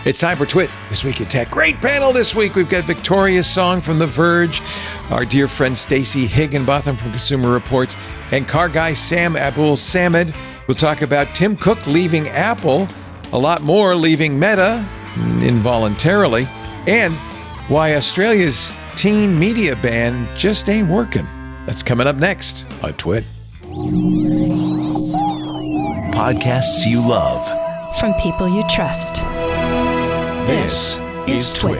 It's time for Twit, This Week in Tech. Great panel this week. We've got Victoria's Song from The Verge, our dear friend Stacey Higginbotham from Consumer Reports, and car guy Sam Abul-Samad. We'll talk about Tim Cook leaving Apple, a lot more leaving Meta involuntarily, and why Australia's teen media ban just ain't working. That's coming up next on Twit. Podcasts you love. From people you trust. This is Twit.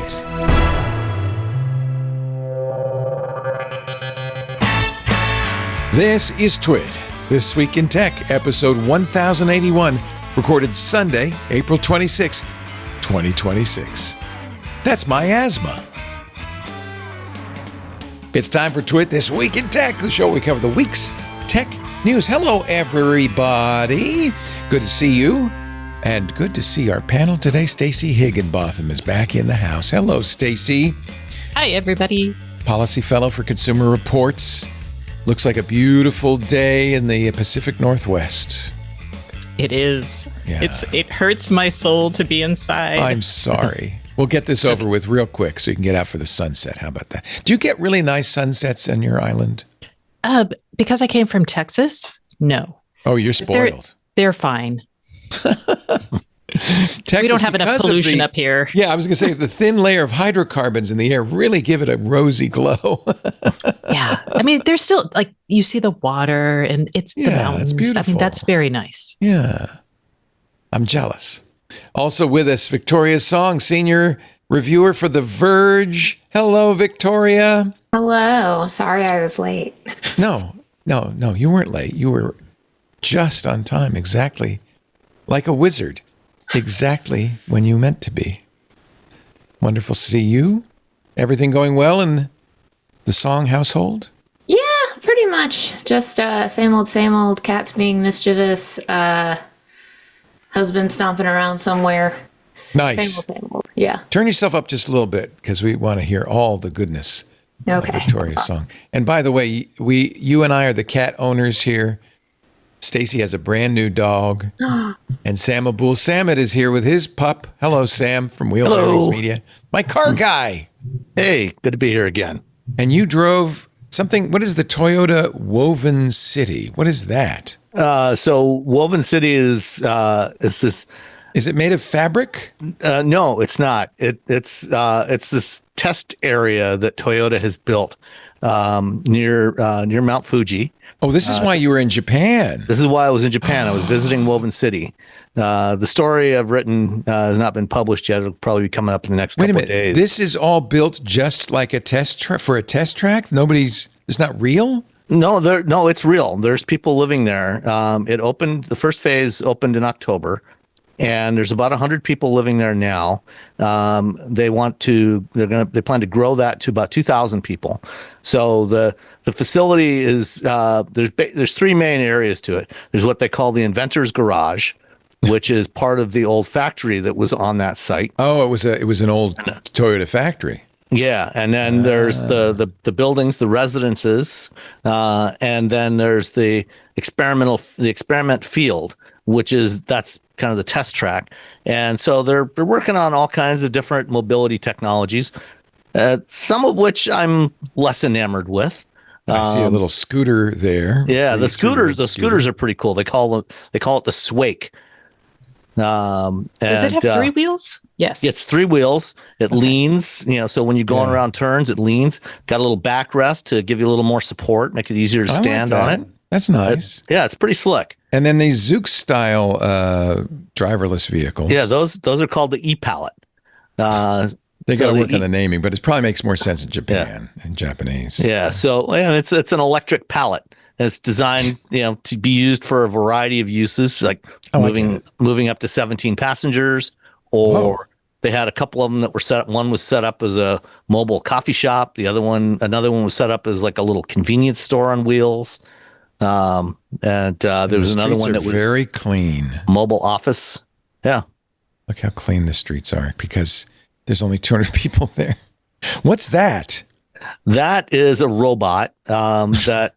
This is Twit, This Week in Tech, episode 1081, recorded Sunday, April 26th, 2026. That's Miasma. It's time for Twit, This Week in Tech, the show where we cover the week's tech news. Hello, everybody. Good to see you. And good to see our panel today. Stacey Higginbotham is back in the house. Hello, Stacey. Hi, everybody. Policy Fellow for Consumer Reports. Looks like a beautiful day in the Pacific Northwest. It is. Yeah. It hurts my soul to be inside. I'm sorry. We'll get this over with real quick so you can get out for the sunset. How about that? Do you get really nice sunsets on your island? Because I came from Texas, no. Oh, you're spoiled. They're fine. Texas, we don't have enough pollution up here. Yeah, I was going to say the thin layer of hydrocarbons in the air really give it a rosy glow. Yeah. I mean, there's still, like, you see the water and it's the mountains. It's beautiful. I mean, that's very nice. Yeah. I'm jealous. Also with us, Victoria's Song, senior reviewer for The Verge. Hello, Victoria. Hello. Sorry I was late. No, you weren't late. You were just on time, exactly like a wizard, exactly when you meant to be. Wonderful to see you. Everything going well in the Song household? Yeah, pretty much. Just same old, cats being mischievous, husband stomping around somewhere. Nice. Same old. Yeah. Turn yourself up just a little bit because we want to hear all the goodness of Victoria's Song. And by the way, you and I are the cat owners here. Stacey has a brand new dog. And Sam Abul-Samad is here with his pup. Hello, Sam from Wheelbarrows Media. My car guy. Hey, good to be here again. And you drove something, what is the Toyota Woven City? What is that? So Woven City is this. Is it made of fabric? No, it's not. It's this test area that Toyota has built near Mount Fuji. Oh, this is why you were in Japan. This is why I was in Japan. I was visiting Woven City. The story I've written has not been published yet. It'll probably be coming up in the next couple of days. This is all built just like a test for a test track? It's not real? No, it's real. There's people living there. The first phase opened in October. And there's about 100 people living there now. They plan to grow that to about 2,000 people. So the facility is there's three main areas to it. There's what they call the Inventor's Garage, which is part of the old factory that was on that site. Oh, it was an old Toyota factory. Yeah, and then there's the buildings, the residences, and then there's the experiment field, that's kind of the test track. And so they're working on all kinds of different mobility technologies, some of which I'm less enamored with. I see a little scooter there. Yeah, the scooters are pretty cool. They call it the Swake. Does it have three wheels? Yes. It's three wheels. It leans, so when you're going around turns, it leans. Got a little backrest to give you a little more support, make it easier to stand on it. That's nice. It's pretty slick. And then these Zook style driverless vehicles. Yeah, those are called the e-pallet. They got to work on the naming, but it probably makes more sense in Japan in Japanese. Yeah, so it's an electric pallet. It's designed, to be used for a variety of uses, like moving up to 17 passengers, or they had a couple of them that were set up. One was set up as a mobile coffee shop. Another one was set up as like a little convenience store on wheels. And there was another one that was very clean. Mobile office. Yeah. Look how clean the streets are because there's only 200 people there. What's that? That is a robot that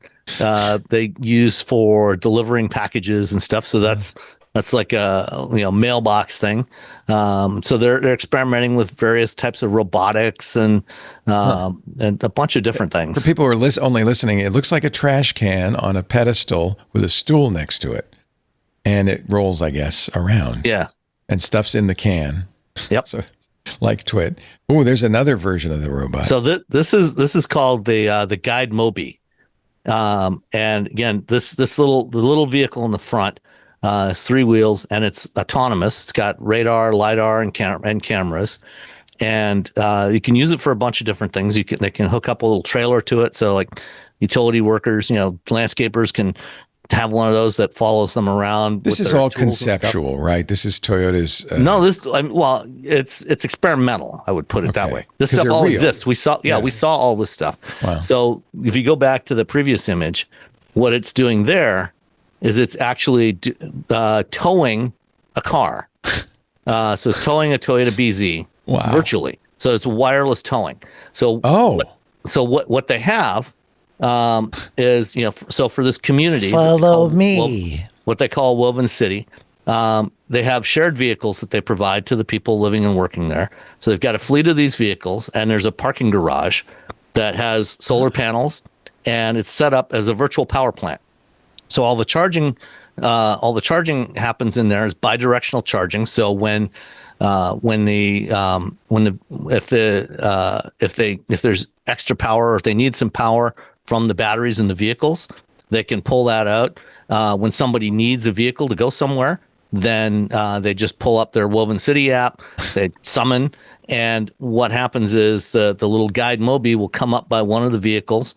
they use for delivering packages and stuff. So that's That's like a mailbox thing. So they're experimenting with various types of robotics and a bunch of different things. For people who are only listening, it looks like a trash can on a pedestal with a stool next to it, and it rolls, I guess, around. Yeah, and stuff's in the can. Yep. So, like Twit. Oh, there's another version of the robot. So this is called the Guide Mobi, and again, the little vehicle in the front. It's 3 wheels and it's autonomous. It's got radar, lidar, and cameras, and you can use it for a bunch of different things. They can hook up a little trailer to it, so like utility workers, landscapers can have one of those that follows them around. This is all conceptual, right? This is Toyota's. No, it's experimental. I would put it that way. This stuff all real. exists. We saw all this stuff. Wow. So if you go back to the previous image, what it's doing there is it's actually towing a car. So it's towing a Toyota BZ virtually. So it's wireless towing. So what they have is, so for this community, follow me, what they call Woven City, they have shared vehicles that they provide to the people living and working there. So they've got a fleet of these vehicles, and there's a parking garage that has solar panels, and it's set up as a virtual power plant. So all the charging happens in there is bidirectional charging. So if there's extra power, or if they need some power from the batteries in the vehicles, they can pull that out. When somebody needs a vehicle to go somewhere, then they just pull up their Woven City app, they summon, and what happens is the little Guide Mobi will come up by one of the vehicles,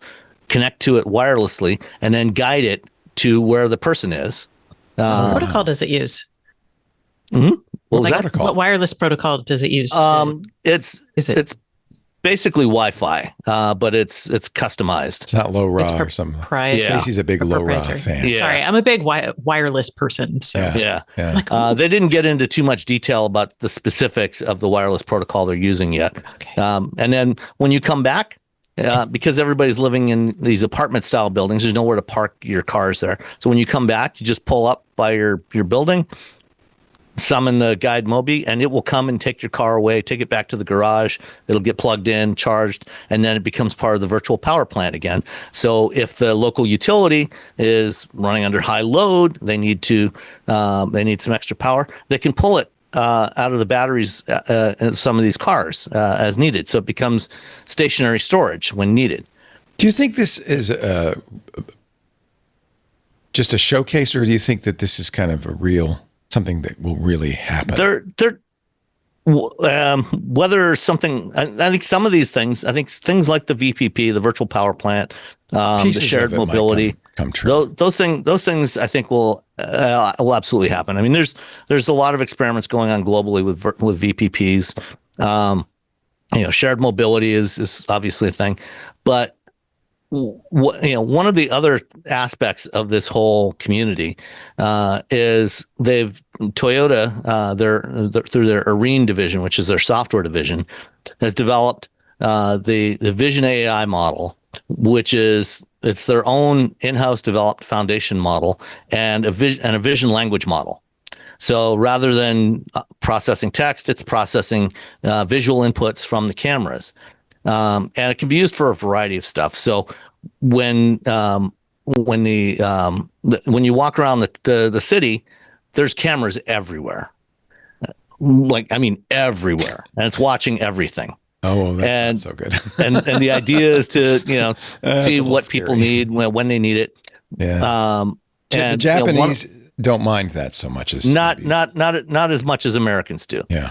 connect to it wirelessly, and then guide it to where the person is. What protocol does it use? Mm-hmm. What wireless protocol does it use? It's basically Wi-Fi, but it's customized. It's not low-raw or something. Stacey's a big low-raw fan. Yeah. Sorry, I'm a big wireless person. So yeah. They didn't get into too much detail about the specifics of the wireless protocol they're using yet. Okay. And then when you come back, because everybody's living in these apartment-style buildings, there's nowhere to park your cars there. So when you come back, you just pull up by your building, summon the Guide Mobi, and it will come and take your car away, take it back to the garage. It'll get plugged in, charged, and then it becomes part of the virtual power plant again. So if the local utility is running under high load, they need some extra power, they can pull it out of the batteries in some of these cars as needed. So it becomes stationary storage when needed. Do you think this is just a showcase, or do you think that this is kind of a real something that will really happen? Whether something, I think some of these things, things like the VPP, the virtual power plant, the shared mobility, come true. Those things I think will absolutely happen. I mean, there's a lot of experiments going on globally with VPPs. Shared mobility is obviously a thing, but one of the other aspects of this whole community is Toyota, through their Arene division, which is their software division, has developed the Vision AI model, which is it's their own in-house developed foundation model and a vision language model. So rather than processing text, it's processing visual inputs from the cameras. And it can be used for a variety of stuff. So when you walk around the city, there's cameras everywhere. Everywhere, and it's watching everything. Oh, that's not so good. and the idea is to see what people need when they need it. Yeah. The Japanese don't mind that so much as not as much as Americans do. Yeah.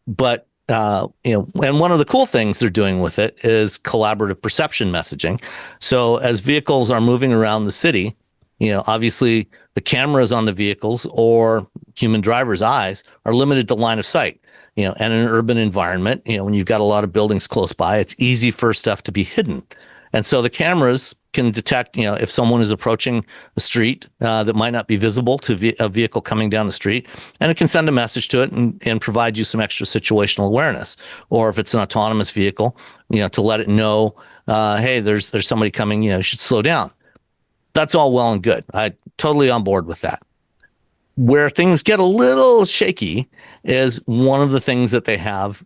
But and one of the cool things they're doing with it is collaborative perception messaging. So as vehicles are moving around the city, obviously the cameras on the vehicles or human drivers' eyes are limited to line of sight. And in an urban environment, when you've got a lot of buildings close by, it's easy for stuff to be hidden. And so the cameras can detect, if someone is approaching the street that might not be visible to a vehicle coming down the street, and it can send a message to it and provide you some extra situational awareness. Or if it's an autonomous vehicle, to let it know, hey, there's somebody coming, you should slow down. That's all well and good. I'm totally on board with that. where things get a little shaky is one of the things that they have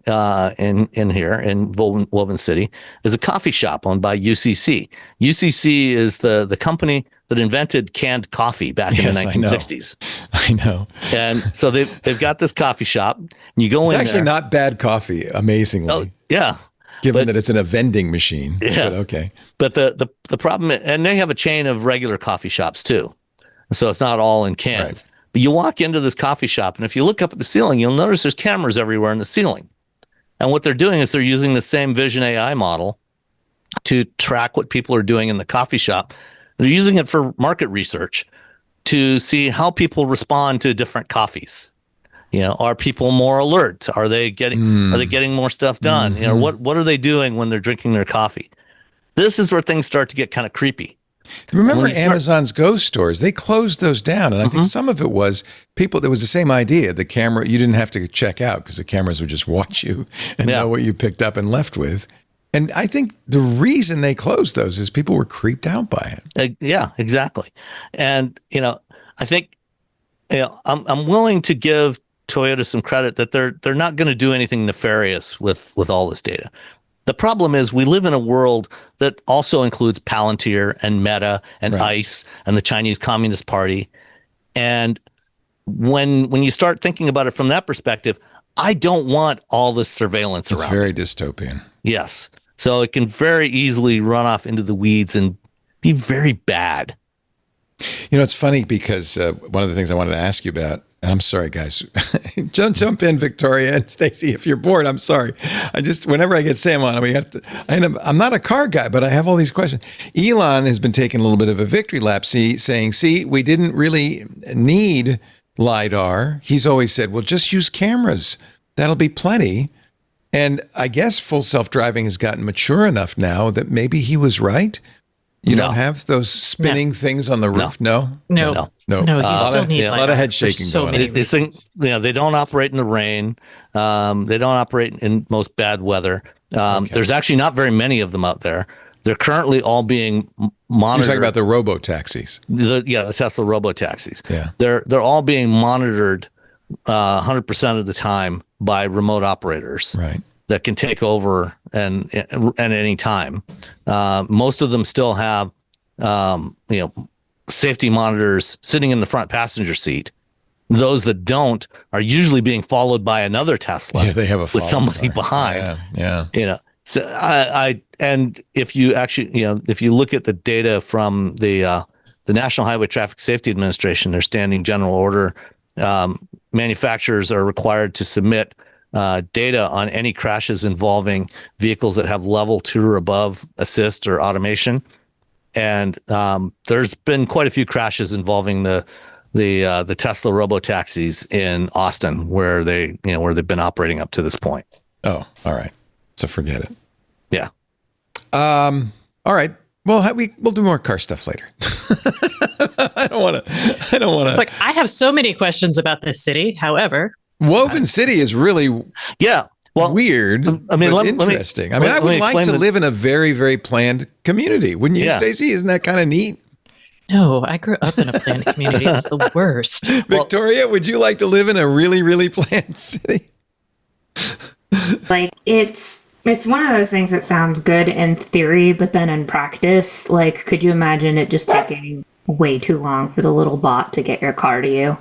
in here in Woven City is a coffee shop owned by UCC. UCC is the company that invented canned coffee back in the 1960s. I know. And so they've got this coffee shop. And you go in. It's actually not bad coffee, amazingly. Oh, yeah. Given that it's in a vending machine. Yeah. But okay. But the problem, and they have a chain of regular coffee shops too. So it's not all in cans. Right. But you walk into this coffee shop, and if you look up at the ceiling, you'll notice there's cameras everywhere in the ceiling. And what they're doing is they're using the same Vision AI model to track what people are doing in the coffee shop. They're using it for market research to see how people respond to different coffees. You know, are people more alert? Are they getting more stuff done? Mm-hmm. You know, what are they doing when they're drinking their coffee? This is where things start to get kind of creepy. Remember Amazon's ghost stores? They closed those down. And I think some of it was people, there was the same idea. The camera, you didn't have to check out because the cameras would just watch you and know what you picked up and left with. And I think the reason they closed those is people were creeped out by it. Yeah, exactly. And, you know, I think, you know, I'm willing to give Toyota some credit that they're not going to do anything nefarious with all this data. The problem is we live in a world that also includes Palantir and Meta and ICE and the Chinese Communist Party. And when you start thinking about it from that perspective, I don't want all this surveillance around. It's very dystopian. Yes. So it can very easily run off into the weeds and be very bad. You know, it's funny because one of the things I wanted to ask you about, and I'm sorry, guys, jump in, Victoria and Stacy, if you're bored. I'm sorry. Whenever I get Sam on, I'm not a car guy, but I have all these questions. Elon has been taking a little bit of a victory lap, saying, we didn't really need LiDAR. He's always said, well, just use cameras. That'll be plenty. And I guess full self-driving has gotten mature enough now that maybe he was right. You don't have those spinning things on the roof? No. You still need a lot of head shaking going on. These things, you know, they don't operate in the rain. They don't operate in most bad weather. There's actually not very many of them out there. They're currently all being monitored. You're talking about the robo-taxis. The Tesla robo-taxis. Yeah. They're all being monitored 100% of the time by remote operators. Right. That can take over and at any time. Most of them still have, safety monitors sitting in the front passenger seat. Those that don't are usually being followed by another Tesla. Yeah, they have with somebody behind. Yeah. You know, so and if you actually, if you look at the data from the National Highway Traffic Safety Administration, their standing general order, manufacturers are required to submit data on any crashes involving vehicles that have level 2 or above assist or automation. And there's been quite a few crashes involving the Tesla robo-taxis in Austin where they've been operating up to this point. Oh, all right. So forget it. Yeah. All right. Well, we'll do more car stuff later. I don't want to. It's like, I have so many questions about this city. However, Woven City is really weird. I mean, interesting. I would like to live in a very, very planned community. Wouldn't you, Stacy? Isn't that kind of neat? No, I grew up in a planned community. It was the worst. Victoria, would you like to live in a really, really planned city? Like, it's one of those things that sounds good in theory, but then in practice, like, could you imagine it just taking way too long for the little bot to get your car to you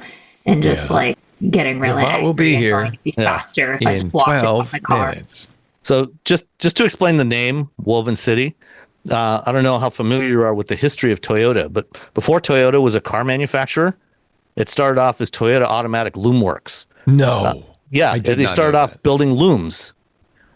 and just like getting really the bot will be here faster if I just walk it off my car. Minutes. So just to explain the name Woven City, I don't know how familiar you are with the history of Toyota, but before Toyota was a car manufacturer, it started off as Toyota Automatic Loom Works. No. They started off building looms.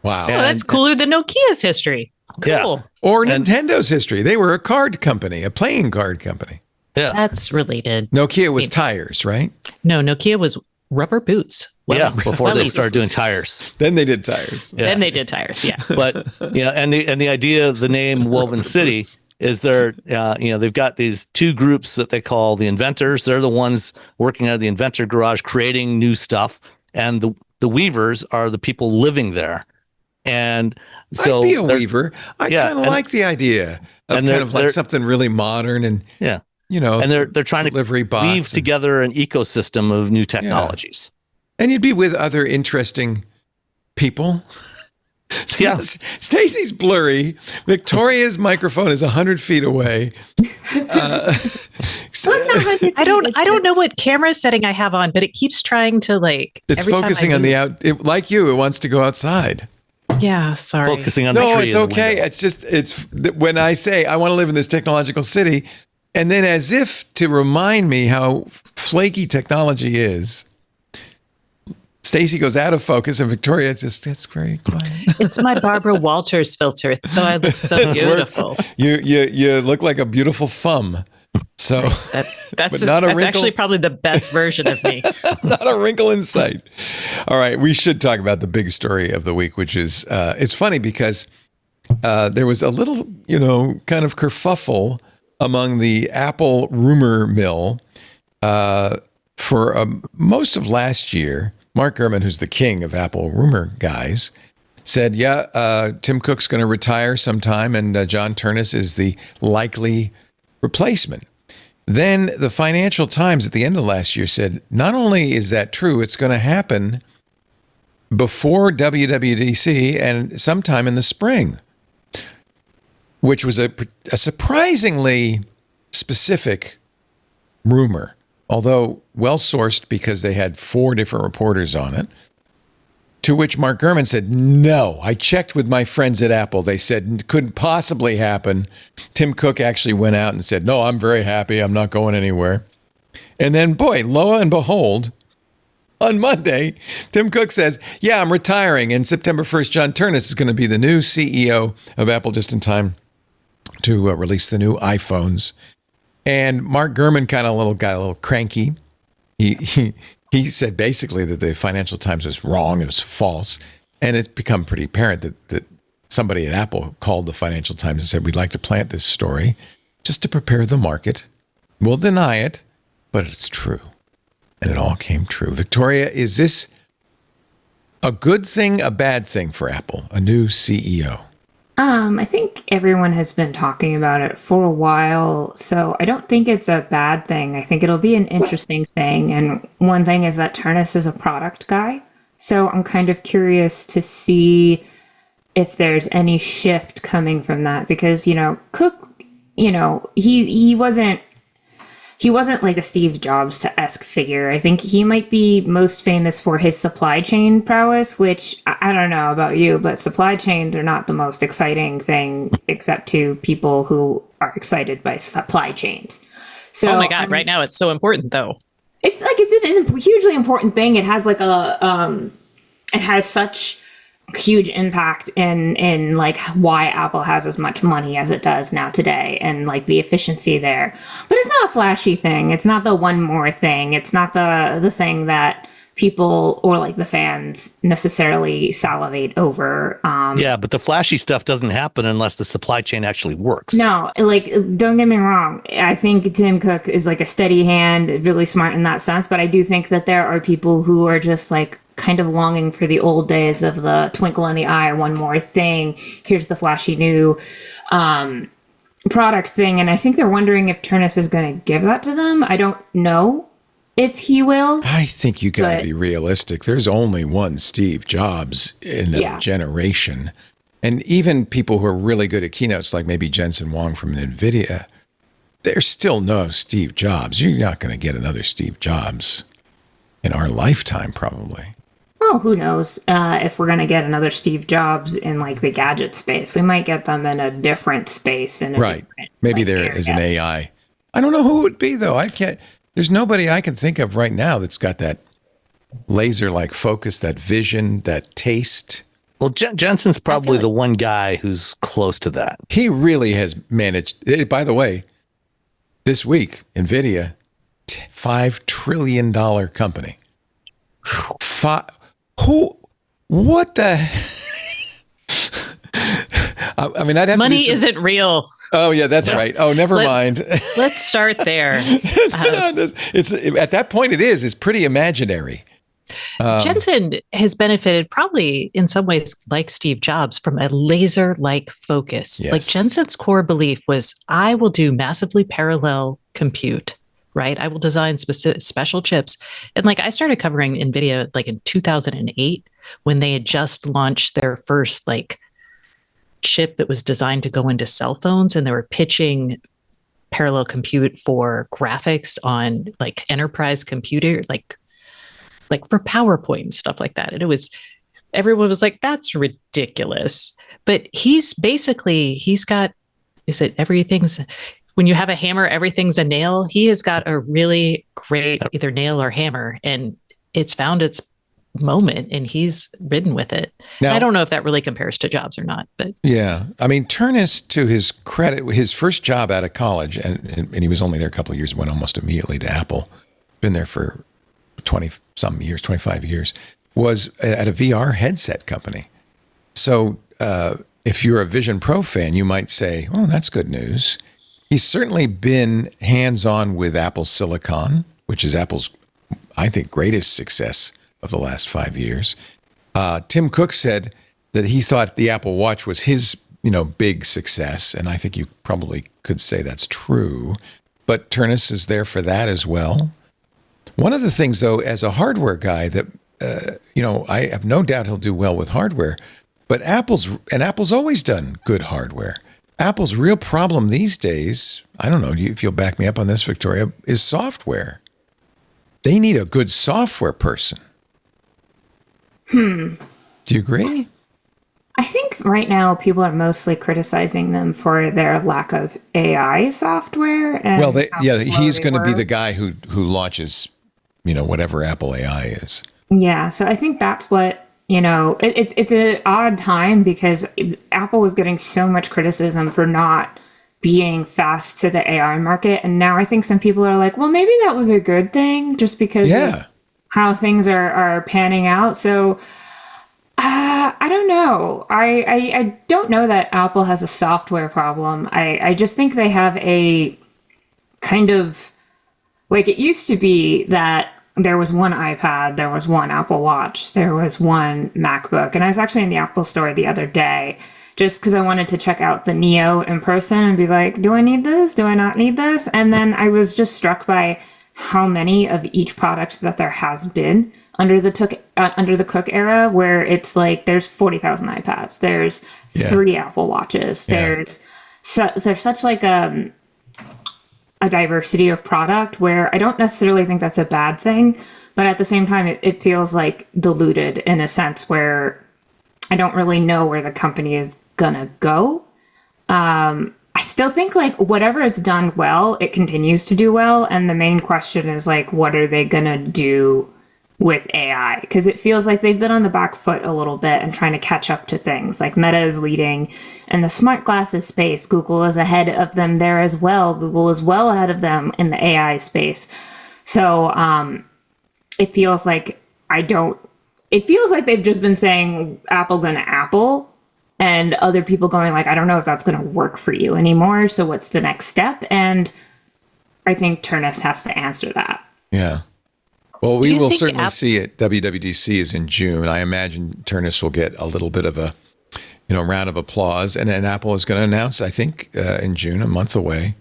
Wow. That's cooler than Nokia's history. Cool. Yeah. Or Nintendo's history. They were a card company, a playing card company. Yeah. That's related. Nokia was tires, right? No, Nokia was rubber boots. Before they started doing tires. Then they did tires. Yeah. Then they did tires, yeah. But, and the idea of the name Woven City is they've got these two groups that they call the inventors. They're the ones working out of the inventor garage, creating new stuff. And the weavers are the people living there. And so I'd be a weaver. I kind of like the idea of kind of like something really modern and and they're trying to delivery bots weave together an ecosystem of new technologies. And you'd be with other interesting people. Yeah. Stacy's blurry. Victoria's microphone is 100 feet away. I don't know what camera setting I have on, but it keeps trying to It's focusing on like you. It wants to go outside. Yeah, sorry. Focusing on the tree. No, it's okay. It's when I say I want to live in this technological city, and then as if to remind me how flaky technology is, Stacy goes out of focus, and Victoria gets very quiet. It's my Barbara Walters filter. It's so I look so beautiful. You look like a beautiful thumb. So that's actually probably the best version of me. Not a wrinkle in sight. All right, we should talk about the big story of the week, which is it's funny because there was a little kind of kerfuffle among the Apple rumor mill for most of last year. Mark Gurman, who's the king of Apple rumor guys, said, Tim Cook's going to retire sometime, and John Ternus is the likely replacement. Then the Financial Times at the end of last year said, not only is that true, it's going to happen before WWDC and sometime in the spring, which was a surprisingly specific rumor, although well-sourced because they had 4 different reporters on it. To which Mark Gurman said, no, I checked with my friends at Apple. They said it couldn't possibly happen. Tim Cook actually went out and said, no, I'm very happy. I'm not going anywhere. And then, boy, lo and behold, on Monday, Tim Cook says, yeah, I'm retiring. And September 1st, John Ternus is going to be the new CEO of Apple just in time to release the new iPhones. And Mark Gurman got a little cranky. He said basically that the Financial Times was wrong, it was false. And it's become pretty apparent that somebody at Apple called the Financial Times and said, we'd like to plant this story just to prepare the market. We'll deny it, but it's true. And it all came true. Victoria, is this a good thing, a bad thing for Apple, a new CEO? I think everyone has been talking about it for a while, so I don't think it's a bad thing. I think it'll be an interesting thing. And one thing is that Ternus is a product guy, so I'm kind of curious to see if there's any shift coming from that, because Cook, he wasn't like a Steve Jobs-esque figure. I think he might be most famous for his supply chain prowess, which I don't know about you, but supply chains are not the most exciting thing except to people who are excited by supply chains. So, oh my God, right now it's so important though. It's a hugely important thing. It has it has such huge impact in like why Apple has as much money as it does now today, and like the efficiency there. But it's not a flashy thing. It's not the one more thing. It's not the thing that people or like the fans necessarily salivate over. Yeah, but the flashy stuff doesn't happen unless the supply chain actually works. No, like, don't get me wrong. I think Tim Cook is like a steady hand, really smart in that sense. But I do think that there are people who are just like kind of longing for the old days of the twinkle in the eye, one more thing. Here's the flashy new product thing. And I think they're wondering if Ternus is going to give that to them. I don't know if he will. I think you got to be realistic. There's only one Steve Jobs in a generation. And even people who are really good at keynotes, like maybe Jensen Huang from Nvidia, there's still no Steve Jobs. You're not going to get another Steve Jobs in our lifetime, probably. Well, who knows if we're going to get another Steve Jobs in like the gadget space. We might get them in a different space. Right. Maybe there is an AI. I don't know who it would be, though. There's nobody I can think of right now that's got that laser-like focus, that vision, that taste. Well, Jensen's probably the one guy who's close to that. He really has managed. By the way, this week, Nvidia, $5 trillion company. What the? I mean, I'd have money to isn't real. Oh yeah, that's right. Oh, never mind. Let's start there. It's at that point it is. It's pretty imaginary. Jensen has benefited probably in some ways like Steve Jobs from a laser-like focus. Yes. Like Jensen's core belief was, I will do massively parallel compute, right? I will design special chips. And like I started covering Nvidia like in 2008 when they had just launched their first like chip that was designed to go into cell phones, and they were pitching parallel compute for graphics on like enterprise computer, like for PowerPoint and stuff like that. And everyone was like, that's ridiculous. But he's got, is it everything's, when you have a hammer, everything's a nail. He has got a really great either nail or hammer, and it's found its moment and he's ridden with it. Now, I don't know if that really compares to Jobs or not, but yeah, I mean, Ternus, to his credit, his first job out of college, and he was only there a couple of years, went almost immediately to Apple, been there for 20-some years, 25 years, was at a VR headset company. So if you're a Vision Pro fan, you might say, oh, that's good news. He's certainly been hands-on with Apple Silicon, which is Apple's, I think, greatest success of the last 5 years. Tim Cook said that he thought the Apple Watch was his, big success, and I think you probably could say that's true. But Ternus is there for that as well. One of the things, though, as a hardware guy, that I have no doubt he'll do well with hardware. But Apple's always done good hardware. Apple's real problem these days, I don't know if you'll back me up on this, Victoria, is software. They need a good software person. Do you agree? I think right now people are mostly criticizing them for their lack of AI software. And he's going to be the guy who launches, whatever Apple AI is. Yeah, so I think that's what, it's an odd time because Apple was getting so much criticism for not being fast to the AI market. And now I think some people are like, well, maybe that was a good thing just because of how things are panning out. So I don't know. I don't know that Apple has a software problem. I just think they have a kind of, like, it used to be that there was one iPad, there was one Apple Watch, there was one MacBook. And I was actually in the Apple store the other day just because I wanted to check out the Neo in person and be like, do I need this? Do I not need this? And then I was just struck by how many of each product that there has been under the Cook era, where it's like there's 40,000 iPads, there's 3 Apple Watches, there's such like a diversity of product where I don't necessarily think that's a bad thing, but at the same time it feels like diluted in a sense where I don't really know where the company is gonna go. I still think like whatever it's done well, it continues to do well. And the main question is like, what are they gonna do with AI? Because it feels like they've been on the back foot a little bit and trying to catch up to things. Like Meta is leading in the smart glasses space. Google is ahead of them there as well. Google is well ahead of them in the AI space. So it feels like they've just been saying Apple gonna Apple, and other people going like, I don't know if that's going to work for you anymore. So what's the next step? And I think Ternus has to answer that. Yeah. Well, we will certainly see it. WWDC is in June. I imagine Ternus will get a little bit of a, round of applause. And then Apple is going to announce, I think, in June, a month away,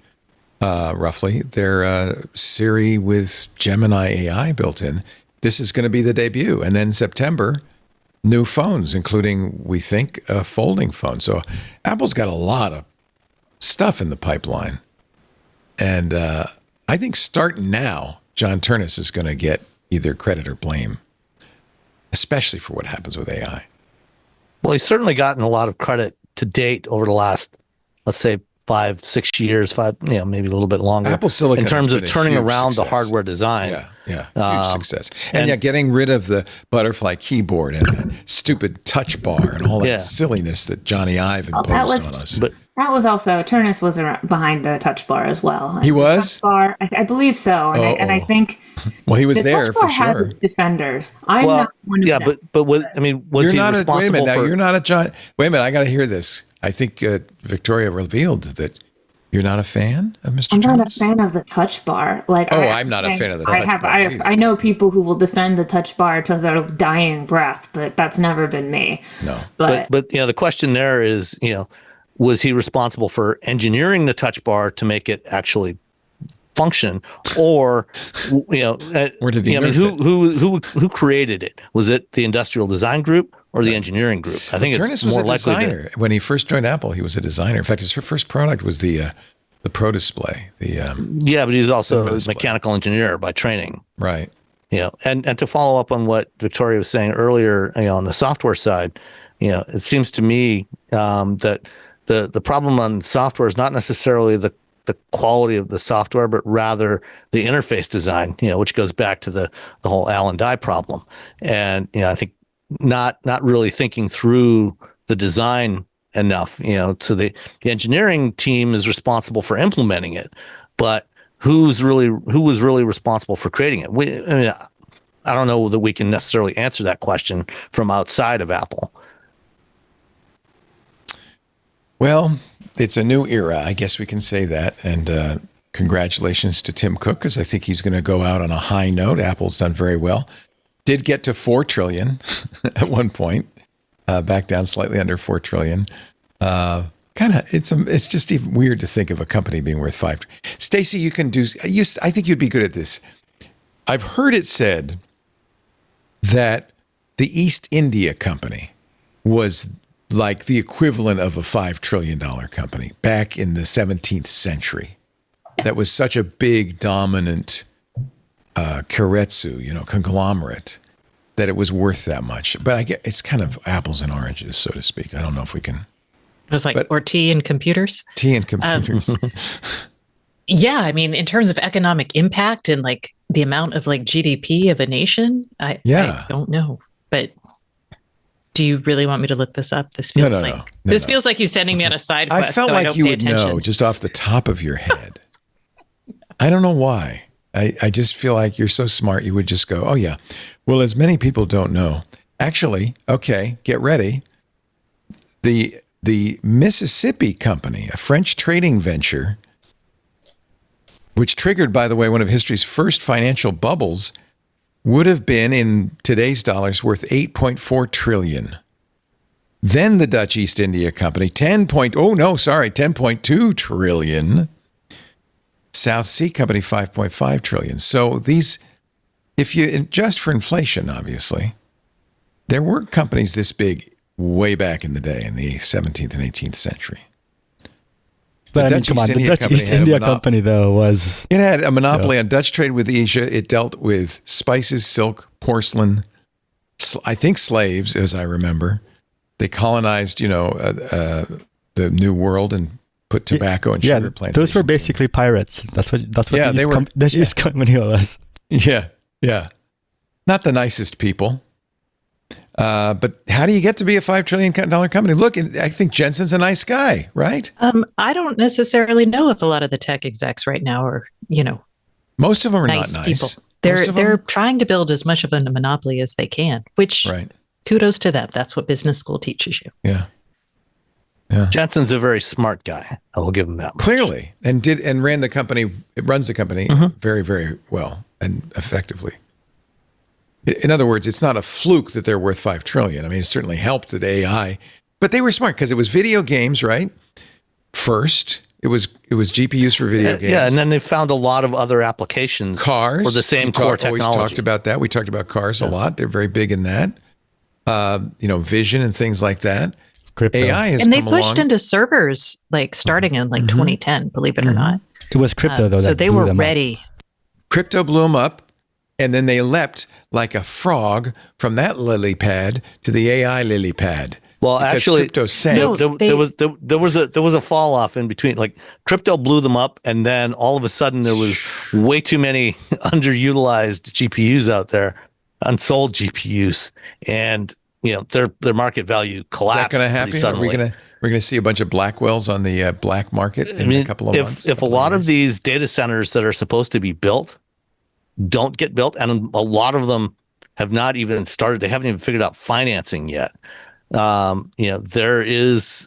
roughly, their Siri with Gemini AI built in. This is going to be the debut. And then September, new phones, including, we think, a folding phone. So Apple's got a lot of stuff in the pipeline. And I think starting now, John Ternus is going to get either credit or blame, especially for what happens with AI. Well, he's certainly gotten a lot of credit to date over the last, let's say, 5-6 years, maybe a little bit longer. Apple Silicon in terms of turning around success. the hardware design. Yeah, huge success. And getting rid of the butterfly keyboard and the stupid touch bar and all that silliness that Johnny Ive imposed on us. But that was also, Ternus was behind the touch bar as well. He was? Bar, I believe so. And I think well, he was there for sure. Has its defenders. I'm not one of them. But was he responsible wait a minute, for... now, you're not a John... Wait a minute, I got to hear this. I think Victoria revealed that you're not a fan of Mr. Ternus? I'm not a fan of the touch bar. I'm not a fan of the touch bar. I know people who will defend the touch bar to their dying breath, but that's never been me. No. But the question there is, was he responsible for engineering the touch bar to make it actually function, or Where did he I mean, who created it? Was it the industrial design group or the engineering group? I think Ternus it's was more a likely designer. When he first joined Apple, he was a designer. In fact, his first product was the Pro Display. but he's also a mechanical engineer by training. Right. And to follow up on what Victoria was saying earlier, on the software side, it seems to me that the problem on software is not necessarily the quality of the software, but rather the interface design, which goes back to the whole Allen die problem. And, I think not really thinking through the design enough, so the engineering team is responsible for implementing it, but who was really responsible for creating it? I don't know that we can necessarily answer that question from outside of Apple. Well, it's a new era. I guess we can say that. And congratulations to Tim Cook, because I think he's going to go out on a high note. Apple's done very well. Did get to 4 trillion at one point, back down slightly under 4 trillion. It's just even weird to think of a company being worth 5. Stacey, I think you'd be good at this. I've heard it said that the East India Company was like the equivalent of a $5 trillion company back in the 17th century. That was such a big, dominant keiretsu, conglomerate, that it was worth that much. But I get it's kind of apples and oranges, so to speak. I don't know if we can. It was or tea and computers. Tea and computers. Yeah, I mean, in terms of economic impact and the amount of GDP of a nation, I don't know. But do you really want me to look this up? This feels feels like you sending me on a side quest. I felt like you would know just off the top of your head. I don't know why. I just feel like you're so smart. You would just go, oh yeah. Well, as many people don't know, actually, okay, get ready. The Mississippi Company, a French trading venture, which triggered, by the way, one of history's first financial bubbles, would have been, in today's dollars, worth 8.4 trillion. Then the Dutch East India Company, 10.2 trillion. South Sea Company, 5.5 trillion. So these, if you adjust for inflation, obviously, there were companies this big way back in the day, in the 17th and 18th century. But the Dutch East India Company, though, was... It had a monopoly on Dutch trade with Asia. It dealt with spices, silk, porcelain, I think slaves, as I remember. They colonized, the New World and put tobacco and sugar plantations. Those were basically pirates. That's what Dutch East Company was. Yeah. Not the nicest people. But how do you get to be a $5 trillion company? Look, I think Jensen's a nice guy, right? I don't necessarily know if a lot of the tech execs right now are, most of them are nice not nice. People. They're trying to build as much of a monopoly as they can, which kudos to them. That's what business school teaches you. Yeah. Jensen's a very smart guy. I will give him that much. Clearly, and ran the company. It runs the company very, very well and effectively. In other words, it's not a fluke that they're worth 5 trillion. I mean, it certainly helped at AI, but they were smart because it was video games, right? First, it was GPUs for video games. Yeah, and then they found a lot of other applications. Cars for the same core technology. Always talked about that. We talked about cars a lot. They're very big in that. Vision and things like that. Crypto. AI has and they come pushed along. into servers starting in 2010. Believe it or not, it was crypto though. So they were ready. Crypto blew them up. And then they leapt like a frog from that lily pad to the AI lily pad. Well, actually, crypto sank. There was a fall off in between. Like crypto blew them up, and then all of a sudden there was way too many underutilized GPUs out there, unsold GPUs, and their market value collapsed. Is that going to happen? Suddenly. We're going to see a bunch of black wells on the black market in a couple of months. If a lot of these data centers that are supposed to be built don't get built, and a lot of them have not even started. They haven't even figured out financing yet. There is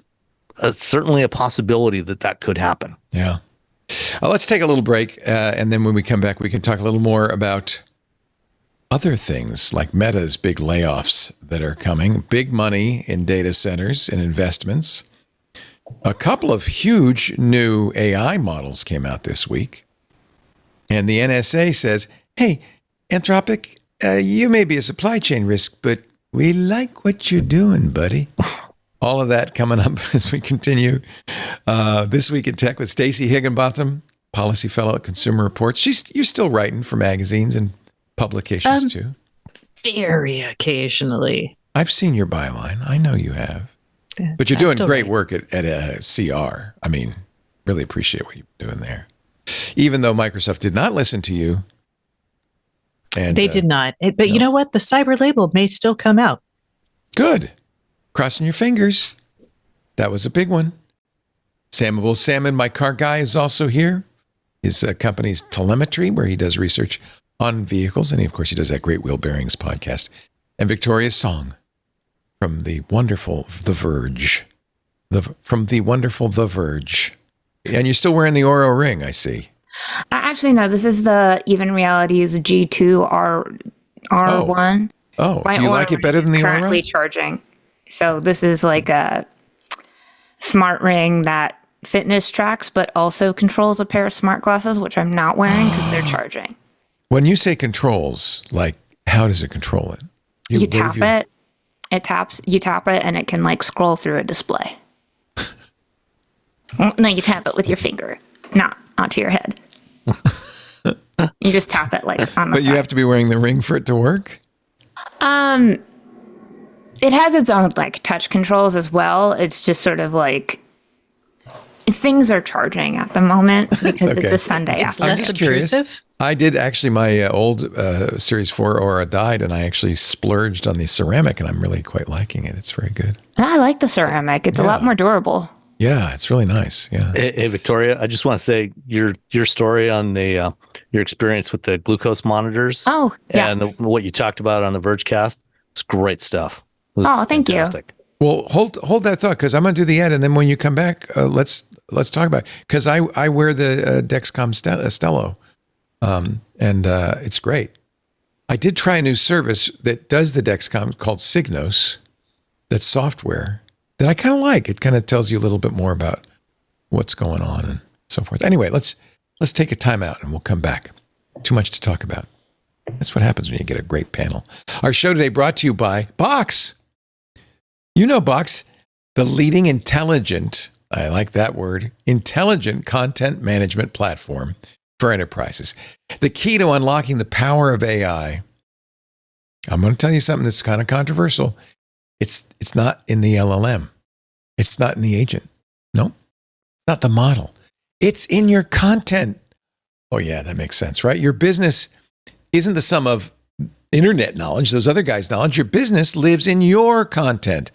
certainly a possibility that could happen. Yeah. Let's take a little break, and then when we come back, we can talk a little more about other things like Meta's big layoffs that are coming, big money in data centers and investments. A couple of huge new AI models came out this week. And the NSA says, hey, Anthropic, you may be a supply chain risk, but we like what you're doing, buddy. All of that coming up as we continue. This Week in Tech with Stacey Higginbotham, policy fellow at Consumer Reports. You're still writing for magazines and publications too? Very occasionally. I've seen your byline. I know you have. Yeah, but you're doing great work at CR. I mean, really appreciate what you're doing there. Even though Microsoft did not listen to you. And they did not. But you know what? The cyber label may still come out. Good. Crossing your fingers. That was a big one. Sam Salmon, my car guy, is also here. His company's Telemetry, where he does research on vehicles. And of course, he does that great Wheel Bearings podcast. And Victoria's Song from the wonderful The Verge. From the wonderful The Verge. And you're still wearing the Ouro ring, I see. Actually, no, this is the Even Realities G2 R1. Oh, do you like it better than the Ouro? Currently charging. So this is like a smart ring that fitness tracks, but also controls a pair of smart glasses, which I'm not wearing because they're charging. When you say controls, like how does it control it? You tap it. You tap it, and it can like scroll through a display. No, you tap it with your finger, not onto your head. You just tap it like on the But side. You have to be wearing the ring for it to work? It has its own like touch controls as well. It's just sort of like things are charging at the moment because it's a Sunday afternoon. I'm just curious. I did actually, my old Series 4 Aura died, and I actually splurged on the ceramic, and I'm really quite liking it. It's very good. And I like the ceramic. It's a lot more durable. Yeah, it's really nice. Yeah. Hey, Victoria, I just want to say your story on the your experience with the glucose monitors. Oh, yeah. And what you talked about on the Vergecast. It's great stuff. Thank you. Well, hold that thought, because I'm going to do the ad, and then when you come back, let's talk about it. Because I wear the Dexcom Stello, and it's great. I did try a new service that does the Dexcom called Signos. That's software that I kind of like. It kind of tells you a little bit more about what's going on and so forth. Anyway, let's take a time out, and we'll come back. Too much to talk about. That's what happens when you get a great panel. Our show today brought to you by Box. You know Box, the leading intelligent, I like that word, intelligent content management platform for enterprises. The key to unlocking the power of AI, I'm going to tell you something that's kind of controversial. It's not in the LLM. It's not in the agent. No, not the model. It's in your content. Oh yeah, that makes sense, right? Your business isn't the sum of internet knowledge, those other guys' knowledge. Your business lives in your content.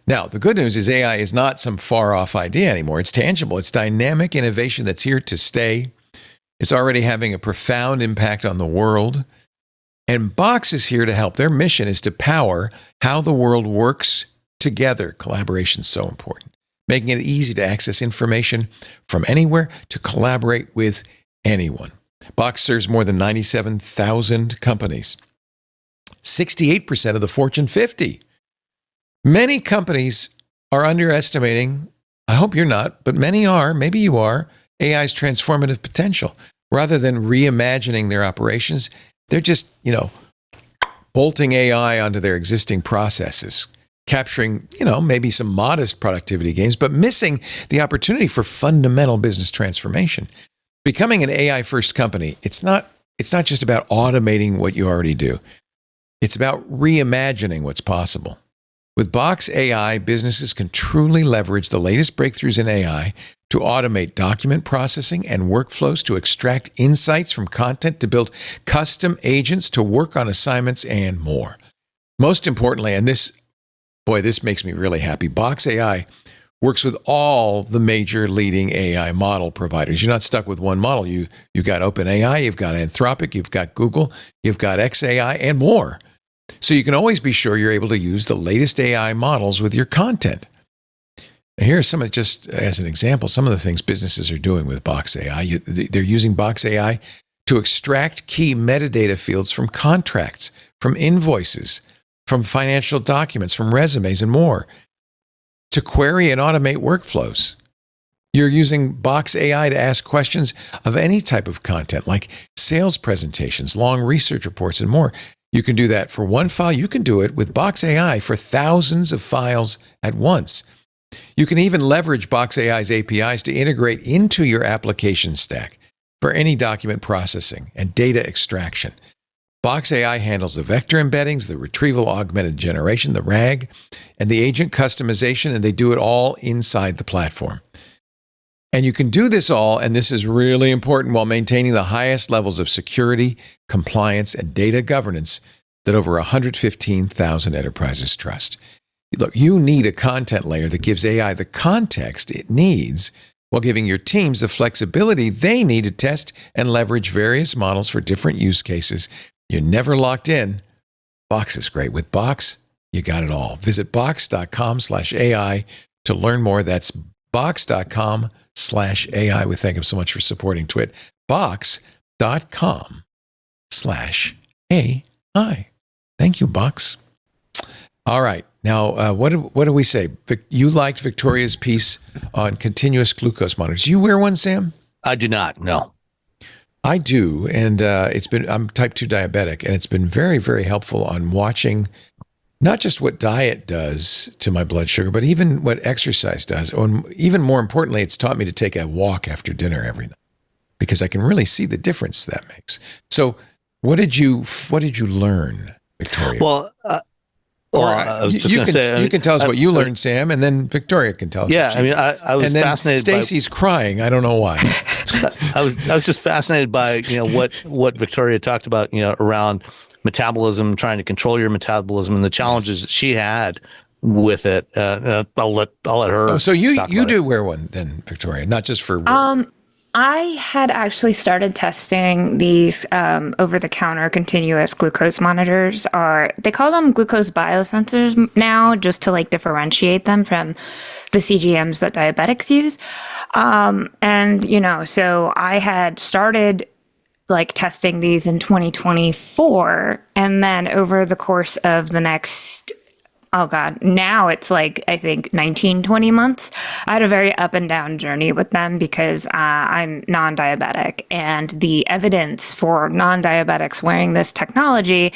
Now, the good news is AI is not some far-off idea anymore. It's tangible. It's dynamic innovation that's here to stay. It's already having a profound impact on the world. And Box is here to help. Their mission is to power how the world works together. Collaboration is so important. Making it easy to access information from anywhere, to collaborate with anyone. Box serves more than 97,000 companies. 68% of the Fortune 50. Many companies are underestimating, I hope you're not, but many are, maybe you are, AI's transformative potential. Rather than reimagining their operations, they're just, bolting AI onto their existing processes, capturing, maybe some modest productivity gains, but missing the opportunity for fundamental business transformation. Becoming an AI-first company, it's not just about automating what you already do. It's about reimagining what's possible. With Box AI, businesses can truly leverage the latest breakthroughs in AI to automate document processing and workflows, to extract insights from content, to build custom agents, to work on assignments, and more. Most importantly, and this makes me really happy, Box AI works with all the major leading AI model providers. You're not stuck with one model. You've got OpenAI, you've got Anthropic, you've got Google, you've got XAI, and more. So you can always be sure you're able to use the latest AI models with your content. And here are some of, just as an example, some of the things businesses are doing with Box AI. They're using Box AI to extract key metadata fields from contracts, from invoices, from financial documents, from resumes, and more, to query and automate workflows. You're using Box AI to ask questions of any type of content, like sales presentations, long research reports, and more. You can do that for one file. You can do it with Box AI for thousands of files at once. You can even leverage Box AI's APIs to integrate into your application stack for any document processing and data extraction. Box AI handles the vector embeddings, the retrieval augmented generation, the RAG, and the agent customization, and they do it all inside the platform. And you can do this all, and this is really important, while maintaining the highest levels of security, compliance, and data governance that over 115,000 enterprises trust. Look, you need a content layer that gives AI the context it needs while giving your teams the flexibility they need to test and leverage various models for different use cases. You're never locked in. Box is great. With Box, you got it all. Visit box.com/AI to learn more. That's box.com/AI. We thank him so much for supporting Twit. Box.com/AI. Thank you, Box. All right. Now, what do we say? You liked Victoria's piece on continuous glucose monitors. You wear one, Sam? I do not. No. I do, and I'm type 2 diabetic, and it's been very, very helpful on watching not just what diet does to my blood sugar, but even what exercise does. And even more importantly, it's taught me to take a walk after dinner every night because I can really see the difference that makes. So, what did you learn, Victoria? Well, you can tell us what you learned, Sam, and then Victoria can tell us. Yeah, I was fascinated. Stacy's crying. I don't know why. I was just fascinated by what Victoria talked about around metabolism, trying to control your metabolism, and the challenges that she had with it. I'll let her. Oh, so you do wear one then, Victoria, not just for work. I had actually started testing these over-the-counter continuous glucose monitors, or they call them glucose biosensors now, just to differentiate them from the CGMs that diabetics use. So I had started testing these in 2024, and then over the course of the next now it's I think 19, 20 months. I had a very up and down journey with them because I'm non-diabetic, and the evidence for non-diabetics wearing this technology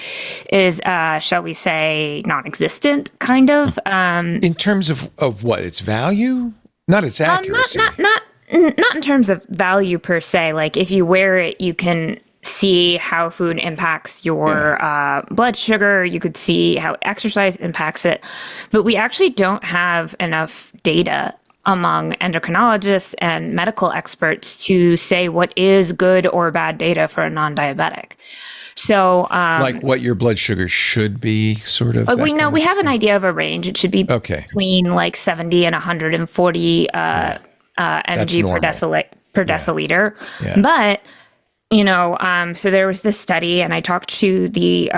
is, shall we say, non-existent, kind of. In terms of what? Its value? Not its accuracy. Not in terms of value per se. If you wear it, you can see how food impacts your blood sugar. You could see how exercise impacts it. But we actually don't have enough data among endocrinologists and medical experts to say what is good or bad data for a non-diabetic. So, what your blood sugar should be, sort of. We have an idea of a range. It should be between 70 and 140 mg per deciliter. Yeah. But so there was this study, and I talked to the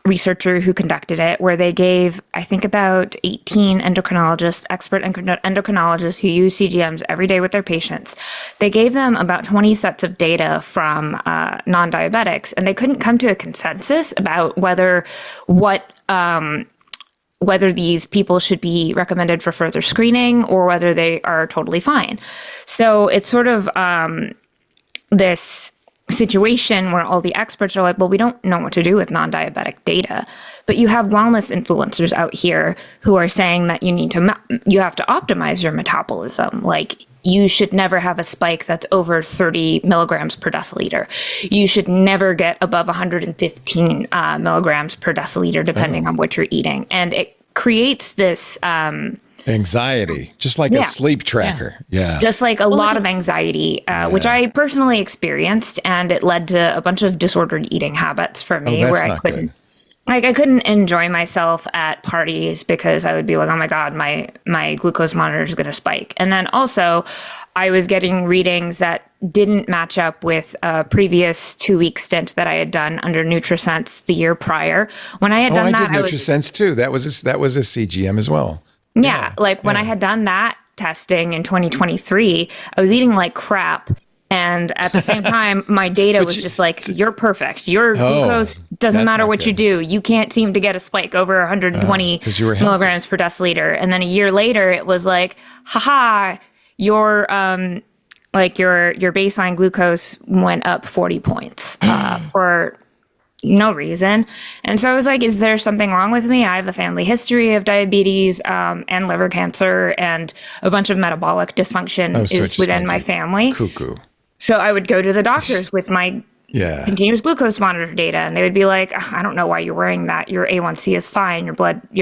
researcher who conducted it, where they gave, I think, about 18 endocrinologists, expert endocrinologists who use CGMs every day with their patients. They gave them about 20 sets of data from non-diabetics, and they couldn't come to a consensus about whether these people should be recommended for further screening or whether they are totally fine. So it's sort of this situation where all the experts are well, we don't know what to do with non-diabetic data, but you have wellness influencers out here who are saying that you have to optimize your metabolism. You should never have a spike that's over 30 milligrams per deciliter. You should never get above 115 milligrams per deciliter, depending on what you're eating. And it creates this anxiety, just like a sleep tracker. Yeah. Just a lot of anxiety, which I personally experienced, and it led to a bunch of disordered eating habits for me, where I couldn't I couldn't enjoy myself at parties because I would be like, oh my God, my glucose monitor is going to spike. And then also I was getting readings that didn't match up with a previous 2-week stint that I had done under NutriSense the year prior. When I had done that, I did NutriSense too. That was a CGM as well. Yeah, when I had done that testing in 2023, I was eating like crap. And at the same time, my data was just you're perfect. Your glucose doesn't matter what you do. You can't seem to get a spike over 120 milligrams per deciliter. And then a year later, it was haha, your your baseline glucose went up 40 points for no reason. And so I was like, is there something wrong with me? I have a family history of diabetes and liver cancer, and a bunch of metabolic dysfunction is within my family. Cuckoo. So I would go to the doctors with my continuous glucose monitor data, and they would be like, I don't know why you're wearing that. Your A1C is fine. Your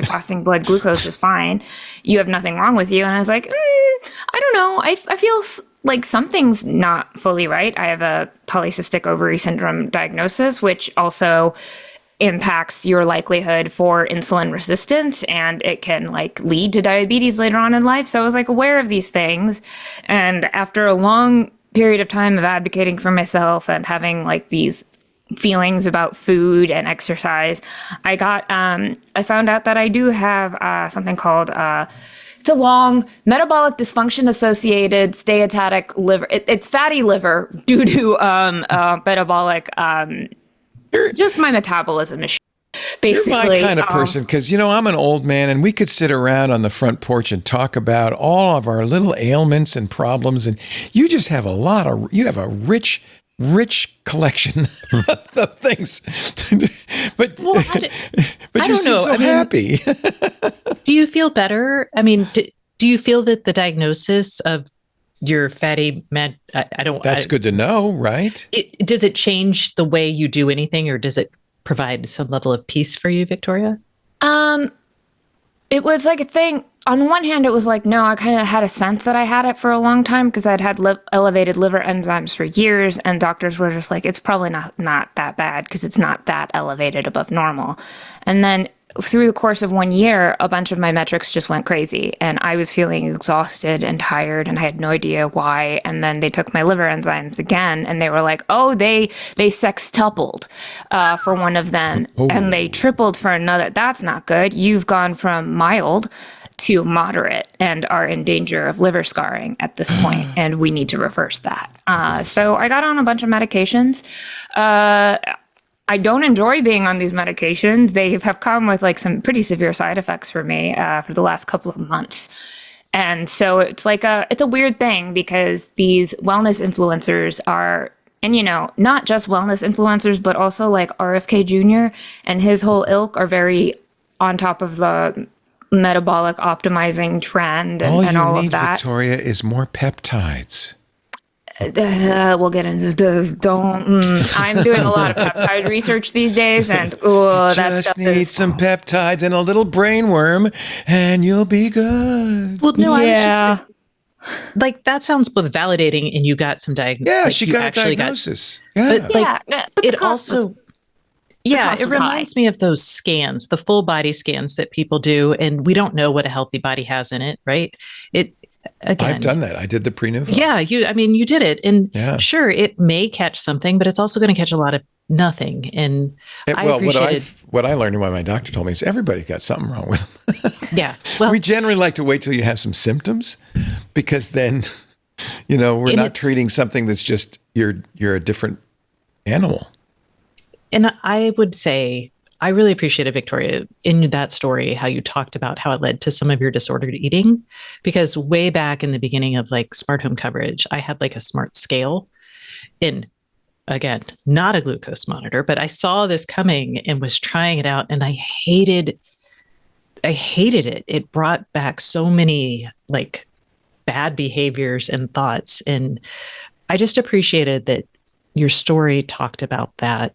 fasting blood glucose is fine. You have nothing wrong with you. And I was like, I don't know. I feel like something's not fully right. I have a polycystic ovary syndrome diagnosis, which also impacts your likelihood for insulin resistance, and it can like lead to diabetes later on in life. So I was like aware of these things. And after a long period of time of advocating for myself and having like these feelings about food and exercise, I found out that I do have something called it's a long metabolic dysfunction associated steatotic liver. It's fatty liver due to metabolic. Just my metabolism is basically. You're my kind of person, because I'm an old man, and we could sit around on the front porch and talk about all of our little ailments and problems, and you just have you have a rich collection of things. but you seem so happy. Do you feel better? I mean, do you feel that the diagnosis of your fatty That's good to know, right? Does it change the way you do anything, or does it provide some level of peace for you, Victoria? It was like a thing. On the one hand, it was like, no, I kind of had a sense that I had it for a long time because I'd had elevated liver enzymes for years, and doctors were just like, it's probably not that bad because it's not that elevated above normal. And then through the course of 1 year, a bunch of my metrics just went crazy, and I was feeling exhausted and tired, and I had no idea why. And then they took my liver enzymes again, and they were like, oh, they sextupled for one of them, and they tripled for another. That's not good. You've gone from mild to moderate and are in danger of liver scarring at this point, and we need to reverse that. So I got on a bunch of medications. I don't enjoy being on these medications. They have come with like some pretty severe side effects for me for the last couple of months. And so it's like it's a weird thing because these wellness influencers are, and not just wellness influencers, but also like RFK Jr. and his whole ilk are very on top of the metabolic optimizing trend and all of that. All you need, Victoria, is more peptides. We'll get into this. I'm doing a lot of peptide research these days, and that stuff need some peptides and a little brainworm, and you'll be good. Well, no, I was just like, that sounds both validating, and you got some diagnosis. Yeah, she got a diagnosis. But it also. Yeah, it reminds me of those scans, the full body scans that people do, and we don't know what a healthy body has in it, right? Again, I've done that. I did the pre-nuvo. Yeah, you did it. And sure, it may catch something, but it's also going to catch a lot of nothing. And what I learned and what my doctor told me is everybody's got something wrong with them. Yeah. Well, we generally like to wait till you have some symptoms, because then, we're not treating something that's just you're a different animal. And I would say, I really appreciated, Victoria, in that story, how you talked about how it led to some of your disordered eating, because way back in the beginning of like smart home coverage, I had like a smart scale, and again, not a glucose monitor, but I saw this coming and was trying it out, and I hated it. It brought back so many like bad behaviors and thoughts. And I just appreciated that your story talked about that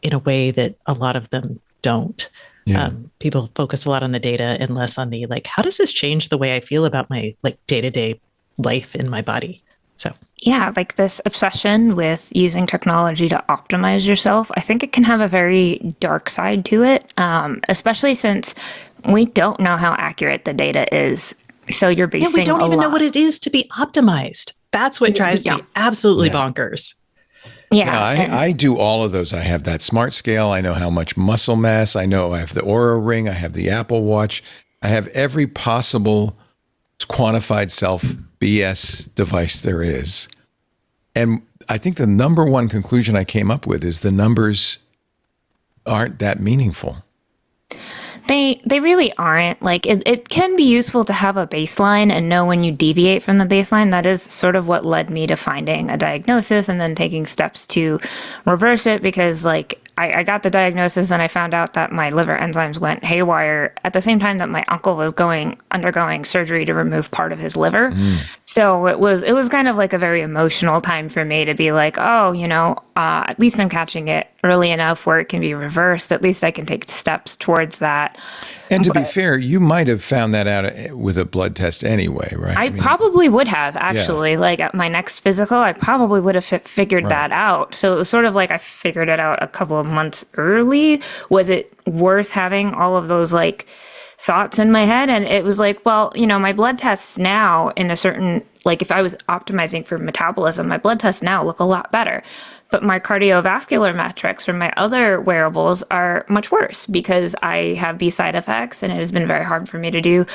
in a way that a lot of them don't. Yeah. People focus a lot on the data and less on the, like, how does this change the way I feel about my like day-to-day life in my body? So yeah, like this obsession with using technology to optimize yourself, I think it can have a very dark side to it, especially since we don't know how accurate the data is. So you're basing we don't even know what it is to be optimized. That's what drives me absolutely bonkers. Yeah, I do all of those. I have that smart scale. I know how much muscle mass. I know I have the Oura Ring. I have the Apple Watch. I have every possible quantified self BS device there is. And I think the number one conclusion I came up with is the numbers aren't that meaningful. They really aren't. Like it can be useful to have a baseline and know when you deviate from the baseline. That is sort of what led me to finding a diagnosis and then taking steps to reverse it, because like I got the diagnosis and I found out that my liver enzymes went haywire at the same time that my uncle was undergoing surgery to remove part of his liver. So it was kind of like a very emotional time for me to be like, oh, at least I'm catching it early enough where it can be reversed. At least I can take steps towards that. And to be fair, you might have found that out with a blood test anyway, right? I probably would have, actually. Yeah. Like at my next physical, I probably would have figured that out. So it was sort of like I figured it out a couple of months early. Was it worth having all of those like thoughts in my head? And it was like, well, my blood tests now in a certain, like if I was optimizing for metabolism, my blood tests now look a lot better. But my cardiovascular metrics from my other wearables are much worse because I have these side effects, and it has been very hard for me to do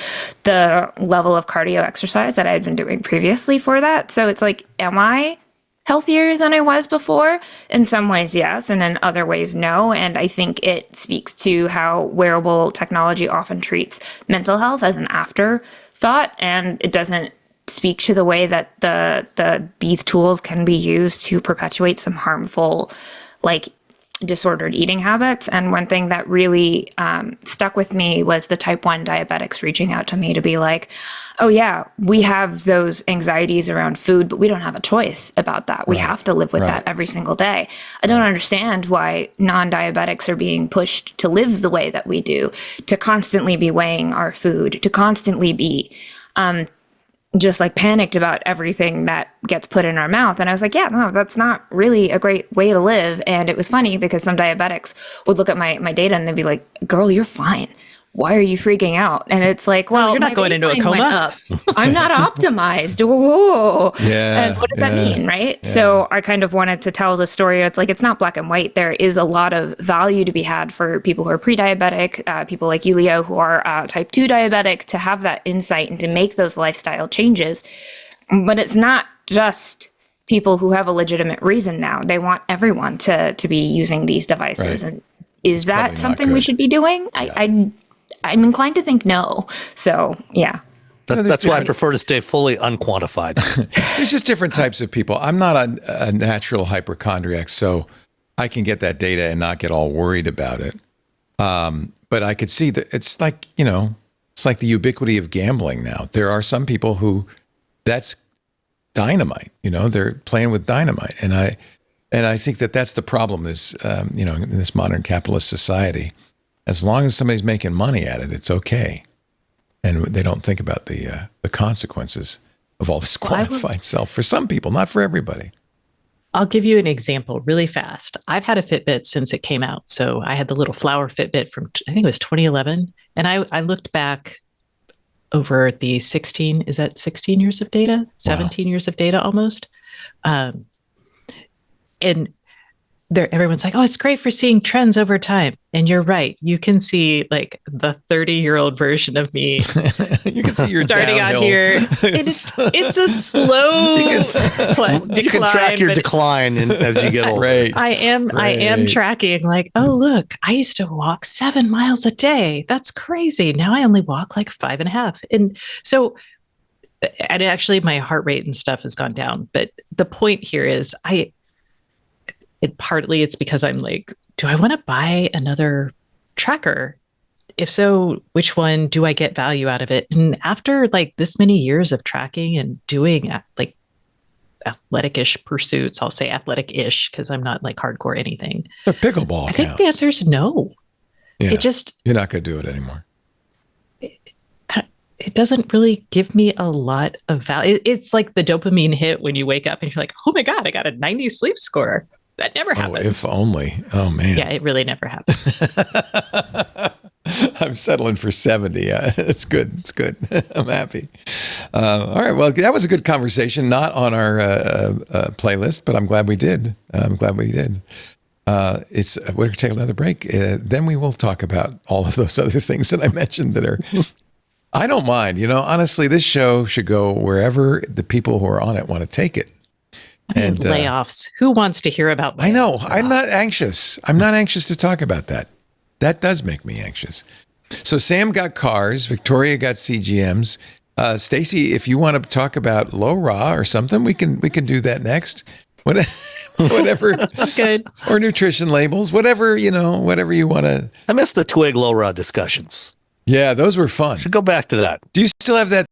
the level of cardio exercise that I had been doing previously for that. So it's like, am I healthier than I was before? In some ways, yes, and in other ways, no. And I think it speaks to how wearable technology often treats mental health as an afterthought, and it doesn't speak to the way that these tools can be used to perpetuate some harmful, like disordered eating habits. And one thing that really stuck with me was the type 1 diabetics reaching out to me to be like, oh yeah, we have those anxieties around food, but we don't have a choice about that. We have to live with that every single day. I don't understand why non-diabetics are being pushed to live the way that we do, to constantly be weighing our food, to constantly be just like panicked about everything that gets put in our mouth. And I was like, yeah, no, that's not really a great way to live. And it was funny because some diabetics would look at my data and they'd be like, girl, you're fine. Why are you freaking out? And it's like, well, you're not going into a coma. I'm not optimized. Whoa. Yeah. And what does that mean, right? Yeah. So I kind of wanted to tell the story. It's like, it's not black and white. There is a lot of value to be had for people who are pre-diabetic, people like you, Leo, who are type 2 diabetic, to have that insight and to make those lifestyle changes. But it's not just people who have a legitimate reason now. They want everyone to be using these devices. Right. And is that something we should be doing? Yeah. I'm inclined to think no. So, yeah. That's why I prefer to stay fully unquantified. There's just different types of people. I'm not a natural hypochondriac, so I can get that data and not get all worried about it. But I could see that it's like, it's like the ubiquity of gambling now. There are some people who that's dynamite, they're playing with dynamite. And I think that's the problem is, in this modern capitalist society. As long as somebody's making money at it, it's okay. And they don't think about the consequences of all this quantified self for some people, not for everybody. I'll give you an example really fast. I've had a Fitbit since it came out. So I had the little flower Fitbit from, I think it was 2011. And I looked back over the 16 years of data? 17 years of data almost. And everyone's like, oh, it's great for seeing trends over time. And you're right. You can see like the 30-year-old version of me. You can see your starting downhill. out here. It's a slow decline. You can track your decline as you get older. Right. I am tracking like, oh, look, I used to walk 7 miles a day. That's crazy. Now I only walk like 5.5. And so, and actually my heart rate and stuff has gone down. But the point here is partly it's because I'm like, do I want to buy another tracker? If so, which one do I get value out of it? And after like this many years of tracking and doing like athletic-ish pursuits, I'll say athletic-ish because I'm not like hardcore anything. But pickleball I think the answer is no. Yeah, you're not going to do it anymore. It doesn't really give me a lot of value. It's like the dopamine hit when you wake up and you're like, oh my God, I got a 90 sleep score. That never happens. Oh, if only. Oh, man. Yeah, it really never happens. I'm settling for 70. It's good. It's good. I'm happy. All right. Well, that was a good conversation. Not on our playlist, but I'm glad we did. We're going to take another break. Then we will talk about all of those other things that I mentioned that are... I don't mind. Honestly, this show should go wherever the people who are on it want to take it. And layoffs. Who wants to hear about layoffs? I know. I'm not anxious. I'm not anxious to talk about that. That does make me anxious. So Sam got cars, Victoria got CGMs. Stacy, if you want to talk about low raw or something, we can do that next. Whatever. Good. Or nutrition labels, whatever you want to. I miss the twig low raw discussions. Yeah, those were fun. Should go back to that. Do you still have that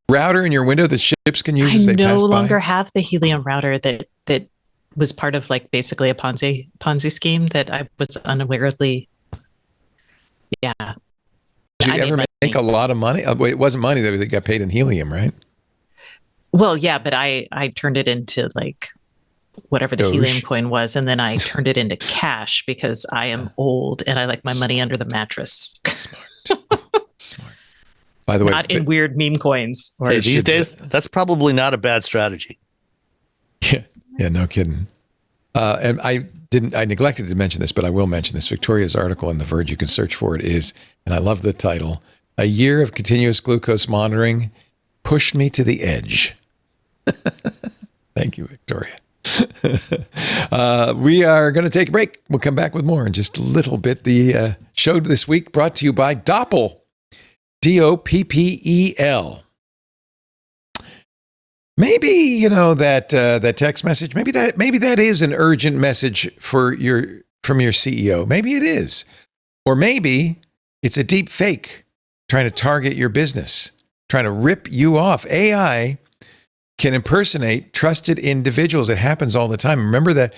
router in your window that ships can use as they pass by? I no longer have the helium router that was part of like basically a Ponzi scheme that I was unawarely. Yeah. Did you ever make a lot of money? It wasn't money that got paid in helium, right? Well, yeah, but I turned it into like whatever the helium coin was, and then I turned it into cash because I am old and I like my money under the mattress. Smart. By the way, not in weird meme coins. Hey, these days, that's probably not a bad strategy. Yeah, no kidding. And I neglected to mention this, but I will mention this. Victoria's article in The Verge, you can search for it, is, and I love the title, "A Year of Continuous Glucose Monitoring Pushed Me to the Edge." Thank you, Victoria. We are going to take a break. We'll come back with more in just a little bit. The show this week brought to you by Doppel, Doppel. Maybe that text message. Maybe that is an urgent message from your CEO. Maybe it is, or maybe it's a deep fake trying to target your business, trying to rip you off. AI can impersonate trusted individuals. It happens all the time. Remember that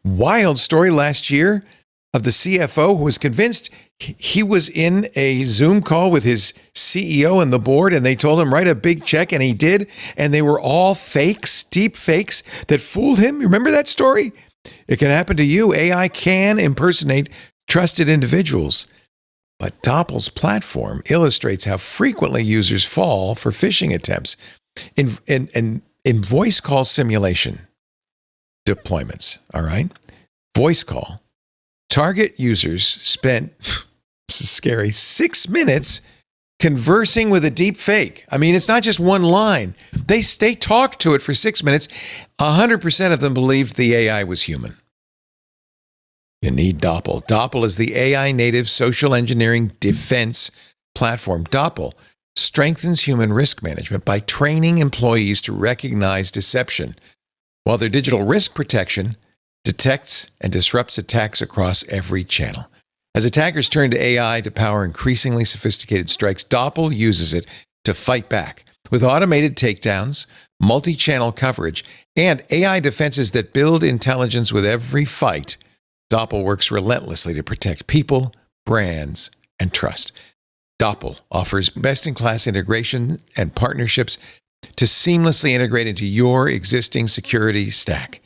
wild story last year of the CFO who was convinced he was in a Zoom call with his CEO and the board, and they told him write a big check, and he did, and they were all fakes, deep fakes that fooled him. Remember that story? It can happen to you. AI can impersonate trusted individuals. But Doppel's platform illustrates how frequently users fall for phishing attempts in voice call simulation deployments. All right, voice call. Target users spent, this is scary, 6 minutes conversing with a deep fake. I mean, it's not just one line. They talked to it for 6 minutes. 100% of them believed the AI was human. You need Doppel. Doppel is the AI native social engineering defense platform. Doppel strengthens human risk management by training employees to recognize deception, while their digital risk protection detects and disrupts attacks across every channel. As attackers turn to AI to power increasingly sophisticated strikes, Doppel uses it to fight back. With automated takedowns, multi-channel coverage, and AI defenses that build intelligence with every fight, Doppel works relentlessly to protect people, brands, and trust. Doppel offers best-in-class integration and partnerships to seamlessly integrate into your existing security stack.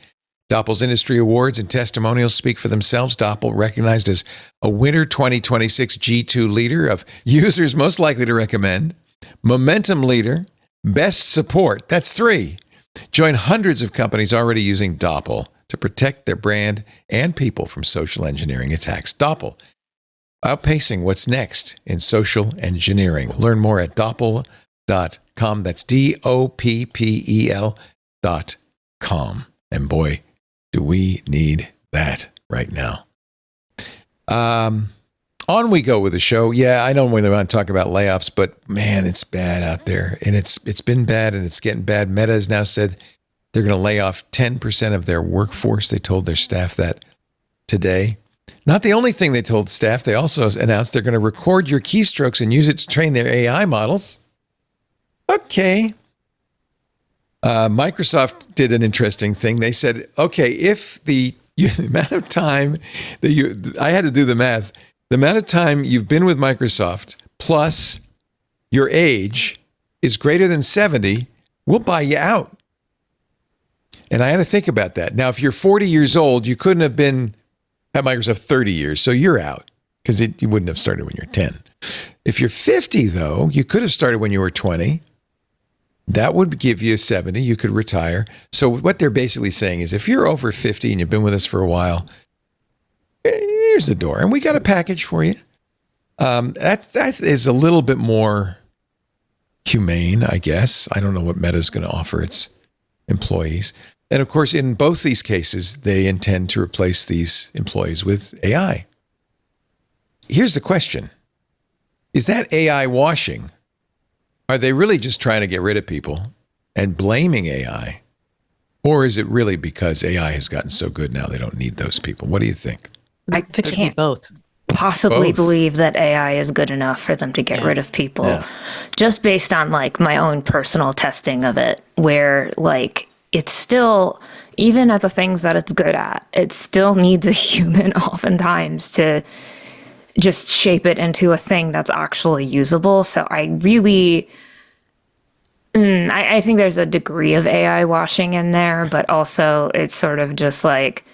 Doppel's industry awards and testimonials speak for themselves. Doppel, recognized as a Winter 2026 G2 leader of users most likely to recommend, Momentum leader, best support, that's 3. Join hundreds of companies already using Doppel to protect their brand and people from social engineering attacks. Doppel, outpacing what's next in social engineering. Learn more at doppel.com. That's DOPPEL.com. And boy, do we need that right now. On we go with the show. Yeah, I don't really want to talk about layoffs, but man, it's bad out there. And it's been bad and it's getting bad. Meta has now said they're going to lay off 10% of their workforce. They told their staff that today. Not the only thing they told staff, they also announced they're going to record your keystrokes and use it to train their AI models. Okay. Microsoft did an interesting thing. They said, okay, if the amount of time that I had to do the math, the amount of time you've been with Microsoft plus your age is greater than 70, we'll buy you out. And I had to think about that. Now, if you're 40 years old, you couldn't have been at Microsoft 30 years, so you're out because you wouldn't have started when you're 10. If you're 50, though, you could have started when you were 20. That would give you 70. You could retire. So what they're basically saying is if you're over 50 and you've been with us for a while, here's the door. And we got a package for you. That is a little bit more humane, I guess. I don't know what Meta's going to offer its employees. And of course, in both these cases, they intend to replace these employees with AI. Here's the question. Is that AI washing? Are they really just trying to get rid of people and blaming AI? Or is it really because AI has gotten so good now they don't need those people? What do you think? I Could be can't both. possibly Both. believe that AI is good enough for them to get rid of people, just based on like my own personal testing of it, where like it's still, even at the things that it's good at, it still needs a human oftentimes to just shape it into a thing that's actually usable. So I really, I think there's a degree of AI washing in there, but also it's sort of just like,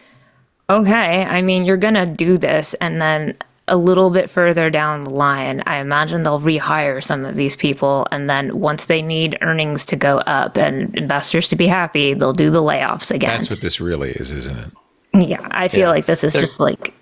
okay, I mean, you're going to do this. And then a little bit further down the line, I imagine they'll rehire some of these people. And then once they need earnings to go up and investors to be happy, they'll do the layoffs again. That's what this really is, isn't it? Yeah, I feel like this is just like,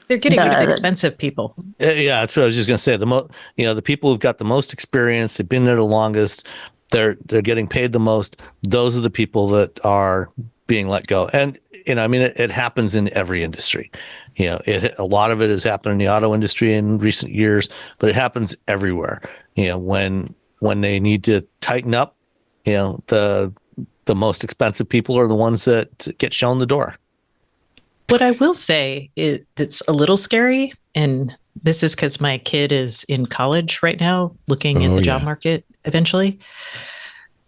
They're getting rid of expensive people. Yeah, that's what I was just going to say. The people who've got the most experience, they've been there the longest, they're getting paid the most. Those are the people that are being let go. And I mean, it happens in every industry. A lot of it has happened in the auto industry in recent years, but it happens everywhere. When they need to tighten up, the most expensive people are the ones that get shown the door. What I will say is it's a little scary, and this is because my kid is in college right now, looking at the job market eventually.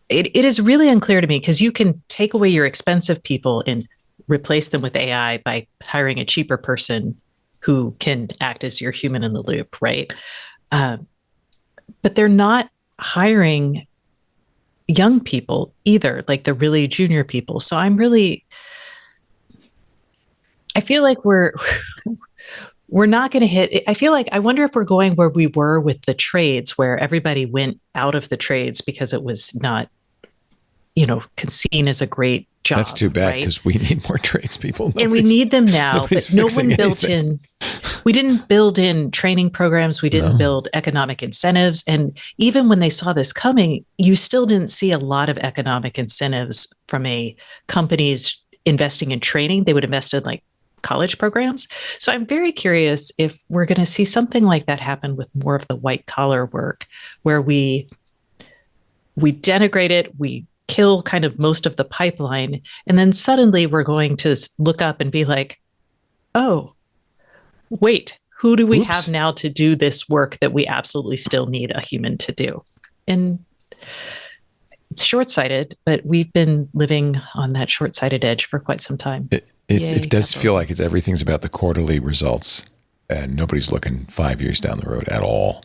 It is really unclear to me because you can take away your expensive people and replace them with AI by hiring a cheaper person who can act as your human in the loop, right? But they're not hiring young people either, like the really junior people. So I feel like we're not going to hit. I wonder if we're going where we were with the trades, where everybody went out of the trades because it was not, seen as a great job. That's too bad, right? because we need more tradespeople. And we need them now, but no one built in. We didn't build in training programs. We didn't build economic incentives. And even when they saw this coming, you still didn't see a lot of economic incentives from a companies investing in training. They would invest in like college programs. So I'm very curious if we're going to see something like that happen with more of the white collar work, where we denigrate it, we kill kind of most of the pipeline, and then suddenly we're going to look up and be like, oh, wait, who do we have now to do this work that we absolutely still need a human to do? And it's short-sighted, but we've been living on that short-sighted edge for quite some time. It does feel like everything's about the quarterly results, and nobody's looking 5 years down the road at all.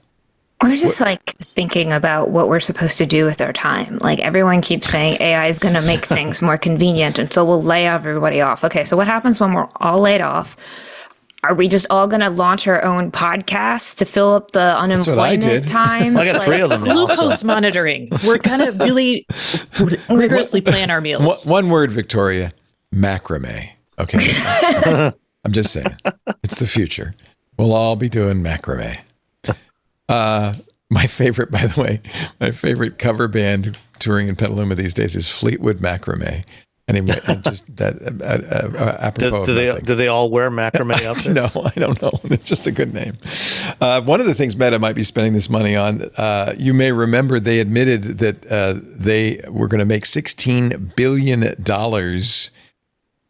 We're just like thinking about what we're supposed to do with our time. Like everyone keeps saying AI is going to make things more convenient, and so we'll lay everybody off. Okay, so what happens when we're all laid off? Are we just all going to launch our own podcasts to fill up the unemployment time? I got 3 of them now. Glucose monitoring. We're going to really rigorously plan our meals. One word, Victoria: macrame. Okay, I'm just saying, it's the future. We'll all be doing macrame. My favorite, by the way, my favorite cover band touring in Petaluma these days is Fleetwood Macrame. Anyway, just that apropos. Do they all wear macrame outfits? No, I don't know. It's just a good name. One of the things Meta might be spending this money on, you may remember they admitted that they were going to make $16 billion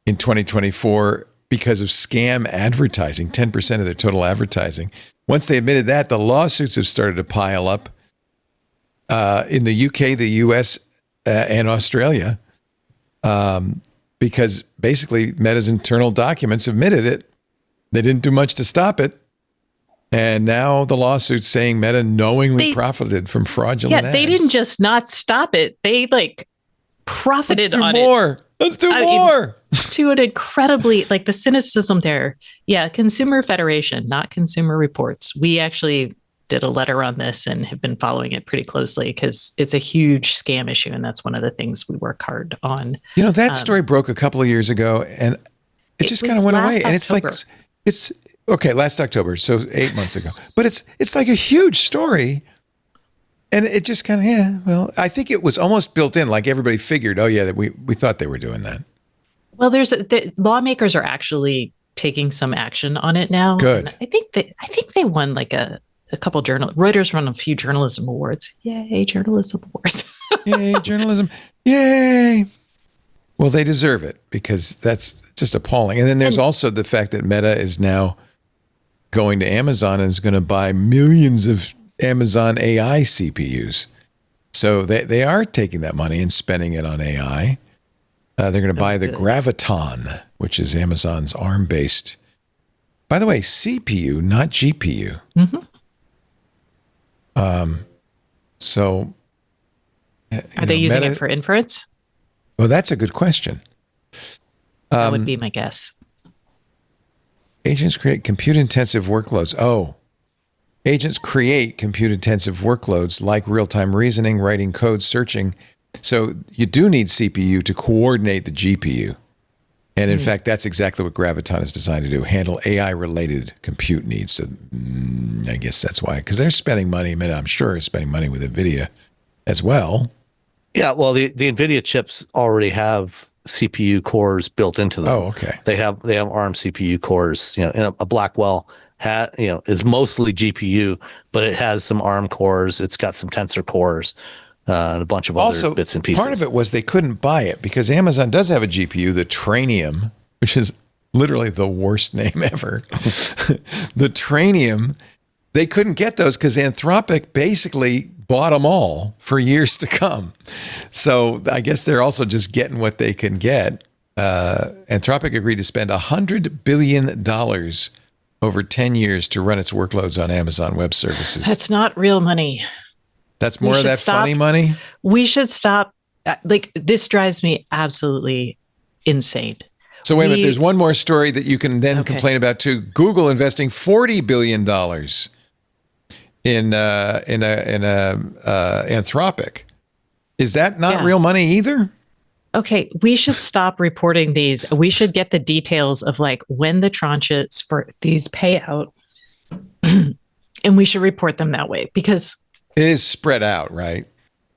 in 2024 because of scam advertising, 10% of their total advertising. Once they admitted that, the lawsuits have started to pile up in the UK, the US, and Australia, because basically Meta's internal documents admitted it. They didn't do much to stop it. And now the lawsuit's saying Meta knowingly profited from fraudulent ads. They didn't just not stop it. They profited on it. Let's do more. To an incredibly, the cynicism there. Yeah, Consumer Federation, not Consumer Reports. We actually did a letter on this and have been following it pretty closely because it's a huge scam issue. And that's one of the things we work hard on. That story broke a couple of years ago and it just kind of went away. And it's okay, last October, so 8 months ago. But it's like a huge story. And it just kind of, I think it was almost built in, like everybody figured, that we thought they were doing that. Well, the lawmakers are actually taking some action on it now. Good. And I think they won like a a couple Reuters won a few journalism awards. Yay, journalism awards. Yay, journalism. Yay. Well, they deserve it because that's just appalling. And then there's also the fact that Meta is now going to Amazon and is going to buy millions of Amazon AI CPUs. So they are taking that money and spending it on AI. They're going to buy the Graviton, which is Amazon's ARM-based, by the way, CPU, not GPU. Mm-hmm. So are they using it for inference? Well, that's a good question. That would be my guess. Agents create compute-intensive workloads. Agents create compute-intensive workloads like real-time reasoning, writing code, searching. So you do need CPU to coordinate the GPU. And in fact, that's exactly what Graviton is designed to do, handle AI-related compute needs. So I guess that's why, because they're spending money, I'm sure is spending money with Nvidia as well. Yeah, well, the Nvidia chips already have CPU cores built into them. Oh, okay. They have ARM CPU cores. And a Blackwell is mostly GPU, but it has some ARM cores. It's got some Tensor cores and a bunch of other bits and pieces. Part of it was they couldn't buy it because Amazon does have a GPU, the Trainium, which is literally the worst name ever. The Trainium, they couldn't get those because Anthropic basically bought them all for years to come. So I guess they're also just getting what they can get. Anthropic agreed to spend $100 billion over 10 years to run its workloads on Amazon Web Services. That's not real money. That's more of that funny money? We should stop. This drives me absolutely insane. So wait a minute. There's one more story that you can then complain about too. Google investing $40 billion in Anthropic. Is that not real money either? Okay, we should stop reporting these. We should get the details of when the tranches for these pay out, and we should report them that way because it is spread out, right?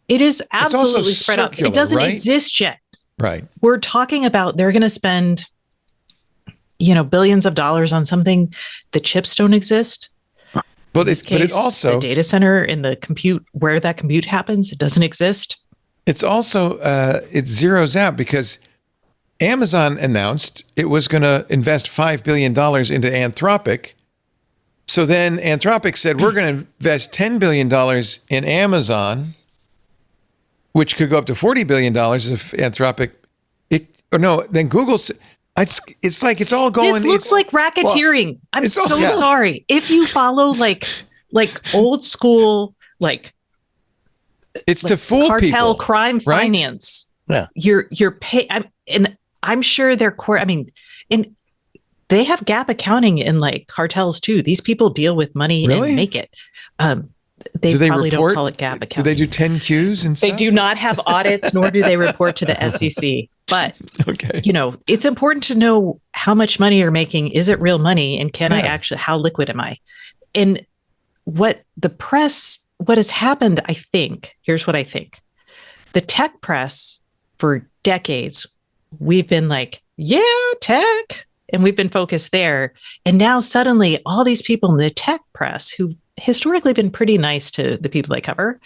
It is absolutely spread out. It doesn't exist yet. Right. We're talking about they're going to spend, billions of dollars on something. The chips don't exist. But it also the data center and the compute where that compute happens, it doesn't exist. It's also it zeroes out because Amazon announced it was going to invest $5 billion into Anthropic. So then Anthropic said, we're going to invest $10 billion in Amazon, which could go up to $40 billion if Anthropic. Then Google. It's like it's all going. This looks like racketeering. Well, I'm so sorry. If you follow like old school it's to fool cartel people, crime right? finance. Yeah, you're pay. I'm sure they're core. And they have gap accounting in cartels too. These people deal with money and make it. They probably don't call it gap accounting. Do they do 10Qs and stuff? They do not have audits, nor do they report to the SEC. But it's important to know how much money you're making. Is it real money? And can I actually? How liquid am I? And what has happened? I think here's what I think. The tech press for decades, we've been tech. And we've been focused there. And now suddenly all these people in the tech press who historically been pretty nice to the people they cover,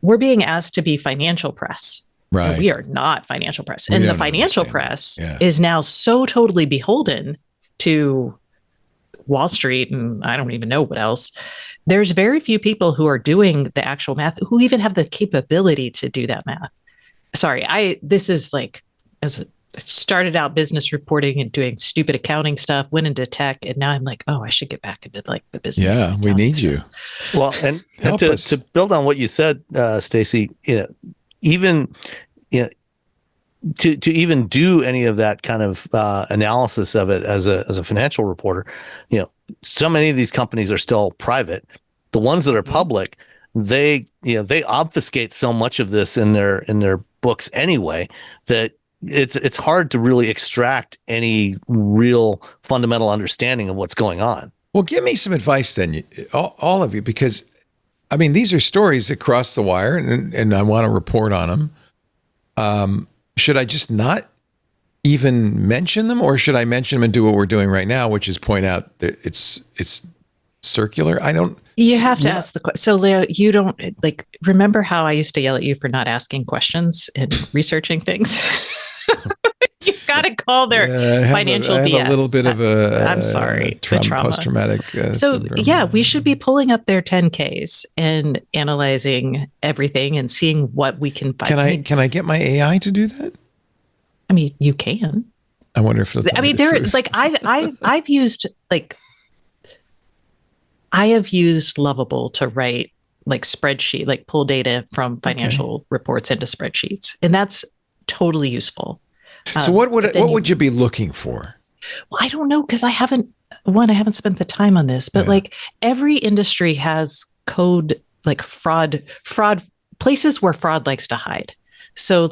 we're being asked to be financial press. Right. And we are not financial press. And the financial press is now so totally beholden to Wall Street and I don't even know what else. There's very few people who are doing the actual math, who even have the capability to do that math. Sorry, this is I started out business reporting and doing stupid accounting stuff, went into tech, and now I'm I should get back into the business. Yeah, we need you. Well, and to build on what you said, Stacey, even to even do any of that kind of analysis of it as a financial reporter, so many of these companies are still private. The ones that are public, they obfuscate so much of this in their books anyway that it's hard to really extract any real fundamental understanding of what's going on. Well, give me some advice then, all of you, because these are stories that cross the wire and I want to report on them. Should I just not even mention them, or should I mention them and do what we're doing right now, which is point out that it's circular? I don't. You have to ask the question. So, Leo, you don't remember how I used to yell at you for not asking questions and researching things? You've got to call their financial BS. I have a little bit of I'm sorry, trauma. Post-traumatic syndrome. Yeah, we should be pulling up their 10Ks and analyzing everything and seeing what we can find. Can I get my AI to do that? I mean, you can. I wonder if it'll tell me the truth. I have used Lovable to write spreadsheet, pull data from financial reports into spreadsheets, and that's totally useful. So what would you be looking for? Well, I don't know, because I haven't spent the time on this, but every industry has code, fraud places where fraud likes to hide. So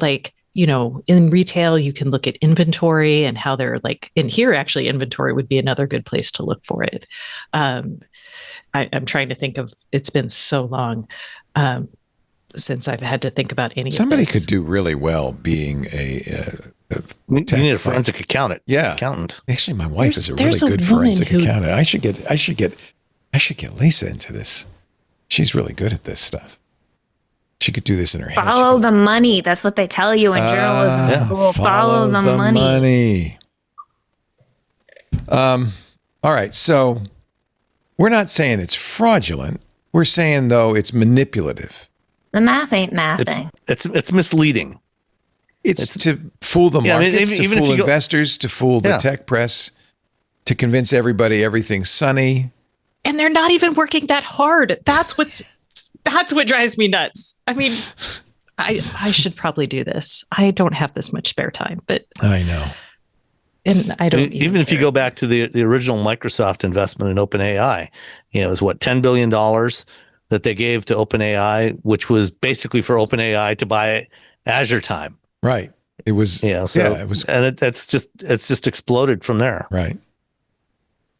in retail, you can look at inventory and how they're in here, actually inventory would be another good place to look for it. I'm trying to think of, it's been so long since I've had to think about any Somebody of this. could do really well being a you need a forensic accountant. Yeah. Accountant. Actually, my wife is a really good forensic accountant. I should get Lisa into this. She's really good at this stuff. She could do this in her head. Follow the money. That's what they tell you in journalism school. Follow the money. All right. So we're not saying it's fraudulent. We're saying, though, it's manipulative. The math ain't mathing. It's misleading. It's to fool the markets, to fool investors, to fool the tech press, to convince everybody everything's sunny. And they're not even working that hard. That's what drives me nuts. I mean, I should probably do this. I don't have this much spare time, but I know. And I don't even if you go back to the original Microsoft investment in OpenAI, it was $10 billion that they gave to OpenAI, which was basically for OpenAI to buy Azure time. Right. It was. It was, and it's just exploded from there. Right.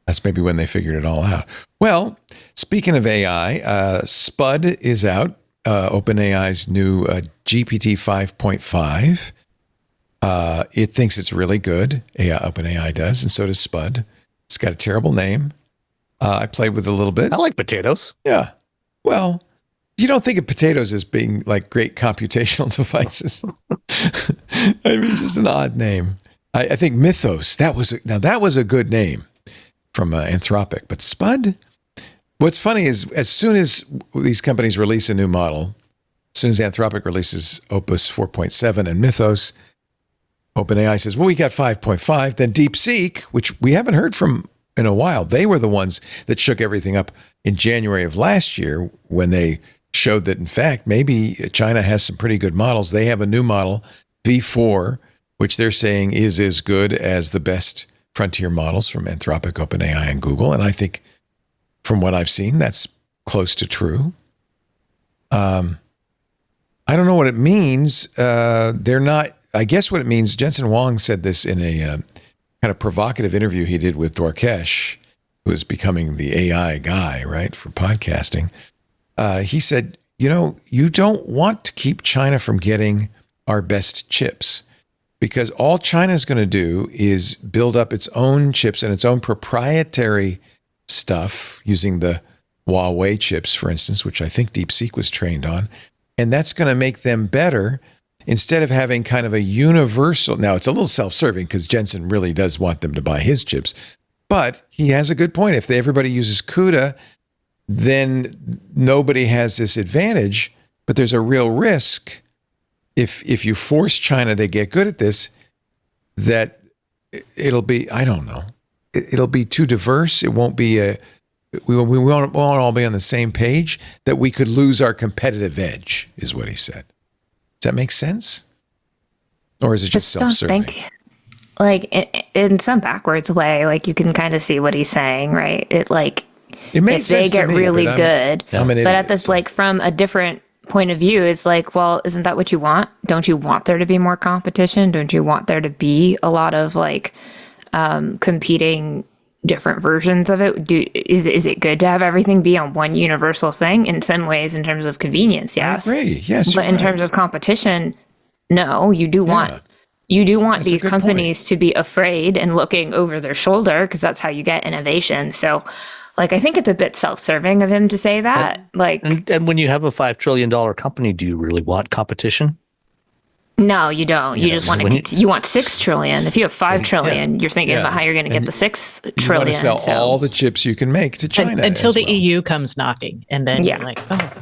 That's maybe when they figured it all out. Well, speaking of AI, Spud is out. OpenAI's new GPT 5.5. It thinks it's really good. OpenAI does, and so does Spud. It's got a terrible name. I played with it a little bit. I like potatoes. Yeah. Well, you don't think of potatoes as being great computational devices. I mean, it's just an odd name. I think Mythos, that was a good name from Anthropic. But Spud, what's funny is as soon as these companies release a new model, as soon as Anthropic releases Opus 4.7 and Mythos, OpenAI says, well, we got 5.5. Then DeepSeek, which we haven't heard from in a while, they were the ones that shook everything up in January of last year when they showed that, in fact, maybe China has some pretty good models. They have a new model, V4, which they're saying is as good as the best frontier models from Anthropic, OpenAI, and Google. And I think from what I've seen, that's close to true. I don't know what it means. They're not, I guess what it means, Jensen Huang said this in a kind of provocative interview he did with Dorkesh, who is becoming the AI guy, right, for podcasting. He said, you don't want to keep China from getting our best chips because all China is going to do is build up its own chips and its own proprietary stuff using the Huawei chips, for instance, which I think DeepSeek was trained on. And that's going to make them better instead of having kind of a universal. Now, it's a little self-serving because Jensen really does want them to buy his chips. But he has a good point. If everybody uses CUDA, then nobody has this advantage. But there's a real risk if you force China to get good at this, that it'll be, I don't know, it'll be too diverse. It won't be we won't all be on the same page, that we could lose our competitive edge, is what he said. Does that make sense? Or is it just self-serving? In some backwards way, you can kind of see what he's saying, right? It makes sense they get to me, really but good. I'm an idiot, but at this, from a different point of view, it's well, isn't that what you want? Don't you want there to be more competition? Don't you want there to be a lot of competing different versions of it? Is it good to have everything be on one universal thing? In some ways, in terms of convenience, yes. I agree. Yes, but in terms of competition, no. You do want these companies to be afraid and looking over their shoulder because that's how you get innovation. So, Like, I think it's a bit self-serving of him to say that. And when you have a $5 trillion company, do you really want competition? No, you don't. You just want you want 6 trillion. If you have 5 trillion, you're thinking about how you're going to get the 6 trillion. You want to sell all the chips you can make to China until the EU comes knocking, and then you're like, oh.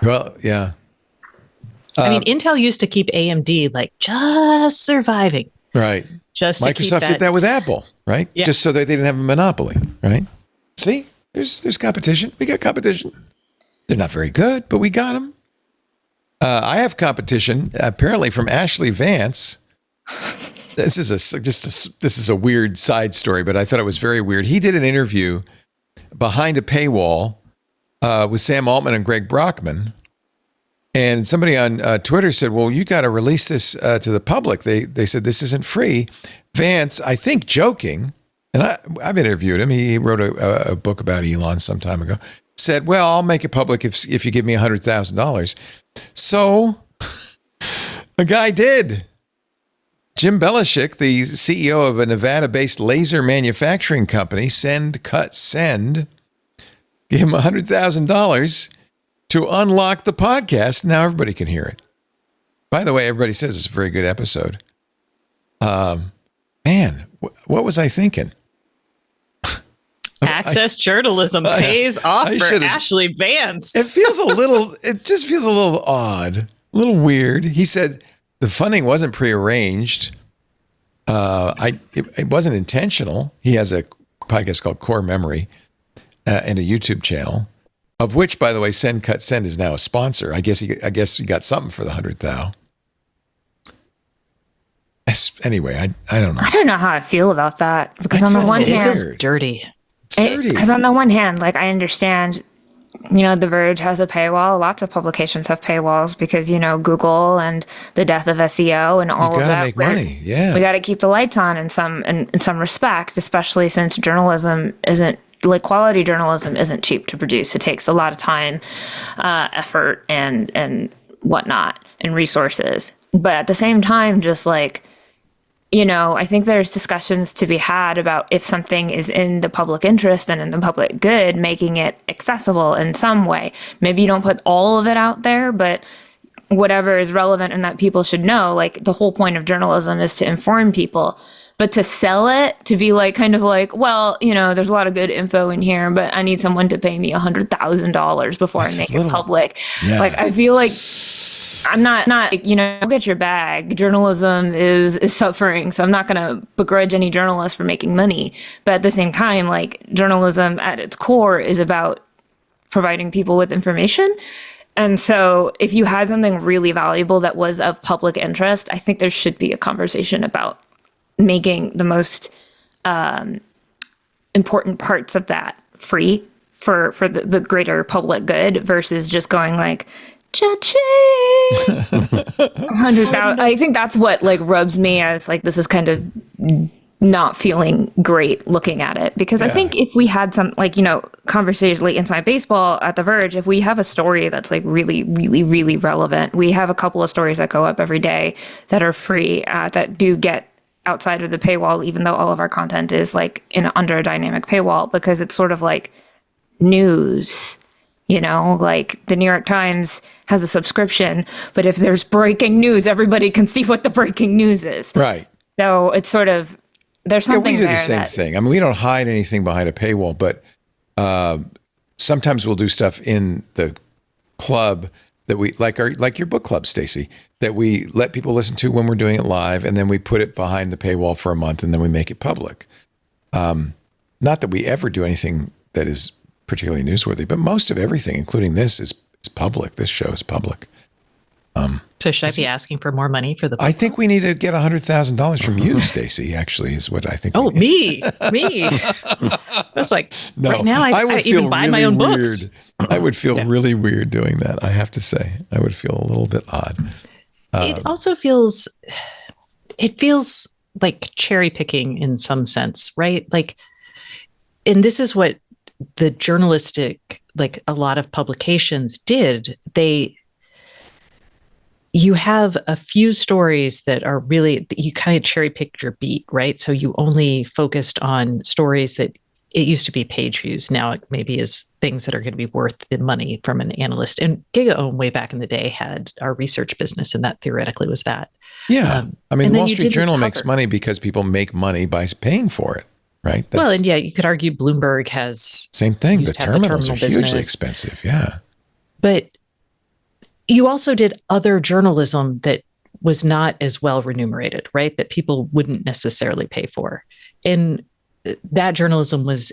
Well, yeah. I mean, Intel used to keep AMD like just surviving. Right. Just Microsoft did that with Apple, right? Yeah. Just so that they didn't have a monopoly, right? See, there's competition. We got competition. They're not very good, but we got them. I have competition apparently from Ashley Vance. This is a weird side story, but I thought it was very weird. He did an interview behind a paywall with Sam Altman and Greg Brockman. And somebody on Twitter said, well, you got to release this to the public. They said, this isn't free. Vance, I think joking, and I've interviewed him. He wrote a book about Elon some time ago, said, well, I'll make it public if you give me $100,000. So a guy did. Jim Belichick, the CEO of a Nevada-based laser manufacturing company, Send, gave him $100,000 to unlock the podcast. Now everybody can hear it. By the way, everybody says it's a very good episode. Man, what was I thinking? Access journalism pays off for Ashley Vance. It just feels a little odd, a little weird. He said the funding wasn't prearranged. It wasn't intentional. He has a podcast called Core Memory and a YouTube channel. Of which, by the way, Send is now a sponsor. I guess he got something for the 100,000. Anyway, I don't know. I don't know how I feel about that because on the one hand, it feels dirty. It's dirty. Because on the one hand, like I understand, The Verge has a paywall. Lots of publications have paywalls because Google and the death of SEO and all of that. You gotta make money. Yeah, we got to keep the lights on in some respect, especially since journalism isn't. Like quality journalism isn't cheap to produce. It takes a lot of time, effort, and whatnot, and resources. But at the same time, just like, I think there's discussions to be had about if something is in the public interest and in the public good, making it accessible in some way. Maybe you don't put all of it out there, but whatever is relevant and that people should know. Like the whole point of journalism is to inform people. But to sell it, to be like, kind of like, well, there's a lot of good info in here, but I need someone to pay me $100,000 before I make it public. Yeah. Like, I feel like I'm not, go get your bag. Journalism is suffering. So I'm not going to begrudge any journalist for making money. But at the same time, like journalism at its core is about providing people with information. And so if you had something really valuable that was of public interest, I think there should be a conversation about making the most important parts of that free for the greater public good versus just going like, cha-ching, 100,000. I think that's what like rubs me as like, this is kind of not feeling great looking at it. Because I think if we had some like, conversationally inside baseball at The Verge, if we have a story that's like really, really, really relevant, we have a couple of stories that go up every day that are free, that do get outside of the paywall, even though all of our content is like under a dynamic paywall, because it's sort of like news, like the New York Times has a subscription, but if there's breaking news, everybody can see what the breaking news is. Right. So it's sort of, there's something we do there the same thing. I mean, we don't hide anything behind a paywall, but sometimes we'll do stuff in the club that we like your book club, Stacey, that we let people listen to when we're doing it live, and then we put it behind the paywall for a month, and then we make it public. Not that we ever do anything that is particularly newsworthy, but most of everything, including this, is public. This show is public. So should I be asking for more money for the book? I think we need to get $100,000 from you, Stacey, actually, is what I think. Oh, me. That's like, right now, I would even buy my own books. I would feel really weird doing that, I have to say. I would feel a little bit odd. It also feels like cherry picking in some sense, right? Like, and this is what the journalistic, like a lot of publications did. You have a few stories that are really, you kind of cherry picked your beat, right? So you only focused on stories that it used to be page views. Now it maybe is things that are going to be worth the money from an analyst. And GigaOM way back in the day had our research business, and that theoretically was that. Yeah. The Wall Street Journal makes money because people make money by paying for it, right? Well, and you could argue Bloomberg has... Same thing. The terminals are hugely expensive. Yeah. But you also did other journalism that was not as well remunerated, right? That people wouldn't necessarily pay for. And that journalism was,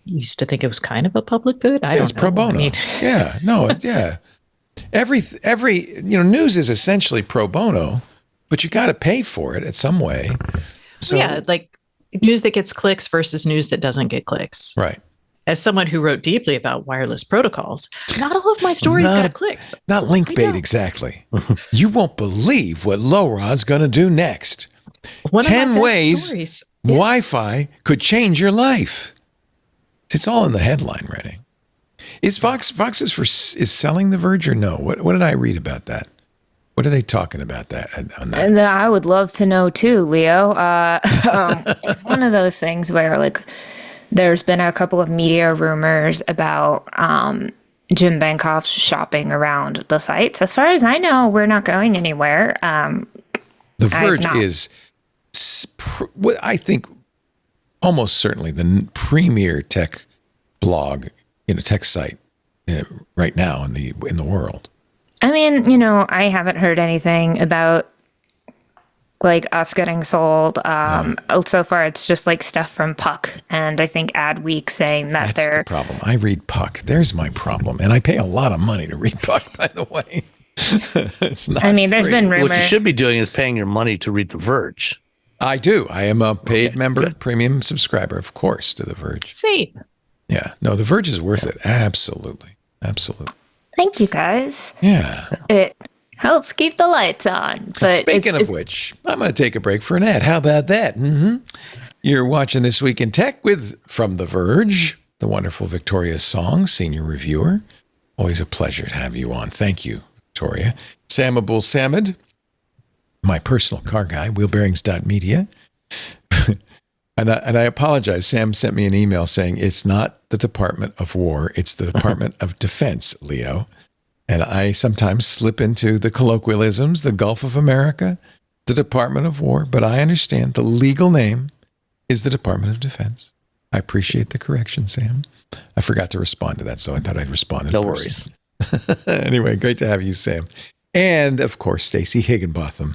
used to think it was kind of a public good. I don't know. It's pro bono. Yeah. No, yeah. Every news is essentially pro bono, but you got to pay for it in some way. So yeah, like news that gets clicks versus news that doesn't get clicks. Right. As someone who wrote deeply about wireless protocols, not all of my stories got clicks. Not link bait, exactly. You won't believe what LORA's going to do next. 10 ways stories. Wi-Fi could change your life. It's all in the headline writing. Is Fox is selling The Verge or no? What did I read about that? What are they talking about that? On that? And I would love to know too, Leo. It's one of those things where like there's been a couple of media rumors about Jim Bankoff shopping around the sites. As far as I know, we're not going anywhere. The Verge is, I think, almost certainly the premier tech blog, tech site right now in the world. I mean, I haven't heard anything about like us getting sold. So far, it's just like stuff from Puck and I think Adweek saying that That's the problem. I read Puck. There's my problem, and I pay a lot of money to read Puck. By the way, it's not. I mean, there's been rumors. What you should be doing is paying your money to read The Verge. I do. I am a paid member, premium subscriber, of course, to The Verge. See. Yeah. No, The Verge is worth it. Absolutely. Absolutely. Thank you, guys. Yeah. It helps keep the lights on. But speaking of which, I'm going to take a break for an ad. How about that? Mm-hmm. You're watching This Week in Tech from The Verge, the wonderful Victoria Song, senior reviewer. Always a pleasure to have you on. Thank you, Victoria. Sam Abul-Samad, my personal car guy, wheelbearings.media. And I apologize. Sam sent me an email saying it's not the Department of War, it's the Department of Defense, Leo. And I sometimes slip into the colloquialisms, the Gulf of America, the Department of War, but I understand the legal name is the Department of Defense. I appreciate the correction, Sam. I forgot to respond to that, so I thought I'd respond in person. No worries. Anyway, great to have you, Sam. And, of course, Stacey Higginbotham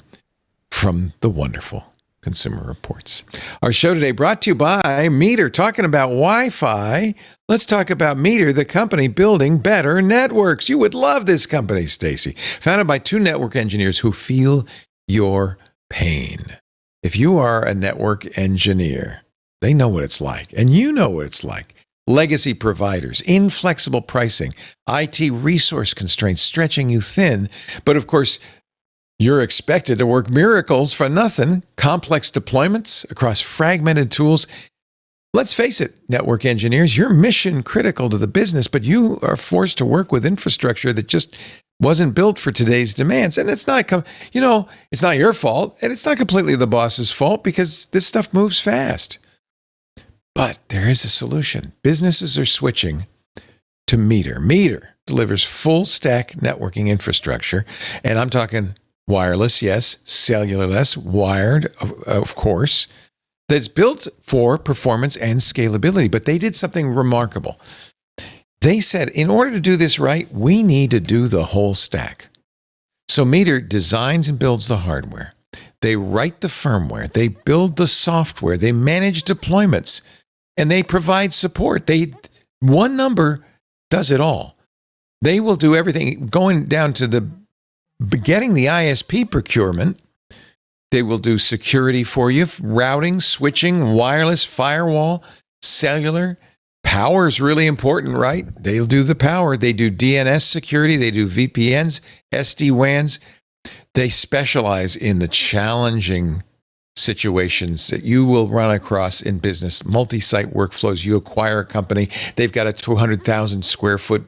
from the wonderful Consumer Reports. Our show today brought to you by Meter. Talking about Wi-Fi, let's talk about Meter, the company building better networks. You would love this company, Stacey. Founded by two network engineers who feel your pain. If you are a network engineer, they know what it's like, and you know what it's like. Legacy providers, inflexible pricing, IT resource constraints stretching you thin. But of course, you're expected to work miracles for nothing. Complex deployments across fragmented tools. Let's face it, network engineers, you're mission critical to the business, but you are forced to work with infrastructure that just wasn't built for today's demands. And it's not, it's not your fault, and it's not completely the boss's fault because this stuff moves fast. But there is a solution. Businesses are switching to Meter. Meter delivers full stack networking infrastructure, and I'm talking wireless, yes, cellularless, wired, of course, that's built for performance and scalability. But they did something remarkable. They said, in order to do this right, we need to do the whole stack. So Meter designs and builds the hardware. They write the firmware. They build the software. They manage deployments. And they provide support. One number does it all. They will do everything, going down to getting the ISP procurement. They will do security for you, routing, switching, wireless, firewall, cellular. Power is really important, right? They'll do the power. They do DNS security. They do VPNs, SD-WANs. They specialize in the challenging situations that you will run across in business, multi-site workflows. You acquire a company, they've got a 200,000 square foot,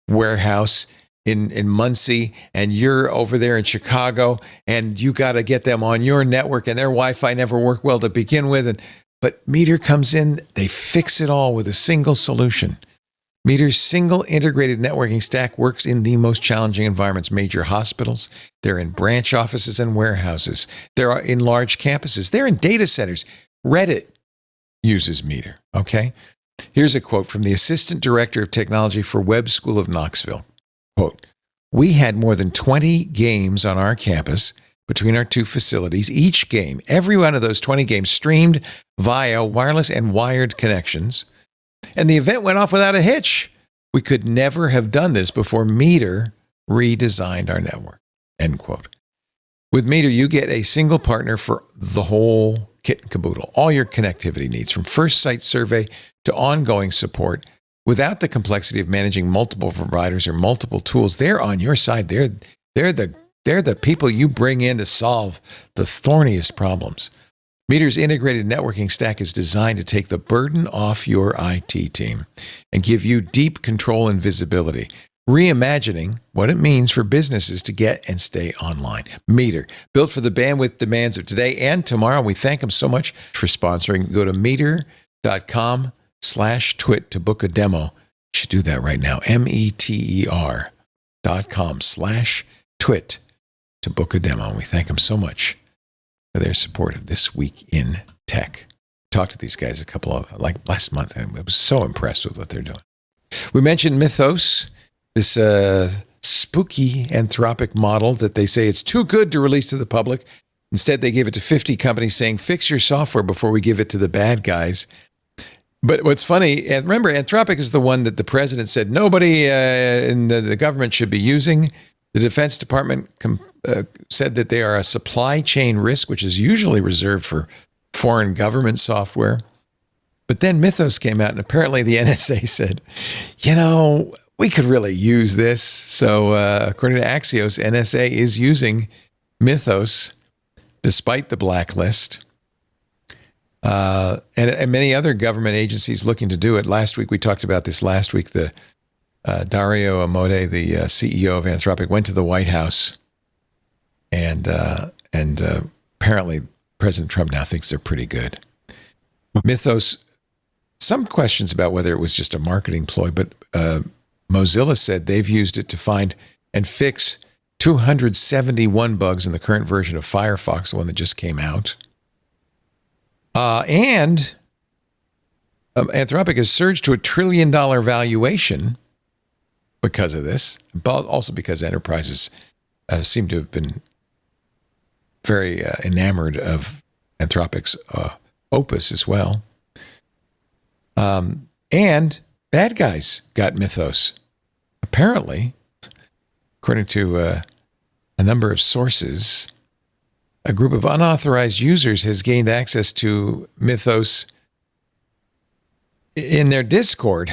warehouse in Muncie, and you're over there in Chicago, and you got to get them on your network, and their Wi-Fi never worked well to begin with, and But Meter comes in, they fix it all with a single solution. Meter's single integrated networking stack works in the most challenging environments, major hospitals. They're in branch offices and warehouses. They're in large campuses. They're in data centers. Reddit uses Meter, okay? Here's a quote from the Assistant Director of Technology for Web School of Knoxville. Quote, "We had more than 20 games on our campus between our two facilities. Each game, every one of those 20 games streamed via wireless and wired connections. And the event went off without a hitch. We could never have done this before Meter redesigned our network." End quote. With Meter, you get a single partner for the whole kit and caboodle, all your connectivity needs, from first site survey to ongoing support, without the complexity of managing multiple providers or multiple tools. They're on your side. They're the people you bring in to solve the thorniest problems. Meter's integrated networking stack is designed to take the burden off your IT team and give you deep control and visibility, reimagining what it means for businesses to get and stay online. Meter, built for the bandwidth demands of today and tomorrow. We thank them so much for sponsoring. Go to meter.com/twit to book a demo. You should do that right now. meter.com/twit to book a demo. We thank them so much for their support of This Week in Tech. Talked to these guys last month. I was so impressed with what they're doing. We mentioned Mythos, this spooky anthropic model that they say it's too good to release to the public. Instead, they gave it to 50 companies saying, fix your software before we give it to the bad guys. But what's funny, and remember, Anthropic is the one that the president said nobody in the government should be using. The Defense Department said that they are a supply chain risk, which is usually reserved for foreign government software. But then Mythos came out, and apparently the NSA said, we could really use this. So according to Axios, NSA is using Mythos despite the blacklist. And many other government agencies looking to do it. Last week, we talked about this last week. The Dario Amodei, the CEO of Anthropic, went to the White House, and apparently President Trump now thinks they're pretty good. Mythos, some questions about whether it was just a marketing ploy, but Mozilla said they've used it to find and fix 271 bugs in the current version of Firefox, the one that just came out. And Anthropic has surged to $1 trillion valuation because of this, but also because enterprises seem to have been very enamored of Anthropic's opus as well. And bad guys got Mythos. Apparently, according to a number of sources, a group of unauthorized users has gained access to Mythos in their Discord.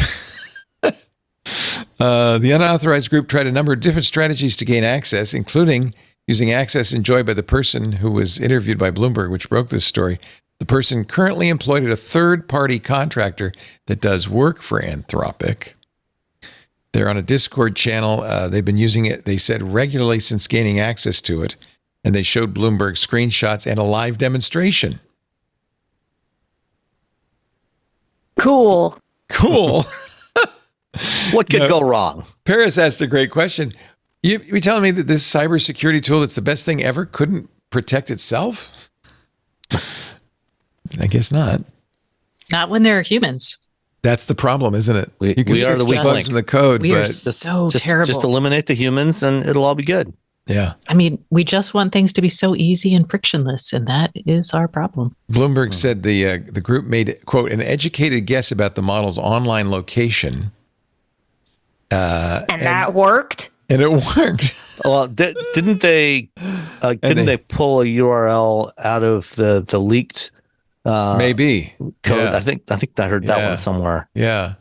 The unauthorized group tried a number of different strategies to gain access, including using access enjoyed by the person who was interviewed by Bloomberg, which broke this story. The person currently employed at a third-party contractor that does work for Anthropic. They're on a Discord channel. They've been using it, they said, regularly since gaining access to it. And they showed Bloomberg screenshots and a live demonstration. Cool. What could go wrong? Paris asked a great question. You telling me that this cybersecurity tool that's the best thing ever couldn't protect itself? I guess not. Not when there are humans. That's the problem, isn't it? We are the weak bugs in the code. We are but so terrible. Just eliminate the humans and it'll all be good. Yeah. I mean, we just want things to be so easy and frictionless, and that is our problem. Bloomberg said the group made, quote, an educated guess about the model's online location. And that worked? And it worked. Well, didn't they pull a URL out of the leaked maybe code? Yeah. I think I heard that one somewhere. Yeah.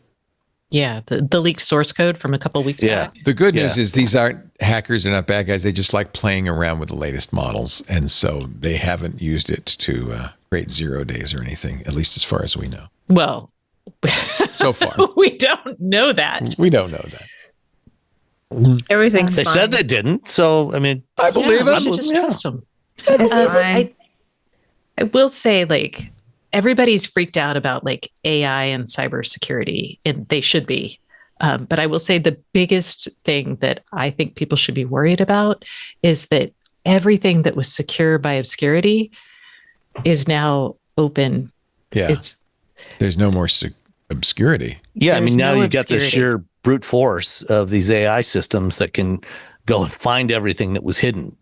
Yeah, the leaked source code from a couple of weeks back. The good news is these aren't hackers, they're not bad guys. They just like playing around with the latest models. And so they haven't used it to create 0 days or anything, at least as far as we know. Well, so far. We don't know that. We don't know that. Everything's They fine. said they didn't. So, I mean, I believe we them. should just trust them. It's fine. I will say, like, everybody's freaked out about like AI and cybersecurity, and they should be. But I will say the biggest thing that I think people should be worried about is that everything that was secure by obscurity is now open. Yeah. There's no more obscurity. Yeah. I mean, now no you've got the obscurity. sheer brute force of these AI systems that can go and find everything that was hidden.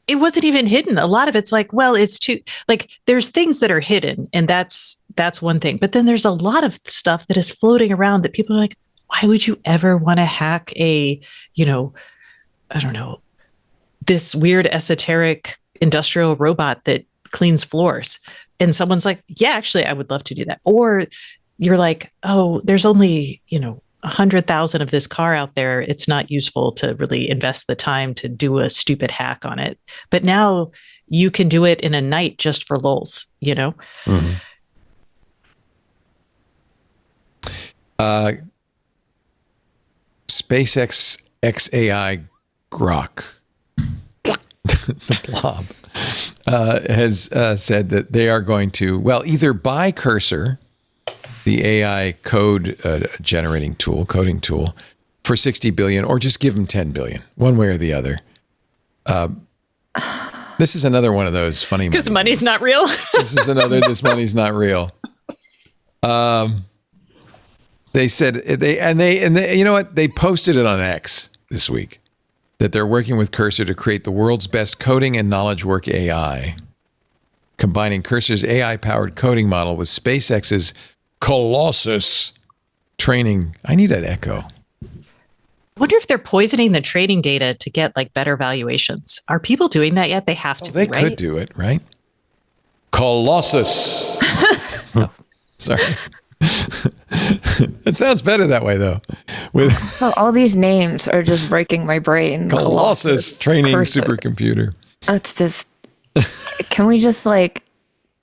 It wasn't even hidden. A lot of it's like, well, it's too, like, there's things that are hidden, and that's one thing. But then there's a lot of stuff that is floating around that people are like, why would you ever want to hack a, I don't know, this weird esoteric industrial robot that cleans floors? And someone's like, yeah, actually, I would love to do that. Or you're like, oh, there's only, 100,000 of this car out there. It's not useful to really invest the time to do a stupid hack on it. But now you can do it in a night just for lulz, Mm-hmm. SpaceX XAI Grok, the blob, has said that they are going to, either buy Cursor, the AI code generating tool, coding tool, for $60 billion, or just give them $10 billion, one way or the other. This is another one of those funny because money's not real. This is another. This money's not real. They said they you know what? They posted it on X this week that they're working with Cursor to create the world's best coding and knowledge work AI, combining Cursor's AI-powered coding model with SpaceX's Colossus training. I need an echo. I wonder if they're poisoning the training data to get like better valuations. Are people doing that yet? They have to. They be, right? could do it, right? Colossus. Sorry. It sounds better that way, though. So all these names are just breaking my brain. Colossus training Cursor. supercomputer. It's just.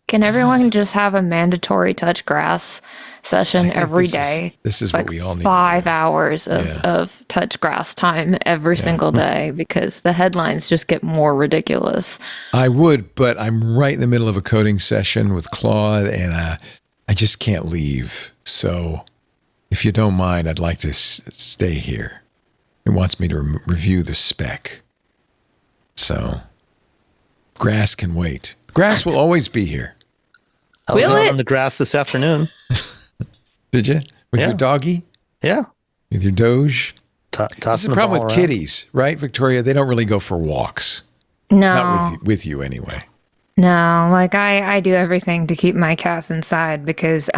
Can everyone just have a mandatory touch grass session every day? This is like what we all need. 5 hours of touch grass time every single day, because the headlines just get more ridiculous. I would, but I'm right in the middle of a coding session with Claude, and I just can't leave. So if you don't mind, I'd like to stay here. It wants me to review the spec. So grass can wait. Grass will always be here. I was out on the grass this afternoon. Did you? With your doggy? Yeah. With your Doge? Tossing That's the problem with kitties, right, Victoria? They don't really go for walks. No. Not with you anyway. No, like I do everything to keep my cats inside, because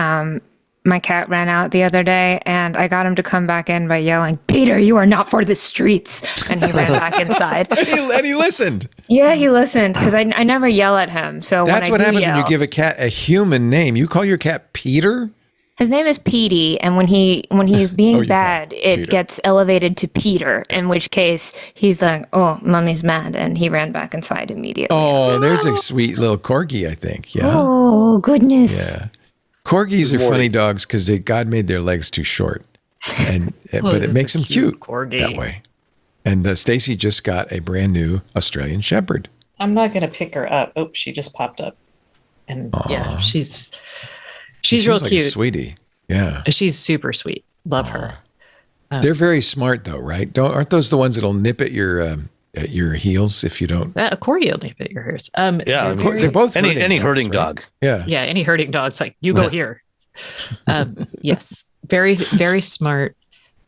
my cat ran out the other day and I got him to come back in by yelling, "Peter, you are not for the streets." And he ran back inside. and he listened. Yeah, he listened, because I never yell at him. So that's when what I do happens when you give a cat a human name. You call your cat Peter? His name is Petey, and when he's being bad, it Peter. gets elevated to Peter, in which case he's like, "Oh, mommy's mad," and he ran back inside immediately. Oh, there's a sweet little corgi, I think. Yeah. Oh, goodness. Yeah. Corgis are funny dogs because God made their legs too short, but it makes them cute corgi that way. And Stacy just got a brand new Australian Shepherd. I'm not going to pick her up. Oh, she just popped up, and yeah, she's real like cute, a sweetie. Yeah, she's super sweet. Love her. They're very smart though, right? Aren't those the ones that'll nip at your heels if you don't? A corgi will nip at your ears. Yeah, they're both any herding right? dog. Yeah, yeah, any herding dog's like, you go here. Yes, very, very smart,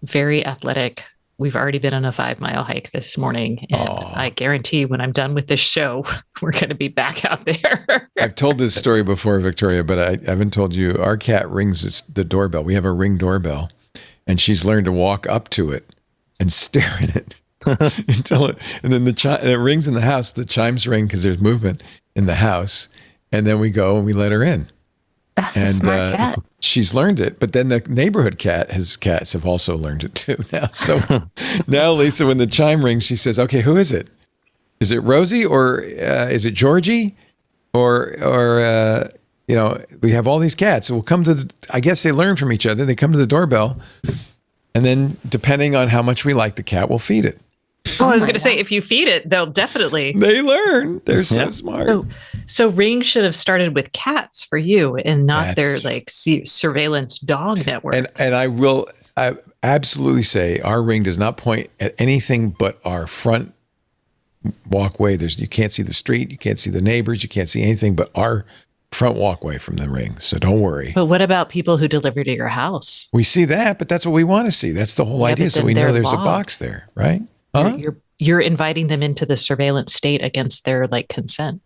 very athletic. We've already been on a 5-mile hike this morning, and I guarantee when I'm done with this show, we're going to be back out there. I've told this story before, Victoria, but I haven't told you. Our cat rings the doorbell. We have a Ring doorbell, and she's learned to walk up to it and stare at it and then it rings in the house. The chimes ring because there's movement in the house, and then we go and we let her in. That's a smart cat. She's learned it, but then the neighborhood cats have also learned it too now. So now, Lisa, when the chime rings, she says, "Okay, who is it? Is it Rosie or is it Georgie or we have all these cats. So we'll come to I guess they learn from each other. They come to the doorbell, and then depending on how much we like the cat, we'll feed it. Well, I was going to say, if you feed it, they'll definitely. They learn. They're so smart. So Ring should have started with cats for you and not their like surveillance dog network. And I absolutely say our Ring does not point at anything but our front walkway. You can't see the street. You can't see the neighbors. You can't see anything but our front walkway from the Ring. So don't worry. But what about people who deliver to your house? We see that, but that's what we want to see. That's the whole idea. So we know there's a box there, right? Huh? You're inviting them into the surveillance state against their like consent.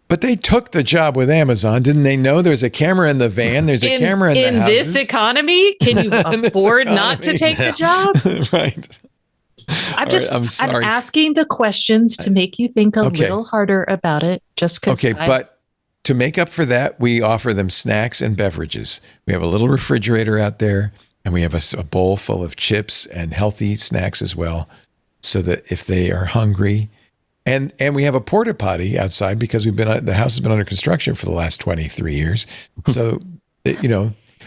But they took the job with Amazon. Didn't they know there's a camera in the van? There's a camera in the houses. In this economy, can you afford not to take the job? Right. I'm asking the questions to make you think a little harder about it. Just because. Okay, but to make up for that, we offer them snacks and beverages. We have a little refrigerator out there, and we have a bowl full of chips and healthy snacks as well, so that if they are hungry. And we have a porta potty outside because the house has been under construction for the last 23 years. So,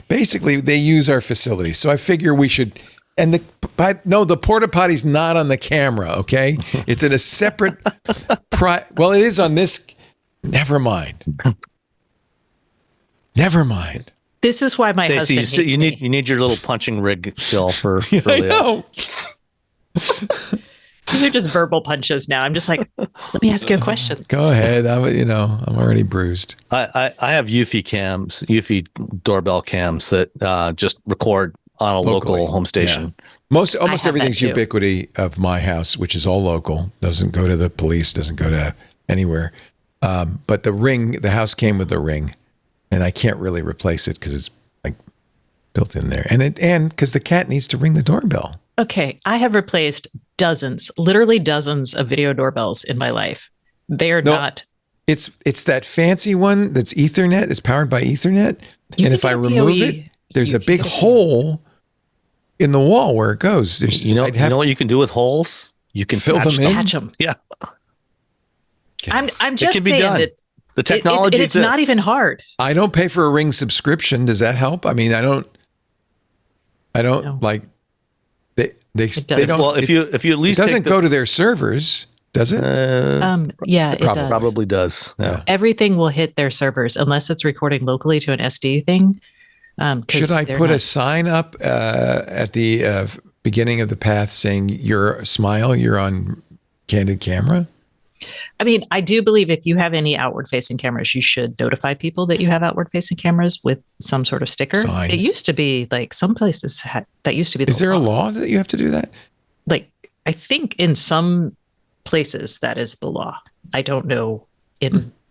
basically they use our facilities. So I figure we should, the porta potty's not on the camera. Okay. It's in a separate, well, it is on this. Never mind. This is why my husband hates me. You need your little punching rig still for I know. These are just verbal punches now. I'm just like, let me ask you a question. Go ahead. I'm already bruised. I have Eufy doorbell cams that just record on a local home station. Yeah. Almost everything's ubiquity of my house, which is all local. Doesn't go to the police. Doesn't go to anywhere. But the Ring, the house came with the Ring, and I can't really replace it because it's like built in there, and because the cat needs to ring the doorbell. Okay, I have replaced literally dozens of video doorbells in my life. They're not. It's that fancy one that's Ethernet. It's powered by Ethernet. And if I remove it, there's a big hole in the wall where it goes. You know what you can do with holes? You can fill them in. Patch them. Yeah. I'm just saying that the technology it's not even hard. I don't pay for a Ring subscription. Does that help? I mean, I don't like. They don't. Well, if you at least it doesn't go to their servers, does it? Yeah, it does. Probably does. Yeah. Everything will hit their servers unless it's recording locally to an SD thing. Should I put a sign up at the beginning of the path saying you're on candid camera? I mean, I do believe if you have any outward-facing cameras, you should notify people that you have outward-facing cameras with some sort of sticker. Signs. It used to be like some places that used to be. Is there a law that you have to do that? Like, I think in some places that is the law. I don't know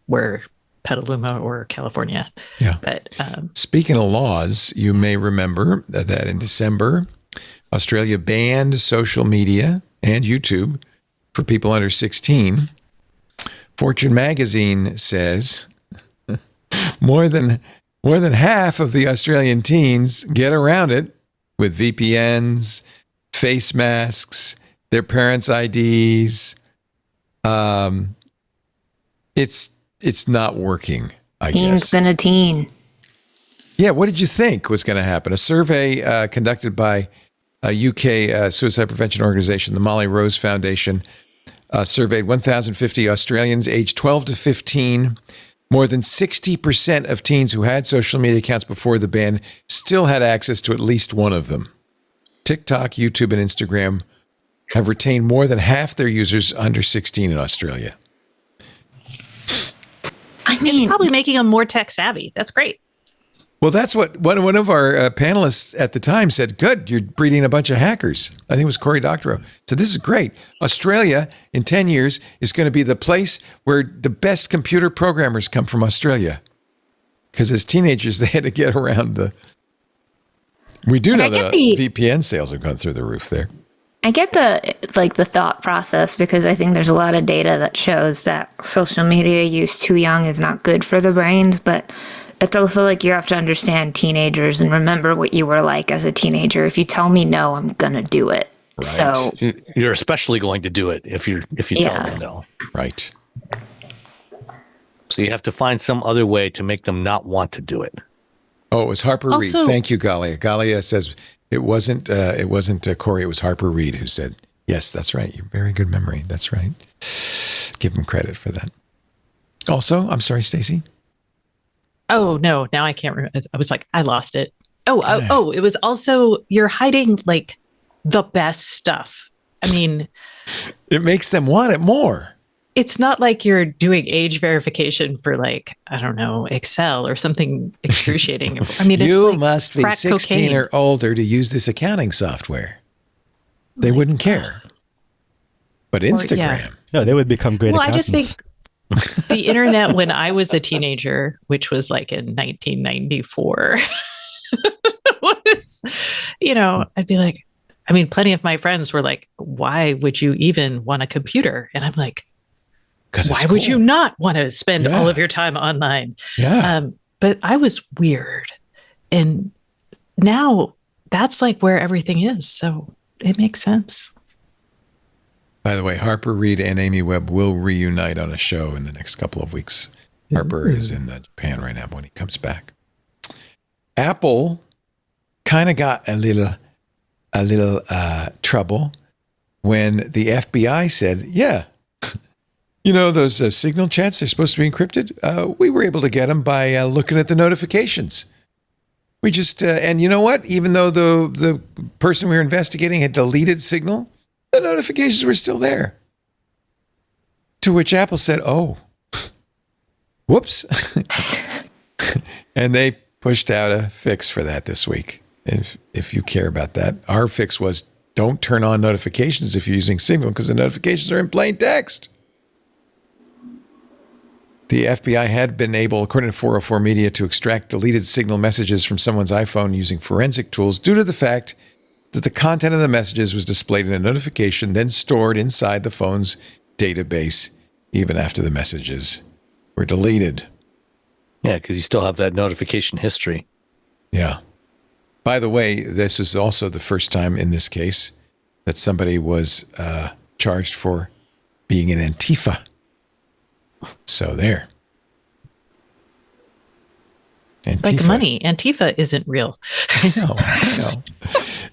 where Petaluma or California. Yeah. But speaking of laws, you may remember that in December, Australia banned social media and YouTube for people under 16. Fortune magazine says more than half of the Australian teens get around it with VPNs, face masks, their parents' IDs. It's not working, I guess. Teen's gonna teen. Yeah, what did you think was going to happen? A survey conducted by a UK suicide prevention organization, the Molly Rose Foundation, surveyed 1,050 Australians aged 12 to 15. More than 60% of teens who had social media accounts before the ban still had access to at least one of them. TikTok, YouTube, and Instagram have retained more than half their users under 16 in Australia. I mean, it's probably making them more tech savvy. That's great. Well, that's what one of our panelists at the time said. Good, you're breeding a bunch of hackers. I think it was Cory Doctorow. So this is great. Australia in 10 years is going to be the place where the best computer programmers come from Australia. Because as teenagers, they had to get around we do know that VPN sales have gone through the roof there. I get the thought process because I think there's a lot of data that shows that social media use too young is not good for the brains, but it's also like you have to understand teenagers and remember what you were like as a teenager. If you tell me no, I'm gonna do it. Right. So you're especially going to do it if you tell them no. Right. So you have to find some other way to make them not want to do it. Oh, it was Harper Reid. Thank you, Galia. Galia says it wasn't Cory, it was Harper Reid who said Yes, that's right. You're very good memory. That's right. Give him credit for that. Also, I'm sorry, Stacey. Oh no, now I can't remember. I was like, I lost it. Oh, it was also you're hiding like the best stuff. I mean, it makes them want it more. It's not like you're doing age verification for like, I don't know, Excel or something excruciating. I mean, it's you like must be 16 or older to use this accounting software. They wouldn't care. But Instagram. No, they would become great accountants. I just think the internet when I was a teenager, which was like in 1994, was, I'd be like, I mean, plenty of my friends were like, why would you even want a computer? And I'm like, why would you not want to spend all of your time online? Yeah. But I was weird. And now that's like where everything is. So it makes sense. By the way, Harper Reid and Amy Webb will reunite on a show in the next couple of weeks. Harper is in Japan right now when he comes back. Apple kind of got a little trouble when the FBI said, those signal chats are supposed to be encrypted. We were able to get them by looking at the notifications. We just, and you know what? Even though the person we were investigating had deleted Signal, the notifications were still there. To which Apple said, oh, whoops. And they pushed out a fix for that this week. If you care about that, our fix was don't turn on notifications if you're using Signal because the notifications are in plain text. The FBI had been able, according to 404 Media, to extract deleted Signal messages from someone's iPhone using forensic tools due to the fact that the content of the messages was displayed in a notification, then stored inside the phone's database, even after the messages were deleted. Yeah, because you still have that notification history. Yeah. By the way, this is also the first time in this case that somebody was charged for being an Antifa. So there. Antifa. Like money. Antifa isn't real. I know.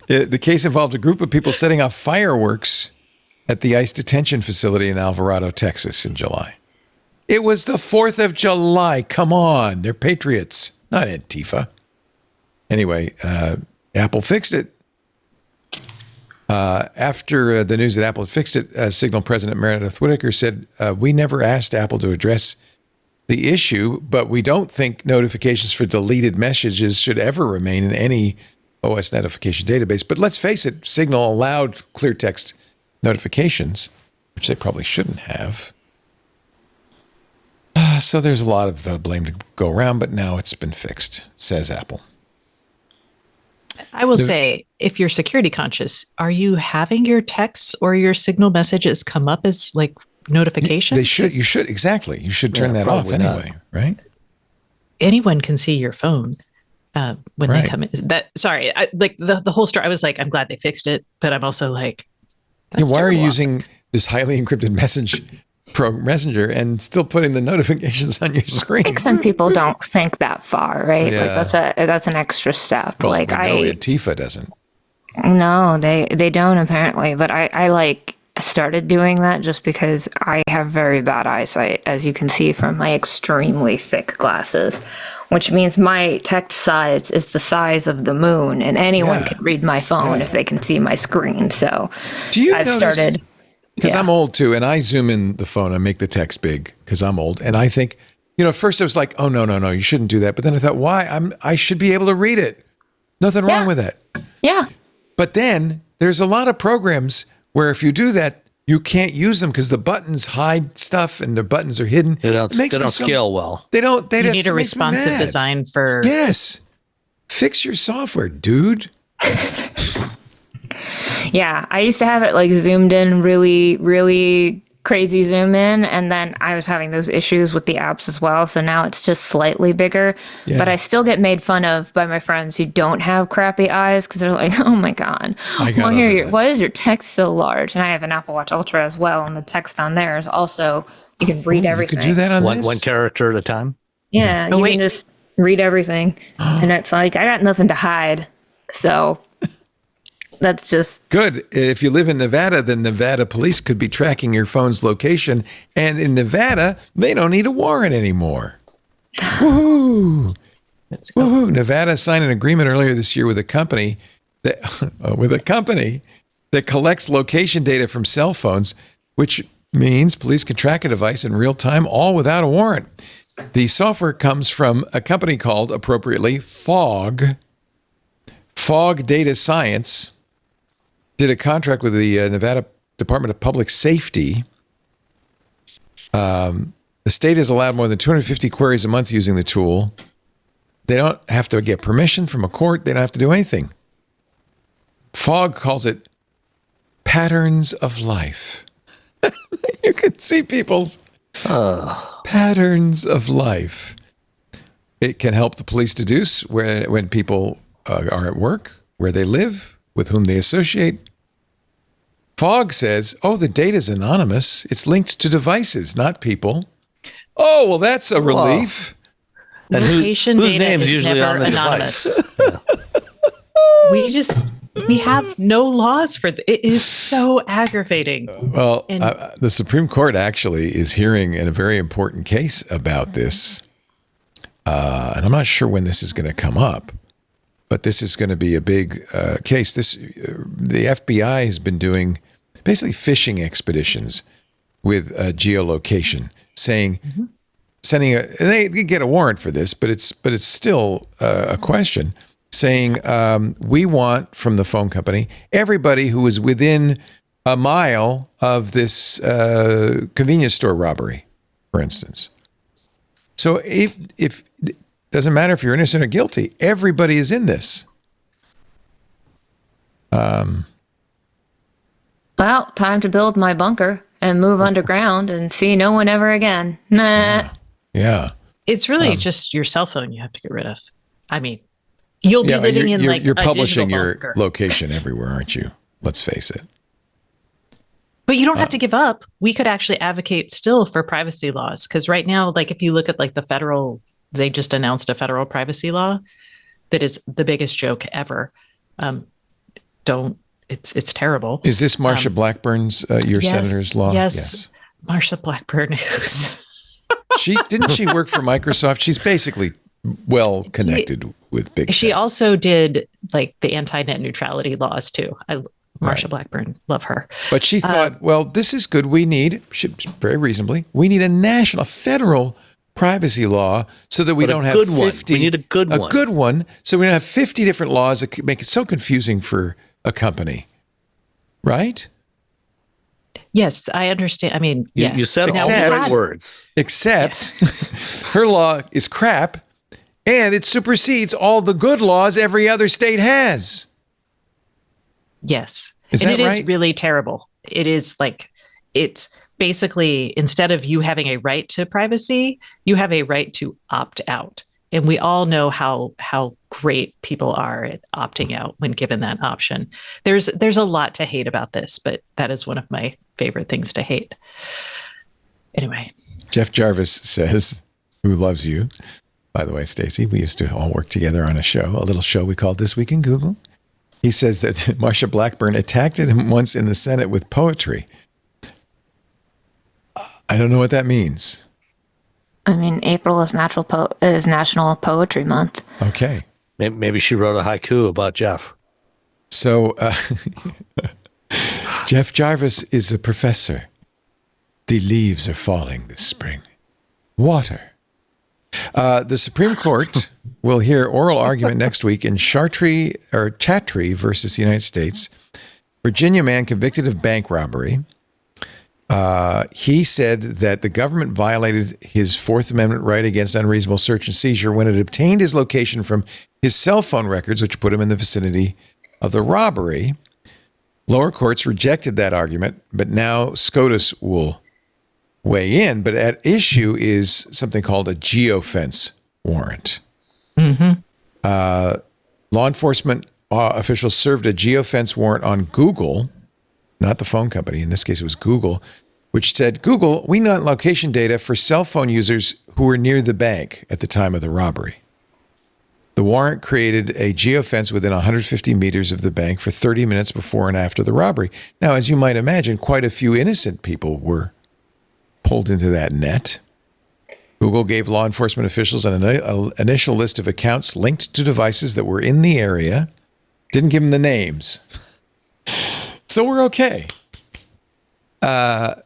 The case involved a group of people setting off fireworks at the ICE detention facility in Alvarado, Texas in July. It was the 4th of July. Come on. They're patriots, not Antifa. Anyway, Apple fixed it. After the news that Apple had fixed it, Signal President Meredith Whittaker said, we never asked Apple to address the issue, but we don't think notifications for deleted messages should ever remain in any OS notification database. But let's face it, Signal allowed clear text notifications, which they probably shouldn't have. So there's a lot of blame to go around, but now it's been fixed, says Apple. I will say, if you're security conscious, are you having your texts or your Signal messages come up as like notifications? They should. You should. Exactly. You should turn that off anyway, right? Anyone can see your phone when they come in. The whole story. I was like, I'm glad they fixed it, but I'm also like, why are you using this highly encrypted messenger and still putting the notifications on your screen? I think some people don't think that far, right? Yeah. Like that's an extra step. Well, like Antifa doesn't. No, they don't apparently. But I started doing that just because I have very bad eyesight, as you can see from my extremely thick glasses, which means my text size is the size of the moon, and anyone can read my phone if they can see my screen. So I've started. Because I'm old too, and I zoom in the phone, I make the text big because I'm old, and I think, at first I was like, oh no, you shouldn't do that. But then I thought, why? I should be able to read it. Nothing wrong with that. Yeah. But then there's a lot of programs where if you do that, you can't use them because the buttons hide stuff and the buttons are hidden. They don't scale well. They don't. They need a responsive design for. Yes. Fix your software, dude. Yeah, I used to have it like zoomed in really, really crazy zoom in, and then I was having those issues with the apps as well. So now it's just slightly bigger, but I still get made fun of by my friends who don't have crappy eyes because they're like, "Oh my god, why is your text so large?" And I have an Apple Watch Ultra as well, and the text on there is also you can read everything. You could do that on one character at a time. Yeah, you can just read everything, and it's like I got nothing to hide, so. That's just good. If you live in Nevada, then Nevada police could be tracking your phone's location. And in Nevada, they don't need a warrant anymore. Woohoo! Woohoo! Nevada signed an agreement earlier this year with a company that collects location data from cell phones, which means police can track a device in real time, all without a warrant. The software comes from a company called, appropriately, Fog Data Science. Did a contract with the Nevada Department of Public Safety. The state has allowed more than 250 queries a month using the tool. They don't have to get permission from a court. They don't have to do anything. Fog calls it patterns of life. You can see people's patterns of life. It can help the police deduce when people are at work, where they live, with whom they associate. Fog says, the data's anonymous. It's linked to devices, not people. Oh, well, that's a relief. And location whose data name's is usually never on the anonymous. device? We have no laws for it is so aggravating. Well, the Supreme Court actually is hearing in a very important case about this. And I'm not sure when this is going to come up, but this is going to be a big case. The FBI has been doing basically fishing expeditions with geolocation, saying, sending they get a warrant for this, but it's still a question. Saying, we want from the phone company everybody who is within a mile of this convenience store robbery, for instance. So if it doesn't matter if you're innocent or guilty, everybody is in this. well, time to build my bunker and move underground and see no one ever again. Nah. Yeah. It's really just your cell phone you have to get rid of. I mean, you'll be living in you're a publishing digital your bunker. location everywhere, aren't you? Let's face it. But you don't have to give up. We could actually advocate still for privacy laws, because right now, like if you look at like the federal, they just announced a federal privacy law that is the biggest joke ever. It's terrible. Is this Marsha Blackburn's your senator's law? Yes. Marsha Blackburn, who's didn't she work for Microsoft? She's basically well connected with big She tech. also did like the anti-net neutrality laws too. Marsha Blackburn, love her. But she thought, well, this is good. We need, very reasonably, we need a federal privacy law so that we don't have 50. We need a good one. A good one, so we don't have 50 different laws that could make it so confusing for a company. Right? Yes, I understand. I mean, yes. You said all the right words. Except her law is crap, and it supersedes all the good laws every other state has. Yes. Is and that it right? is really terrible. It is like, it's basically, instead of you having a right to privacy, you have a right to opt out. And we all know how great people are at opting out when given that option. There's a lot to hate about this, but that is one of my favorite things to hate. Anyway. Jeff Jarvis says, who loves you. By the way, Stacey, we used to all work together on a little show we called This Week in Google. He says that Marsha Blackburn attacked him once in the Senate with poetry. I don't know what that means. I mean, April is National Poetry Month. Okay. Maybe she wrote a haiku about Jeff. So, Jeff Jarvis is a professor. The leaves are falling this spring. Water. The Supreme Court will hear oral argument next week in Chattree versus the United States. Virginia man convicted of bank robbery. He said that the government violated his Fourth Amendment right against unreasonable search and seizure when it obtained his location from his cell phone records, which put him in the vicinity of the robbery. Lower courts rejected that argument, but now SCOTUS will weigh in. But at issue is something called a geofence warrant. Mm-hmm. Law enforcement officials served a geofence warrant on Google, not the phone company. In this case, it was Google, which said, Google, we want location data for cell phone users who were near the bank at the time of the robbery. The The warrant created a geofence within 150 meters of the bank for 30 minutes before and after the robbery. Now, as you might imagine, quite a few innocent people were pulled into that net. Google gave law enforcement officials an initial list of accounts linked to devices that were in the area. Didn't give them the names. So we're okay. At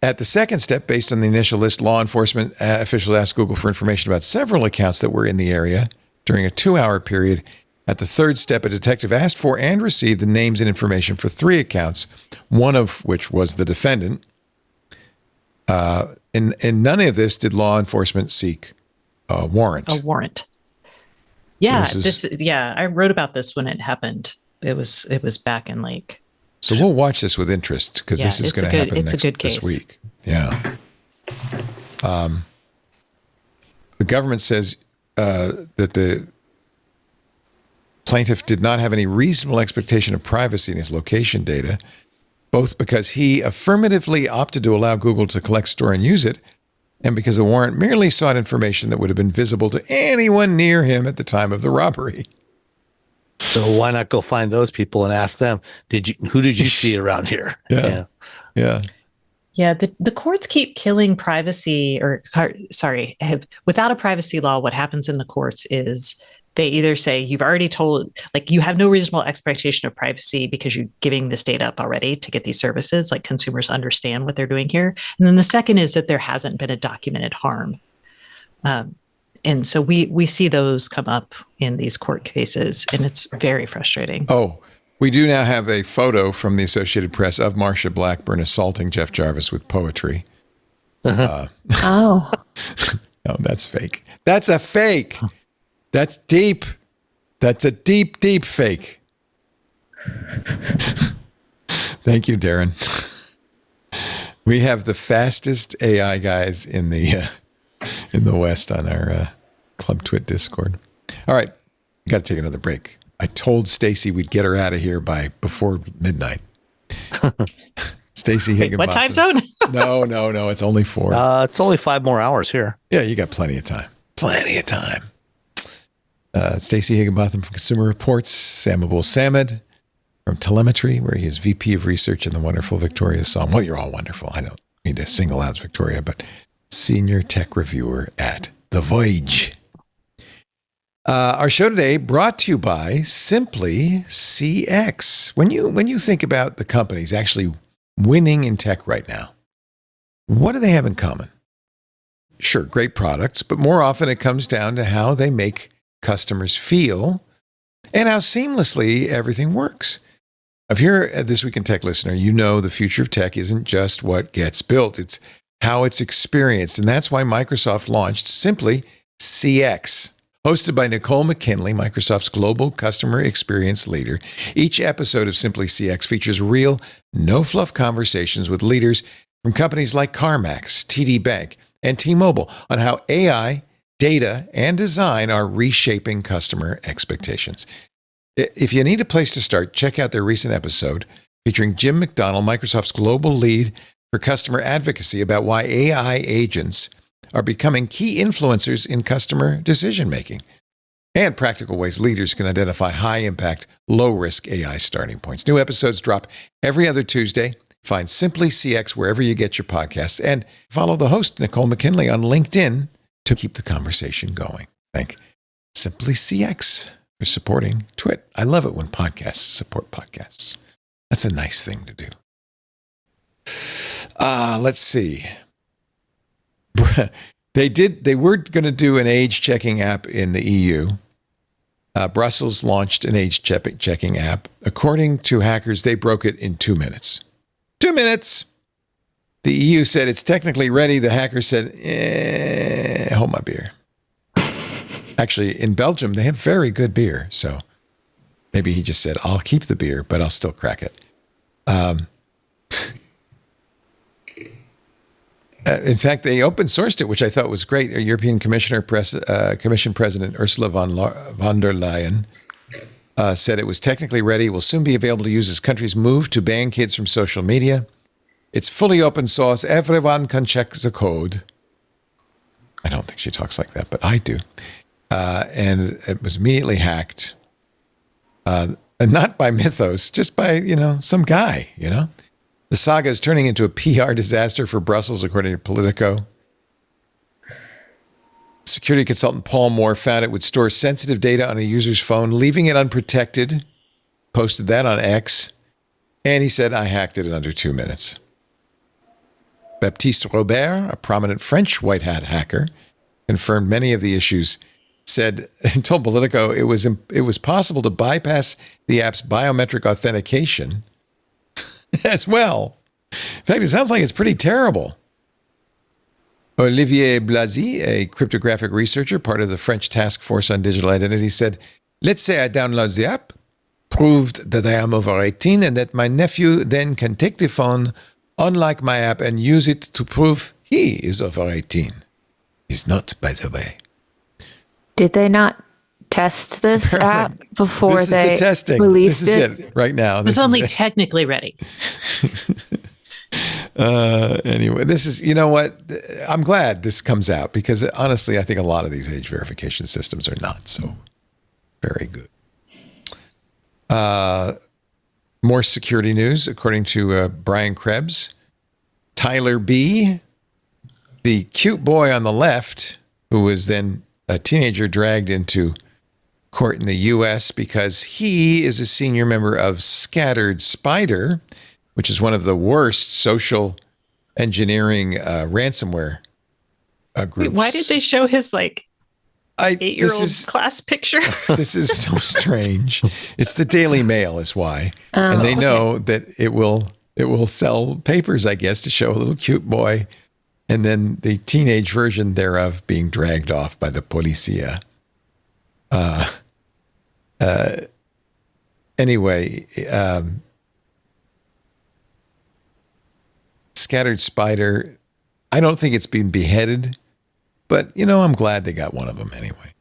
the second step, based on the initial list, law enforcement officials asked Google for information about several accounts that were in the area during a 2-hour period. At the third step, a detective asked for and received the names and information for 3 accounts, one of which was the defendant. In none of this did law enforcement seek a warrant. A warrant. Yeah, So I wrote about this when it happened. It was back in like. So we'll watch this with interest because this is going to happen this week. Yeah. The government says that the plaintiff did not have any reasonable expectation of privacy in his location data, both because he affirmatively opted to allow Google to collect, store, and use it, and because the warrant merely sought information that would have been visible to anyone near him at the time of the robbery. So why not go find those people and ask them, who did you see around here? Yeah. Yeah, the courts keep killing privacy, without a privacy law, what happens in the courts is they either say you've already told, like you have no reasonable expectation of privacy because you're giving this data up already to get these services, like consumers understand what they're doing here. And then the second is that there hasn't been a documented harm. And so we see those come up in these court cases, and it's very frustrating. Oh, we do now have a photo from the Associated Press of Marsha Blackburn assaulting Jeff Jarvis with poetry. Oh. No, that's fake. That's a fake. That's deep. That's a deep, deep fake. Thank you, Darren. We have the fastest AI guys in the West on our Club Twit Discord. All right, got to take another break. I told Stacy we'd get her out of here before midnight. Stacy Higginbotham. What time zone? No. It's only 4. It's only 5 more hours here. Yeah, you got plenty of time. Stacy Higginbotham from Consumer Reports. Sam Abul-Samad from Telemetry, where he is VP of Research in the wonderful Victoria Song. Well, you're all wonderful. I don't mean to single out Victoria, but Senior Tech Reviewer at The Voyage. Our show today brought to you by Simply CX. When you think about the companies actually winning in tech right now, what do they have in common? Sure, great products, but more often it comes down to how they make customers feel and how seamlessly everything works. If you're a This Week in Tech listener, you know the future of tech isn't just what gets built, it's how it's experienced. And that's why Microsoft launched Simply CX. Hosted by Nicole McKinley, Microsoft's global customer experience leader, each episode of Simply CX features real, no-fluff conversations with leaders from companies like CarMax, TD Bank, and T-Mobile on how AI, data, and design are reshaping customer expectations. If you need a place to start, check out their recent episode featuring Jim McDonnell, Microsoft's global lead for customer advocacy, about why AI agents are becoming key influencers in customer decision-making, and practical ways leaders can identify high-impact, low-risk AI starting points. New episodes drop every other Tuesday. Find Simply CX wherever you get your podcasts, and follow the host, Nicole McKinley, on LinkedIn to keep the conversation going. Thank Simply CX for supporting Twit. I love it when podcasts support podcasts. That's a nice thing to do. Let's see. They were going to do an age checking app in the EU. Brussels launched an age checking app. According to hackers, they broke it in 2 minutes. 2 minutes. The EU said it's technically ready. The hacker said, hold my beer. Actually, in Belgium, they have very good beer. So maybe he just said, I'll keep the beer, but I'll still crack it. In fact, they open sourced it, which I thought was great. European Commission President Ursula von der Leyen said it was technically ready, will soon be available to use as countries move to ban kids from social media. It's fully open source. Everyone can check the code. I don't think she talks like that, but I do. and it was immediately hacked. And not by Mythos, just by, some guy, The saga is turning into a PR disaster for Brussels, according to Politico. Security consultant Paul Moore found it would store sensitive data on a user's phone, leaving it unprotected. Posted that on X. And he said, I hacked it in under 2 minutes. Baptiste Robert, a prominent French white hat hacker, confirmed many of the issues. Said and told Politico it was possible to bypass the app's biometric authentication as well. In fact, it sounds like it's pretty terrible. Olivier Blasi, a cryptographic researcher, part of the French task force on digital identity, said, let's say I download the app, proved that I am over 18, and that my nephew then can take the phone, unlike my app, and use it to prove he is over 18. He's not, by the way. Did they not test this app before they released it? This is it right now. It was only technically ready. Anyway, this is, you know what? I'm glad this comes out because honestly, I think a lot of these age verification systems are not so very good. More security news, according to Brian Krebs. Tyler B., the cute boy on the left, who was then a teenager dragged into court in the U.S. because he is a senior member of Scattered Spider, which is one of the worst social engineering ransomware groups. Wait, why did they show his 8-year-old class picture? This is so strange. It's the Daily Mail is why. And they know that it will sell papers, I guess, to show a little cute boy. And then the teenage version thereof being dragged off by the policia. Anyway, Scattered Spider, I don't think it's been beheaded, but, I'm glad they got one of them anyway.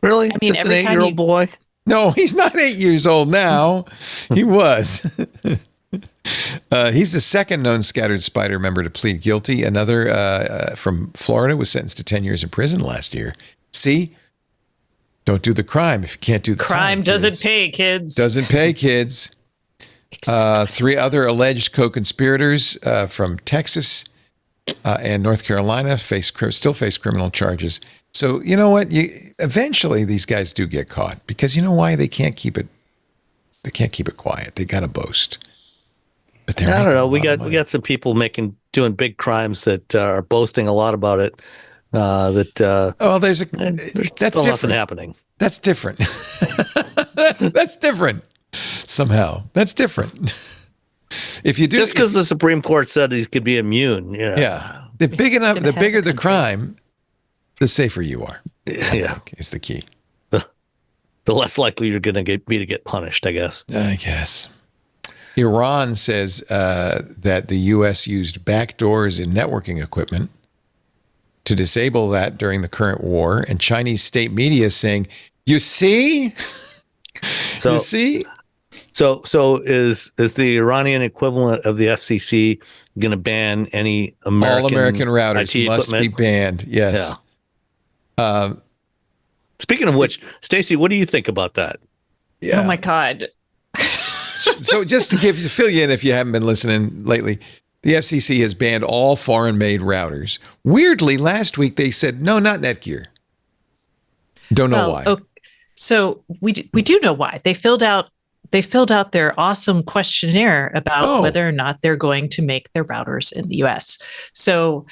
Really? I mean, just every an time 8-year-old boy? No, he's not 8 years old now. He was. He's the second known Scattered Spider member to plead guilty. Another from Florida was sentenced to 10 years in prison last year. See? Don't do the crime if you can't do the crime. Time, doesn't pay, kids. Doesn't pay, kids. 3 other alleged co-conspirators from Texas and North Carolina still face criminal charges. So you know what? Eventually these guys do get caught because you know why? They can't keep it. They can't keep it quiet. They got to boast. But I don't know. We got some people doing big crimes that are boasting a lot about it. There's still nothing happening. That's different. That's different. Somehow, that's different. If you do, just because the Supreme Court said he could be immune, yeah. The bigger the crime, the safer you are. Yeah, is the key. The less likely you're going to be to get punished, I guess. I guess. Iran says that the U.S. used backdoors in networking equipment to disable that during the current war, and Chinese state media is saying, "You see, you see." So is the Iranian equivalent of the FCC going to ban any all American routers IT must equipment? be banned? Yes. Yeah. Speaking of which, Stacey, what do you think about that? Yeah. Oh my God. So just to fill you in if you haven't been listening lately, the FCC has banned all foreign-made routers. Weirdly, last week they said, no, not Netgear. Don't know why. Okay. So we do know why. They filled out their awesome questionnaire about whether or not they're going to make their routers in the US. So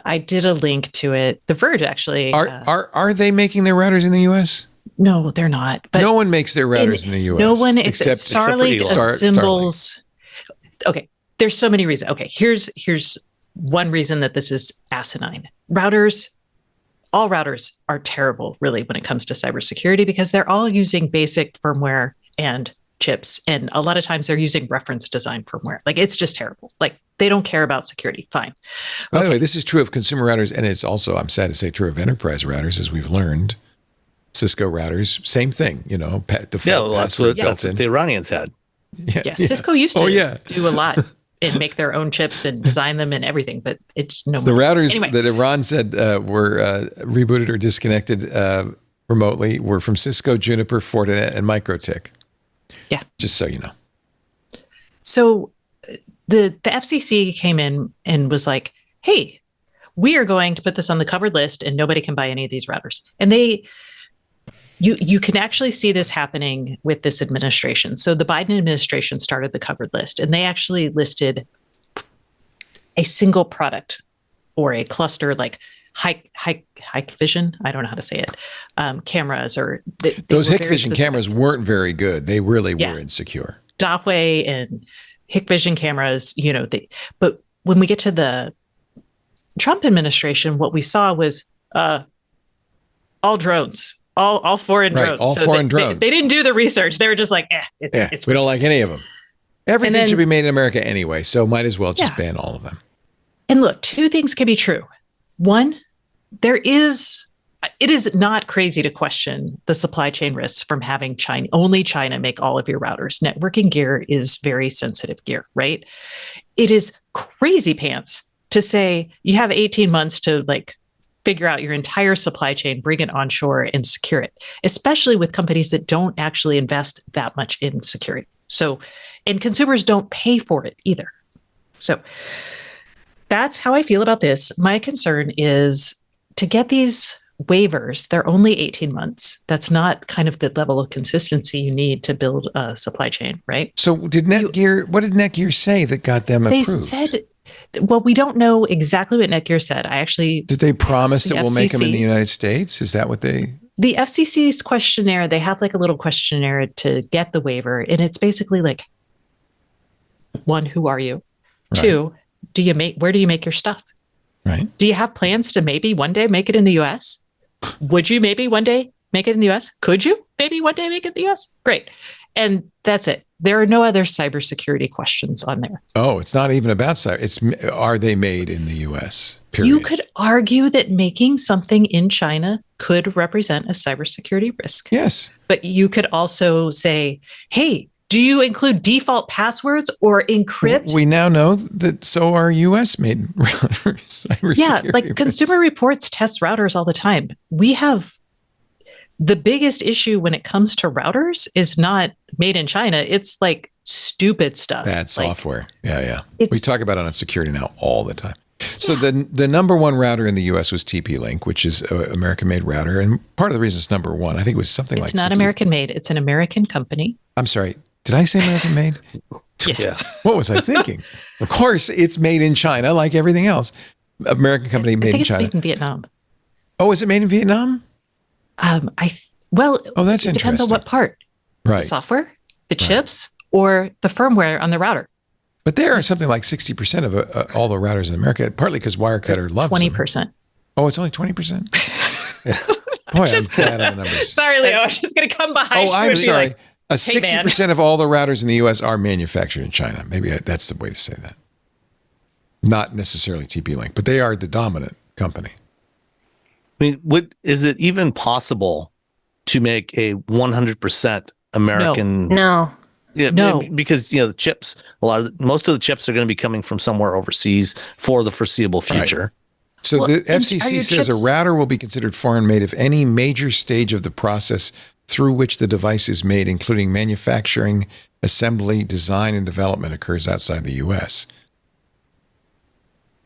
I did a link to it. The Verge actually. Are they making their routers in the US? No, they're not. But no one makes their routers in the US. No one except Starlink assembles. Starlink. Okay, there's so many reasons. Okay, here's one reason that this is asinine. Routers, all routers are terrible, really, when it comes to cybersecurity because they're all using basic firmware and chips, and a lot of times they're using reference design firmware. Like it's just terrible. Like they don't care about security. Fine. By the way, this is true of consumer routers, and it's also, I'm sad to say, true of enterprise routers, as we've learned. Cisco routers, same thing, default. Yeah, well, that's what the Iranians had. Yeah, Cisco used to do a lot and make their own chips and design them and everything, but it's no. The routers anyway. that Iran said were rebooted or disconnected remotely were from Cisco, Juniper, Fortinet, and MikroTik. Yeah. Just so you know. So the FCC came in and was like, hey, we are going to put this on the covered list and nobody can buy any of these routers. And you can actually see this happening with this administration. So the Biden administration started the covered list and they actually listed a single product or a cluster like Hikvision. I don't know how to say it. Cameras or those Hikvision cameras weren't very good. They really were insecure. Dopway and Hikvision cameras, but when we get to the Trump administration, what we saw was all drones, all foreign drones. All foreign drones. They didn't do the research. They were just like, we don't like any of them. Everything should be made in America anyway, so might as well just ban all of them. And look, two things can be true. One, it is not crazy to question the supply chain risks from having only China make all of your routers. Networking gear is very sensitive gear, right? It is crazy pants to say you have 18 months to figure out your entire supply chain, bring it onshore and secure it, especially with companies that don't actually invest that much in security. So, and consumers don't pay for it either. So that's how I feel about this. My concern is to get these waivers, they're only 18 months. That's not kind of the level of consistency you need to build a supply chain, right? So what did Netgear say that got them approved? They said, well, we don't know exactly what Netgear said. Did they promise that we'll make them in the United States? Is that what they... The FCC's questionnaire, they have a little questionnaire to get the waiver. And it's basically one, who are you? Right. Two, where do you make your stuff? Right. Do you have plans to maybe one day make it in the US? Would you maybe one day make it in the US? Could you maybe one day make it in the US? Great. And that's it. There are no other cybersecurity questions on there. Oh, it's not even about cyber. Are they made in the US? Period. You could argue that making something in China could represent a cybersecurity risk. Yes. But you could also say, hey, do you include default passwords or encrypt? We now know that so are US made routers. Yeah, Consumer Reports tests routers all the time. We have the biggest issue when it comes to routers is not made in China. It's stupid stuff. Bad software. Yeah. We talk about it on security now all the time. So the number one router in the US was TP-Link, which is an American-made router. And part of the reason it's number one, I think it was something It's not American-made. It's an American company. I'm sorry. Did I say American-made? Yes. Yeah. What was I thinking? Of course, it's made in China like everything else. American company made in China. I think it's made in Vietnam. Oh, is it made in Vietnam? That's interesting. Depends on what part. Right. The software, the chips, or the firmware on the router. But there are something like 60% of all the routers in America, partly because Wirecutter loves 20%. Them. Oh, it's only 20%? Boy, I'm bad on the numbers. Sorry, Leo. I was just going to come behind you. Oh, I'm sorry. Hey, 60% of all the routers in the U.S. are manufactured in China. Maybe that's the way to say that. Not necessarily TP-Link, but they are the dominant company. I mean, is it even possible to make a 100% American? No. Yeah, no, because the chips. Most of the chips are going to be coming from somewhere overseas for the foreseeable future. Right. So the FCC says a router will be considered foreign made if any major stage of the process through which the device is made, including manufacturing, assembly, design, and development, occurs outside the U.S.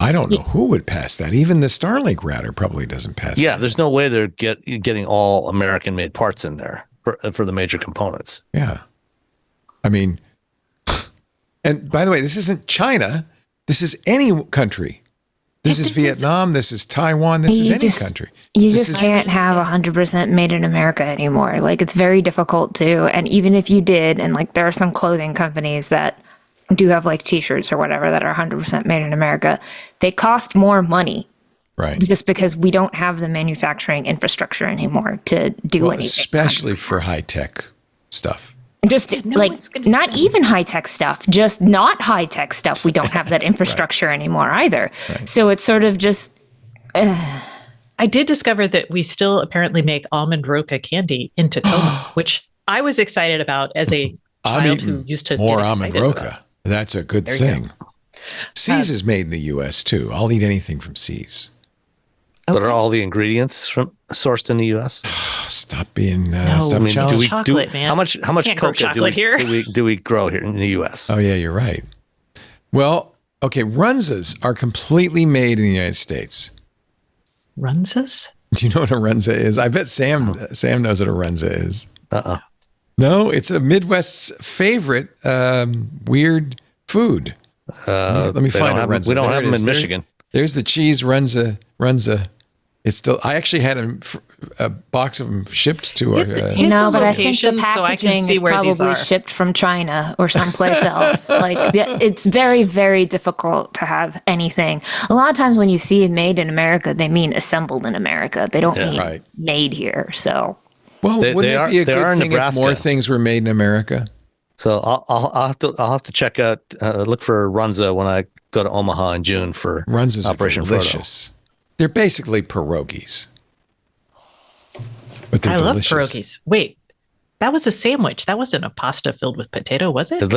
I don't know who would pass that. Even the Starlink router probably doesn't pass that. Yeah, there's no way they're getting all American-made parts in there for the major components. Yeah. I mean, and by the way, this isn't China. This is any country. This is Vietnam. This is Taiwan. This is any country. You just can't have 100% made in America anymore. It's very difficult to. And even if you did, and there are some clothing companies that do have t-shirts or whatever that are 100% made in America, they cost more money. Right. Just because we don't have the manufacturing infrastructure anymore to do anything. Especially for high-tech stuff. Just not even high-tech stuff, just not high-tech stuff. We don't have that infrastructure anymore either. Right. So it's sort of just... I did discover that we still apparently make almond roca candy in Tacoma, which I was excited about as a child who used to more almond roca. That's a good thing. C's is made in the U.S. too. I'll eat anything from C's. But are all the ingredients sourced in the U.S.? Stop being No, stop I mean, challenging. chocolate, man. How much Can't grow coca chocolate here. do we grow here in the U.S.? Oh yeah, you're right. Well, okay, runzas are completely made in the United States. Runzas? Do you know what a runza is? I bet Sam knows what a runza is. No, it's a Midwest's favorite weird food. Let me find a runza. We don't have them in Michigan. There's the cheese runza. It's still. I actually had a box of them shipped to our. But I think the so I can packaging see is where these probably are. shipped from China or someplace else. It's very, very difficult to have anything. A lot of times when you see it made in America, they mean assembled in America. They don't mean made here. So. Well, wouldn't it be a good thing if more Nebraska. things were made in America? So I'll have to check out look for runza when I go to Omaha in June for Runzas Operation are delicious. They're basically pierogies, but they're I delicious. love pierogies. Wait, that was a sandwich. That wasn't a pasta filled with potato, was it? It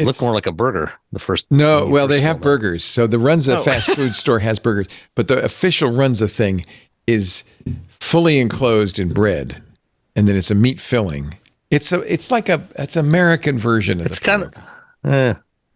looked more like a burger. The first No, well, they have burgers. So the Runza fast food store has burgers, but the official Runza thing is fully enclosed in bread, and then it's a meat filling. It's American version of It's the kind of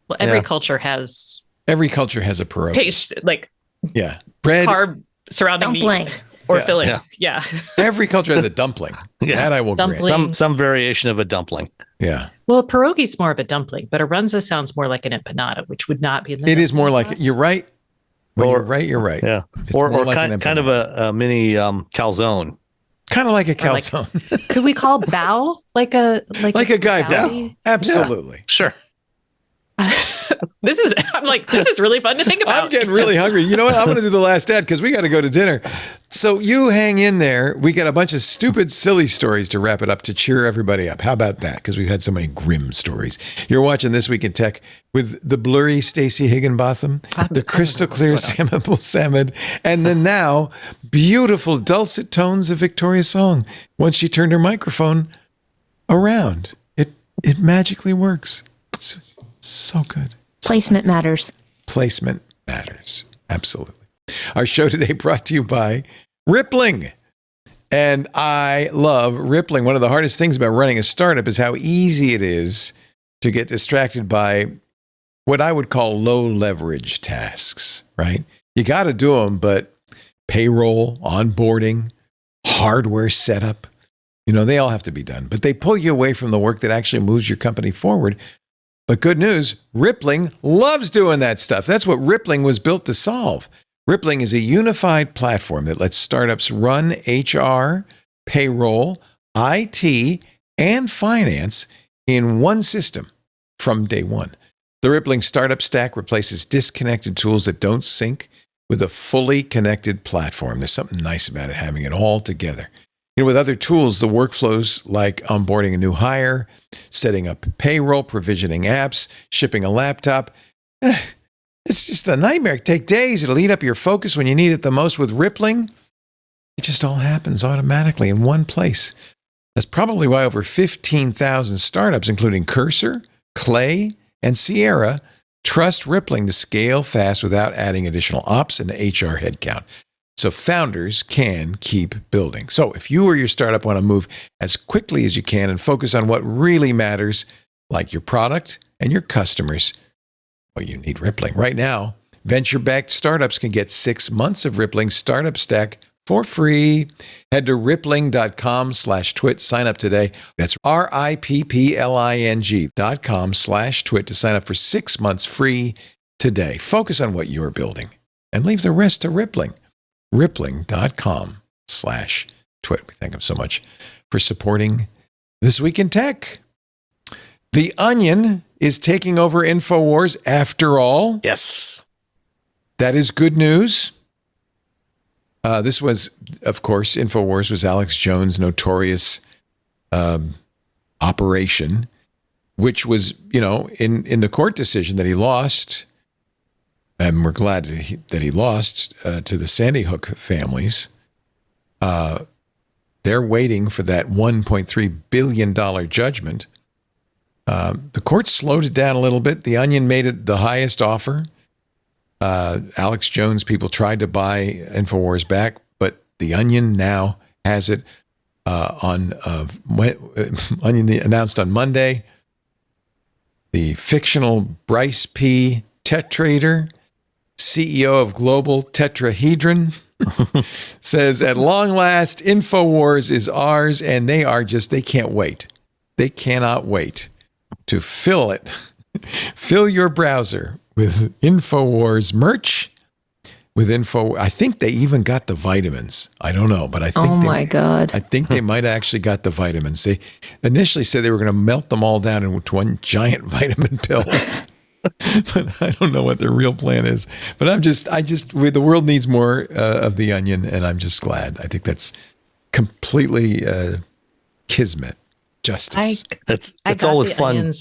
Well, every culture has every culture has a pierogi. paste, like Yeah, bread. carb surrounding Dumpling. meat or filling. Yeah. Yeah. Every culture has a dumpling. Yeah. That I will Dumpling. grant. some variation of a dumpling. Yeah, Well, a pierogi's more of a dumpling, but a runza sounds more like an empanada, which would not be in the it is more like sauce. you're right. When you're right. You're right. Yeah, It's or more like an kind of a mini calzone. kind of like a Or like- calzone, Could we call bao like a guy bao? bao. Absolutely. Sure. This is really fun to think about. I'm getting really hungry. You know what? I'm going to do the last ad because we got to go to dinner. So you hang in there. We got a bunch of stupid, silly stories to wrap it up to cheer everybody up. How about that? Because we've had so many grim stories. You're watching This Week in Tech with the blurry Stacey Higginbotham, the crystal clear Sam Abul-Samad, and the now beautiful dulcet tones of Victoria Song. Once she turned her microphone around, it magically works. It's so good. Placement matters. Placement matters. Absolutely. Our show today brought to you by Rippling. And I love Rippling. One of the hardest things about running a startup is how easy it is to get distracted by what I would call low leverage tasks, right? You got to do them, but payroll, onboarding, hardware setup, they all have to be done. But they pull you away from the work that actually moves your company forward. But good news, Rippling loves doing that stuff. That's what Rippling was built to solve. Rippling is a unified platform that lets startups run HR, payroll, IT, and finance in one system from day one. The Rippling Startup Stack replaces disconnected tools that don't sync with a fully connected platform. There's something nice about it, having it all together. With other tools, the workflows like onboarding a new hire, setting up payroll, provisioning apps, shipping a laptop, it's just a nightmare. It take days. It'll eat up your focus when you need it the most. With Rippling, it just all happens automatically in one place. That's probably why over 15,000 startups, including Cursor, Clay, and Sierra, trust Rippling to scale fast without adding additional ops and HR headcount. So founders can keep building. So if you or your startup want to move as quickly as you can and focus on what really matters, like your product and your customers, well, you need Rippling. Right now, venture-backed startups can get 6 months of Rippling Startup Stack for free. Head to rippling.com/twit. Sign up today. That's rippling.com/twit to sign up for 6 months free today. Focus on what you're building and leave the rest to Rippling. rippling.com/twit. We thank them so much for supporting This Week in Tech. The Onion is taking over InfoWars after all. Yes. That is good news. This was, of course, InfoWars was Alex Jones' notorious operation, which was, in the court decision that he lost. And we're glad that he lost to the Sandy Hook families. They're waiting for that $1.3 billion judgment The court slowed it down a little bit. The Onion made it the highest offer. Alex Jones people tried to buy InfoWars back, but the Onion now has it Onion announced on Monday. The fictional Bryce P. Tetrader, CEO of Global Tetrahedron, says, at long last, InfoWars is ours, and they can't wait. They cannot wait to fill it. Fill your browser with InfoWars merch. I think they even got the vitamins. I don't know, but I think God. I think they might have actually got the vitamins. They initially said they were going to melt them all down into one giant vitamin pill. But I don't know what their real plan is. But the world needs more of the Onion, and I'm just glad. I think that's completely kismet justice. It's always fun.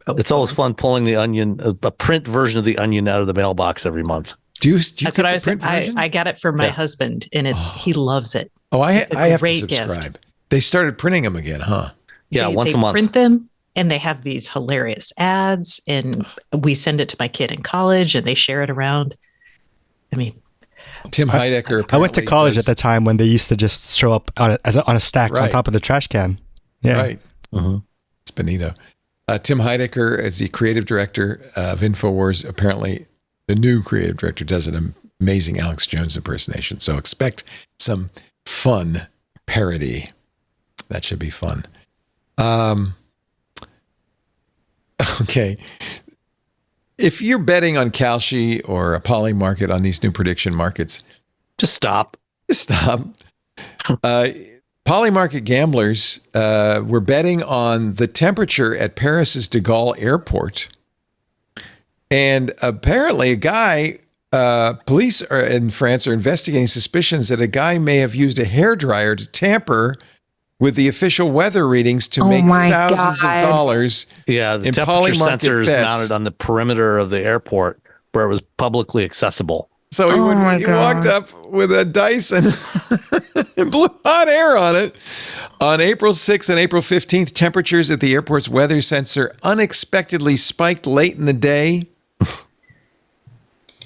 It's always fun pulling the Onion, a print version of the Onion out of the mailbox every month. Do you That's what I was saying. I got it for my husband, and he loves it. Oh, I have to subscribe. Gift. They started printing them again, huh? Yeah, once a month. Print them, and they have these hilarious ads, and we send it to my kid in college, and they share it around. I mean, Tim Heidecker. I went to college at the time when they used to just show up on a stack on top of the trash can. Yeah, right. It's bonito. Tim Heidecker, as the creative director of InfoWars, apparently. The new creative director does an amazing Alex Jones impersonation. So expect some fun parody. That should be fun. Okay. If you're betting on Kalshi or a Polymarket on these new prediction markets, just stop. Polymarket gamblers were betting on the temperature at Paris's de Gaulle airport. And apparently a guy, police in France are investigating suspicions that a guy may have used a hairdryer to tamper with the official weather readings to make thousands of dollars. Yeah, the temperature sensors mounted on the perimeter of the airport where it was publicly accessible. So he walked up with a Dyson and blew hot air on it. On April 6th and April 15th, temperatures at the airport's weather sensor unexpectedly spiked late in the day,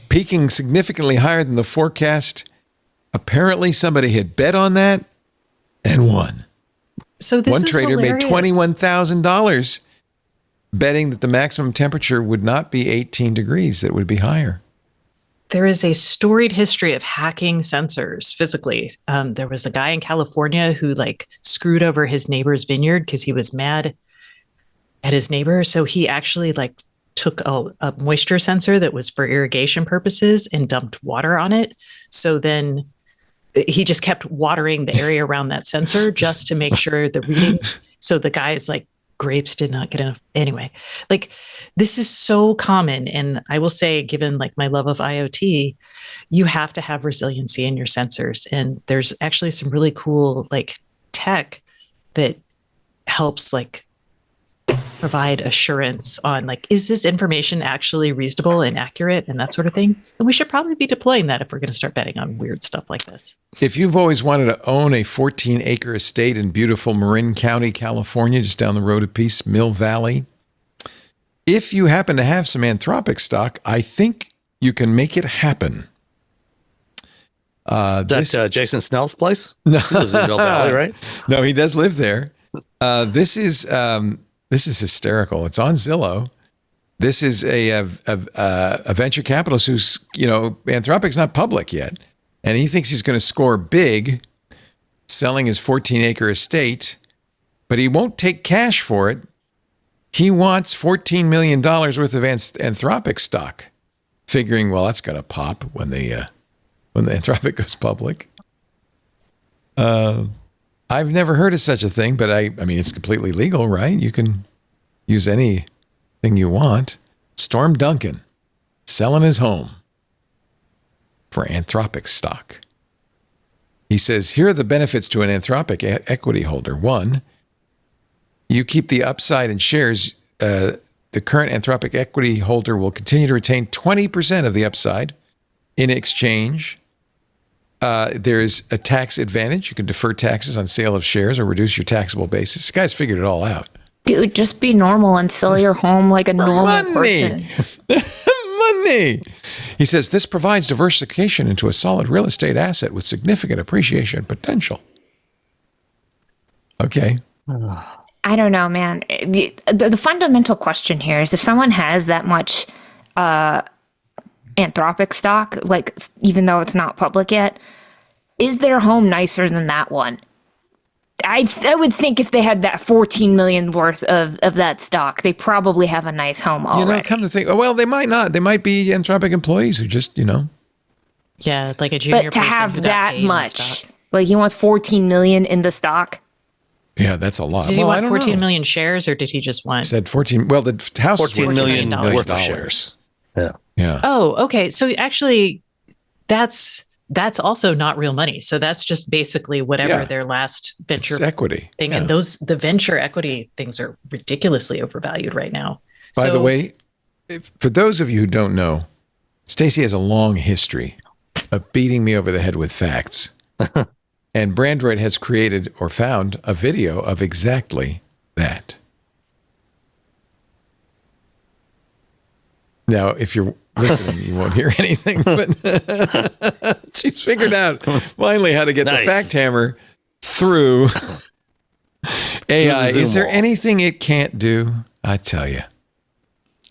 peaking significantly higher than the forecast. Apparently, somebody had bet on that and won. So one trader made $21,000 betting that the maximum temperature would not be 18 degrees, that it would be higher. There is a storied history of hacking sensors physically. There was a guy in California who screwed over his neighbor's vineyard because he was mad at his neighbor. So he actually took a moisture sensor that was for irrigation purposes and dumped water on it. So then he just kept watering the area around that sensor just to make sure the readings. So the guy's grapes did not get enough. Anyway, this is so common. And I will say, given my love of IoT, you have to have resiliency in your sensors. And there's actually some really cool tech that helps provide assurance on is this information actually reasonable and accurate and that sort of thing. And we should probably be deploying that if we're going to start betting on weird stuff like this. If you've always wanted to own a 14-acre estate in beautiful Marin County, California, just down the road a piece, Mill Valley, if you happen to have some Anthropic stock, I think you can make it happen. That's Jason Snell's place? No. He lives in Mill Valley, right? No, he does live there. This is hysterical. It's on Zillow. This is a venture capitalist who's, Anthropic's not public yet. And he thinks he's going to score big selling his 14-acre estate, but he won't take cash for it. He wants $14 million worth of Anthropic stock, figuring, well, that's going to pop when the Anthropic goes public. I've never heard of such a thing, but I mean, it's completely legal, right? You can use anything you want. Storm Duncan selling his home for Anthropic stock. He says, here are the benefits to an Anthropic equity holder. One, you keep the upside in shares. The current Anthropic equity holder will continue to retain 20% of the upside. In exchange, there's a tax advantage. You can defer taxes on sale of shares or reduce your taxable basis. This guy's figured it all out. Dude, just be normal and sell your home like a normal person. Money. He says this provides diversification into a solid real estate asset with significant appreciation potential. Okay. I don't know, man. The fundamental question here is if someone has that much Anthropic stock, like even though it's not public yet, is their home nicer than that one? I would think if they had that 14 million worth of that stock, they probably have a nice home already. Come to think, well, they might not. They might be Anthropic employees who just, Yeah, like a junior But to person have who got that paid in much, stock. like he wants 14 million in the stock. Yeah, that's a lot. Did he I want don't 14 know. million shares, or did he just want? Said 14. Well, the house is 14 million $14 worth of shares. Yeah. Yeah. Oh, okay. So actually, that's also not real money. So that's just basically whatever their last venture It's equity thing. Yeah. And the venture equity things are ridiculously overvalued right now. By the way, for those of you who don't know, Stacey has a long history of beating me over the head with facts. And Brandroid has created or found a video of exactly that. Now, if you're listening, you won't hear anything, but she's figured out finally how to get the fact hammer through AI. Is there anything it can't do? I tell you.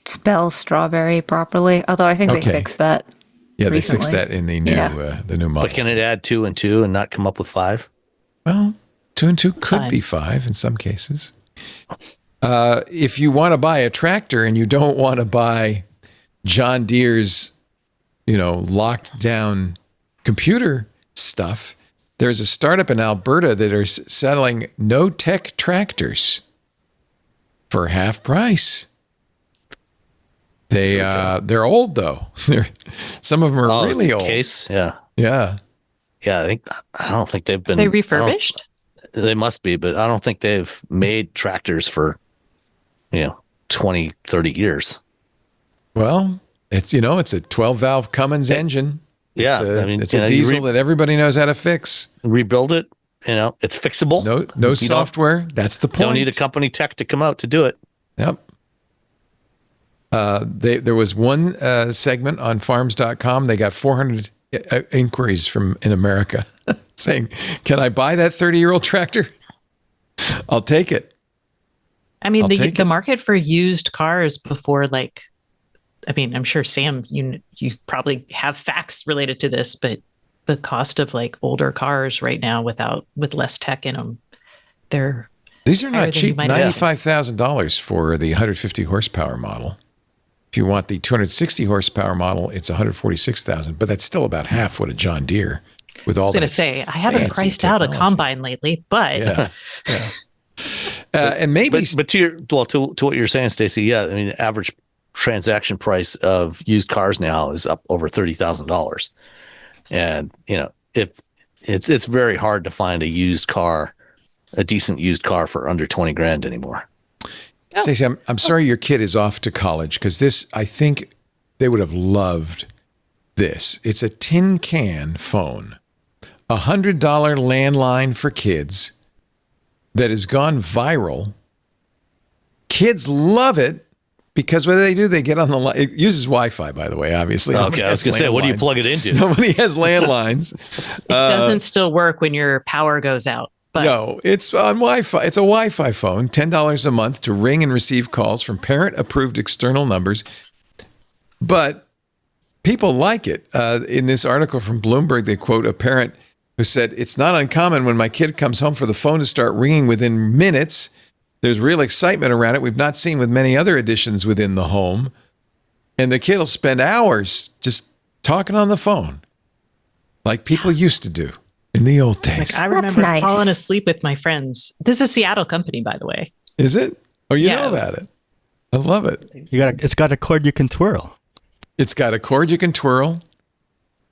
Spell strawberry properly, although I think they fixed that. Yeah, they recently. fixed that in the new model. But can it add 2 and 2 and not come up with 5? Well, 2 and 2 could be 5 in some cases. If you want to buy a tractor and you don't want to buy John Deere's, locked down computer stuff, there's a startup in Alberta that are selling no-tech tractors for half price. They're old though. Some of them are really old. Case, yeah. Yeah. I don't think they've been. They refurbished? They must be, but I don't think they've made tractors for 20, 30 years. Well, it's it's a 12-valve Cummins engine. Yeah, it's a diesel that everybody knows how to fix. Rebuild it. It's fixable. No software. That's the point. Don't need a company tech to come out to do it. Yep. There was one segment on farms.com. They got 400 inquiries in America saying, "Can I buy that 30-year-old tractor? I'll take it." I mean, the market for used cars before, I'm sure Sam, you probably have facts related to this, but the cost of older cars right now with less tech in them, these are not cheap. $95,000 for the 150 horsepower model. If you want the 260 horsepower model, it's $146,000, but that's still about half what a John Deere with all. I was going to say I haven't priced out a combine lately, but and maybe, but to what you're saying, Stacey, the average transaction price of used cars now is up over $30,000, and if it's very hard to find a decent used car for under 20 grand anymore. Stacey, I'm sorry your kid is off to college because I think they would have loved this. It's a tin can phone, $100 landline for kids that has gone viral. Kids love it because what do? They get on the line. It uses Wi-Fi, by the way, obviously. Okay, I was going to say, what do you plug it into? Nobody has landlines. It doesn't still work when your power goes out. But no, it's on Wi-Fi. It's a Wi-Fi phone, $10 a month to ring and receive calls from parent-approved external numbers. But people like it. In this article from Bloomberg, they quote a parent who said, "It's not uncommon when my kid comes home for the phone to start ringing within minutes. There's real excitement around it we've not seen with many other additions within the home. And the kid will spend hours just talking on the phone like people used to do in the old days." I remember falling asleep with my friends. This is a Seattle company, by the way. Is it? Oh, you know about it. I love it. It's got a cord you can twirl. It's got a cord you can twirl.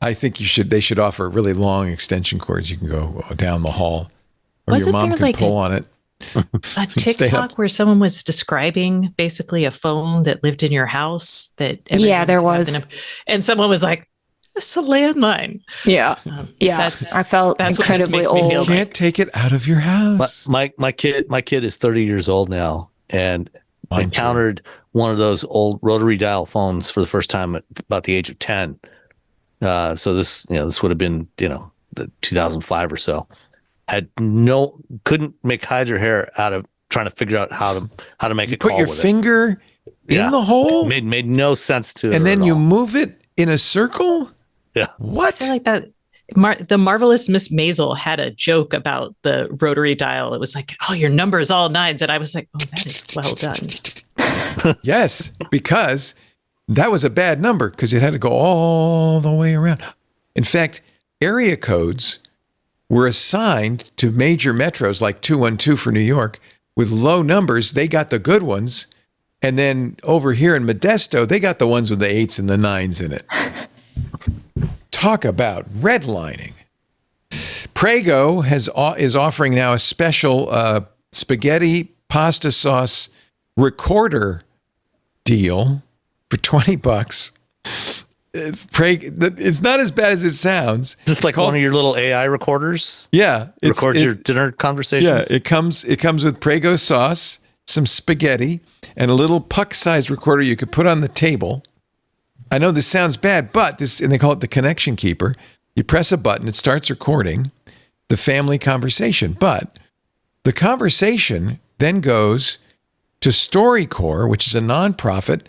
I think they should offer really long extension cords. You can go down the hall, or your mom can pull on it. A TikTok where someone was describing basically a phone that lived in your house there was, and someone was like, "It's a landline." Yeah, I felt incredibly old. You can't take it out of your house. My kid is 30 years old now, and Mine encountered one of those old rotary dial phones for the first time at about the age of 10. So this would have been, 2005 or so. Couldn't make hide or hair out of trying to figure out how to make a call. Put your finger in the hole? It made no sense to and then you move it in a circle? Yeah. What? I feel like that. The Marvelous Miss Maisel had a joke about the rotary dial. It was like, oh, your number is all nines. And I was like, oh, that is well done. Yes, because that was a bad number because it had to go all the way around. In fact, area codes were assigned to major metros like 212 for New York. With low numbers, they got the good ones. And then over here in Modesto, they got the ones with the 8s and the 9s in it. Talk about redlining. Prego is offering now a special spaghetti pasta sauce recorder deal for $20. It's not as bad as it sounds. Just like one of your little AI recorders. Yeah, records your dinner conversations. Yeah, it comes with Prego sauce, some spaghetti, and a little puck-sized recorder you could put on the table. I know this sounds bad, but and they call it the connection keeper. You press a button, it starts recording the family conversation. But the conversation then goes to StoryCorps, which is a nonprofit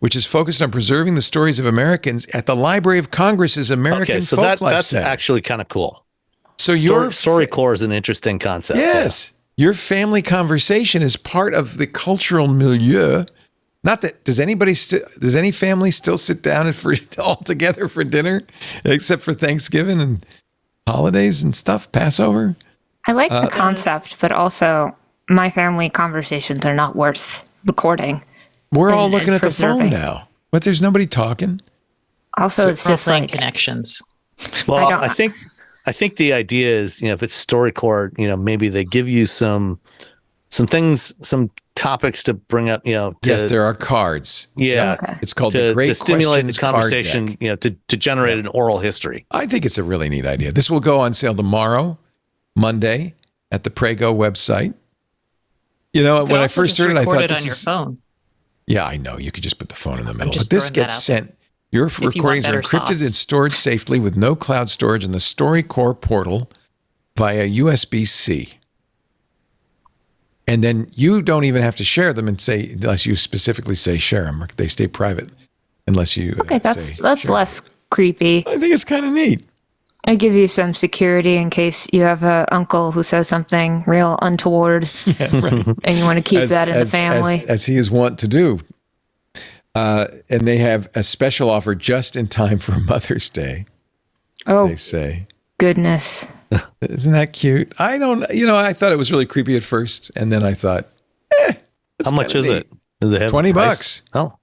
which is focused on preserving the stories of Americans at the Library of Congress's American Folklife that's Center. actually kind of cool. So your StoryCorps is an interesting concept. Yes. Yeah. Your family conversation is part of the cultural milieu. Not that does any family still sit down and all together for dinner, except for Thanksgiving and holidays and stuff, Passover? I like the concept, but also my family conversations are not worth recording. We're all looking at the phone now, but there's nobody talking. Also, it's just like connections. Well, I think the idea is, if it's StoryCorps, maybe they give you some things, some topics to bring up, yes, there are cards. Yeah. Okay. It's called the Great to stimulate the Questions conversation, card deck. To generate an oral history. I think it's a really neat idea. This will go on sale tomorrow, Monday, at the Prego website. When I first heard it, I thought this on your phone. Yeah, I know. You could just put the phone in the middle. just But this throwing that gets out sent. Your recordings are encrypted and stored safely with no cloud storage in the StoryCorps portal via USB-C. And then you don't even have to share them unless you specifically say share them. They stay private unless you that's less creepy. I think it's kind of neat. It gives you some security in case you have an uncle who says something real untoward, and you want to keep that in the family. As he is wont to do. And they have a special offer just in time for Mother's Day. Oh, they say. Goodness. Isn't that cute? I thought it was really creepy at first, and then I thought, how much is it? Does it have $20? Oh,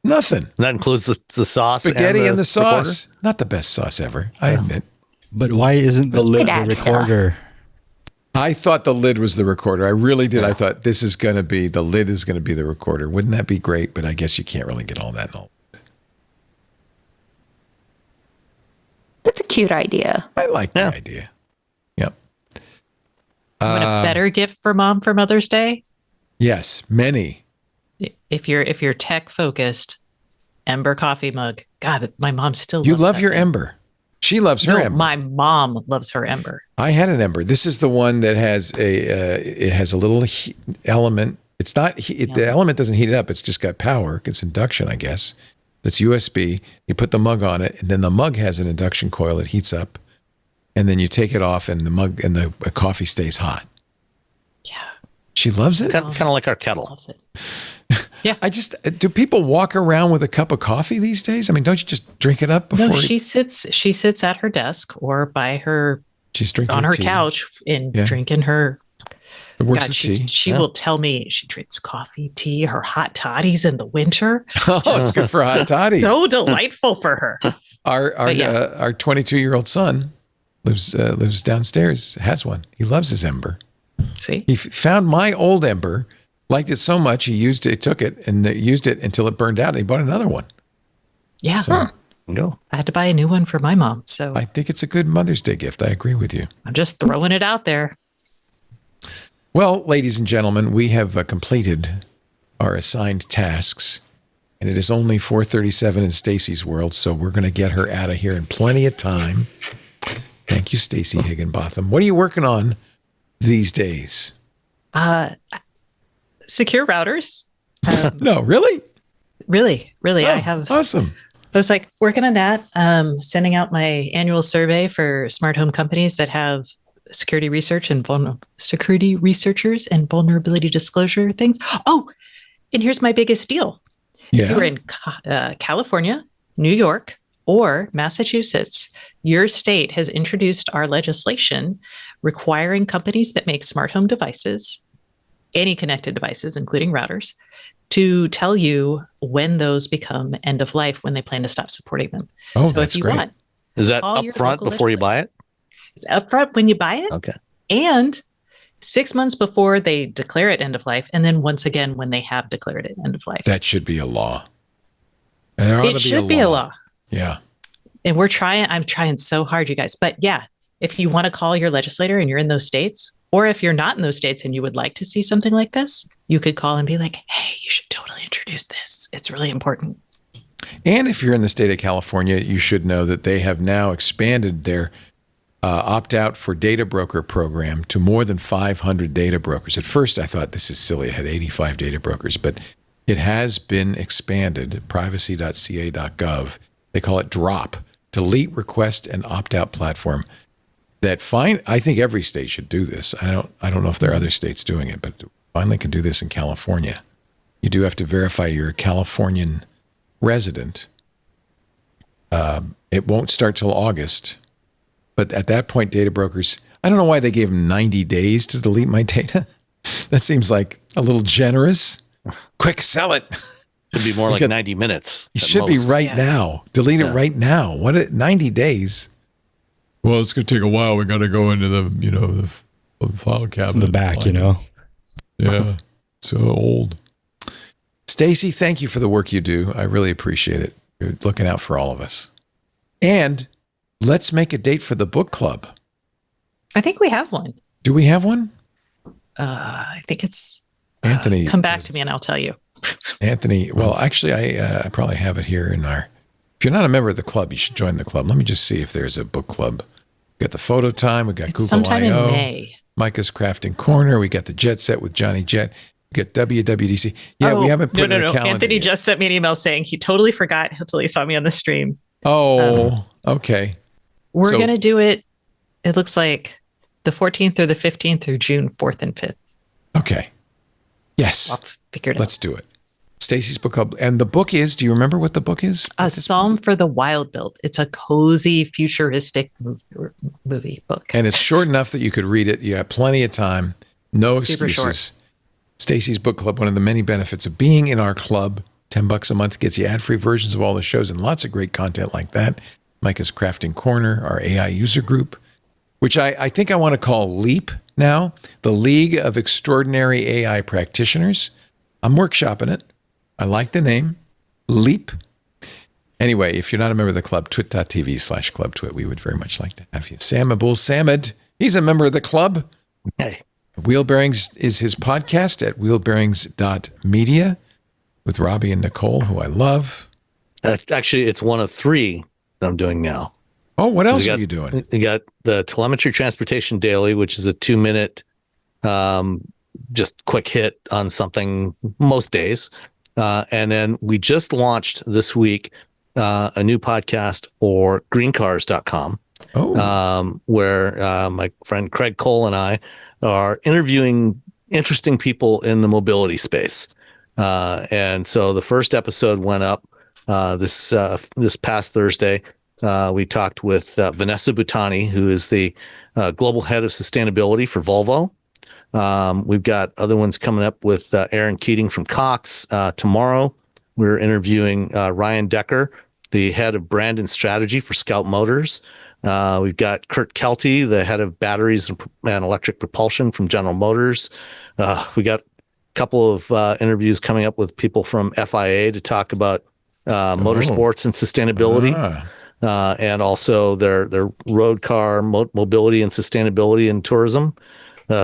nothing. And that includes the sauce, spaghetti, and the sauce. Recorder? Not the best sauce ever, I admit. But why isn't the lid the recorder? Stuff. I thought the lid was the recorder. I really did. I thought the lid is going to be the recorder. Wouldn't that be great? But I guess you can't really get all that. It's a cute idea. I like the idea. Yep. Want a better gift for mom for Mother's Day? Yes, many. If you're tech focused, Ember coffee mug. God, my mom still. You loves love that your thing. Ember. She loves her Ember. My mom loves her Ember. I had an Ember. This is the one that has a little element. It's not the element doesn't heat it up. It's just got power. It's induction, I guess. That's USB. You put the mug on it, and then the mug has an induction coil that heats up, and then you take it off, and the mug and the coffee stays hot. Yeah, she loves it. Kind of like our kettle. Loves it. Yeah. Do people walk around with a cup of coffee these days? I mean, don't you just drink it up before? No, she sits at her desk or by her. She's drinking on her tea. couch and drinking her. God, she will tell me she drinks coffee, tea, her hot toddies in the winter. Oh, it's good for hot toddies. So delightful for her. Our 22-year-old son lives downstairs. Has one. He loves his Ember. See, he found my old Ember. Liked it so much, he took it and used it until it burned out, and he bought another one. Yeah. So, no. I had to buy a new one for my mom. So I think it's a good Mother's Day gift. I agree with you. I'm just throwing it out there. Well, ladies and gentlemen, we have completed our assigned tasks. And it is only 4:37 in Stacy's world, so we're going to get her out of here in plenty of time. Thank you, Stacey Higginbotham. What are you working on these days? Secure routers. No, really? Really. Oh, I have. Awesome. I was like working on that, sending out my annual survey for smart home companies that have security research and security researchers and vulnerability disclosure things. Oh, and here's my biggest deal. Yeah. If you were in California, New York, or Massachusetts, your state has introduced our legislation requiring companies that make smart home devices, any connected devices, including routers, to tell you when those become end of life, when they plan to stop supporting them. Oh, so that's if you great. want, Is that call your upfront local before you buy it? It's upfront when you buy it. Okay. And 6 months before they declare it end of life. And then once again, when they have declared it end of life. That should be a law. There ought to It should be a law. Yeah. And I'm trying so hard, you guys. But yeah, if you want to call your legislator and you're in those states, or if you're not in those states and you would like to see something like this, you could call and be like, hey, you should totally introduce this. It's really important. And if you're in the state of California, you should know that they have now expanded their opt-out for data broker program to more than 500 data brokers. At first, I thought this is silly. It had 85 data brokers, but it has been expanded. Privacy.ca.gov. They call it DROP, Delete Request and Opt-out Platform. I think every state should do this. I don't know if there are other states doing it, but finally can do this in California. You do have to verify you're a Californian resident. It won't start till August, but at that point, data brokers, I don't know why they gave them 90 days to delete my data. That seems like a little generous. Quick, sell it. Should be more like 90 minutes. It should be right now. Delete it right now. 90 days? Well, it's going to take a while. We got to go into the file cabinet. In the back, Yeah, so old. Stacy, thank you for the work you do. I really appreciate it. You're looking out for all of us. And let's make a date for the book club. I think we have one. Do we have one? I think it's Anthony. Come back to me and I'll tell you. Anthony, well, actually, I probably have it here in our. If you're not a member of the club, you should join the club. Let me just see if there's a book club. We got the photo time. We got Google sometime I/O. in May. Micah's Crafting Corner. We got the Jet Set with Johnny Jet. We got WWDC. Yeah, we haven't put it in the calendar Anthony yet. just sent me an email saying he totally forgot until he saw me on the stream. Oh, okay. We're going to do it. It looks like the 14th or the 15th through June 4th and 5th. Okay. Yes. I'll figure it out. Let's do it. Stacy's book club. And the book is, do you remember what the book is? A Psalm for the Wild Built. It's a cozy, futuristic movie book. And it's short enough that you could read it. You have plenty of time. No Super excuses. short. Stacy's book club, one of the many benefits of being in our club. $10 a month gets you ad-free versions of all the shows and lots of great content like that. Micah's Crafting Corner, our AI user group, which I think I want to call LEAP now, the League of Extraordinary AI Practitioners. I'm workshopping it. I like the name, LEAP. Anyway, if you're not a member of the club, twit.tv/clubtwit. We would very much like to have you. Sam Abul Samad, he's a member of the club. Hey. Wheel Bearings is his podcast at wheelbearings.media with Robbie and Nicole, who I love. Actually, it's one of 3 that I'm doing now. Oh, what else are you doing? You got the Telemetry Transportation Daily, which is a 2-minute, just quick hit on something most days. And then we just launched this week a new podcast for greencars.com, where my friend Craig Cole and I are interviewing interesting people in the mobility space. And so the first episode went up this past Thursday. We talked with Vanessa Butani, who is the global head of sustainability for Volvo. We've got other ones coming up with Aaron Keating from Cox. Tomorrow, we're interviewing Ryan Decker, the head of brand and strategy for Scout Motors. We've got Kurt Kelty, the head of batteries and electric propulsion from General Motors. We got a couple of interviews coming up with people from FIA to talk about motorsports and sustainability. And also their road car mobility and sustainability and tourism.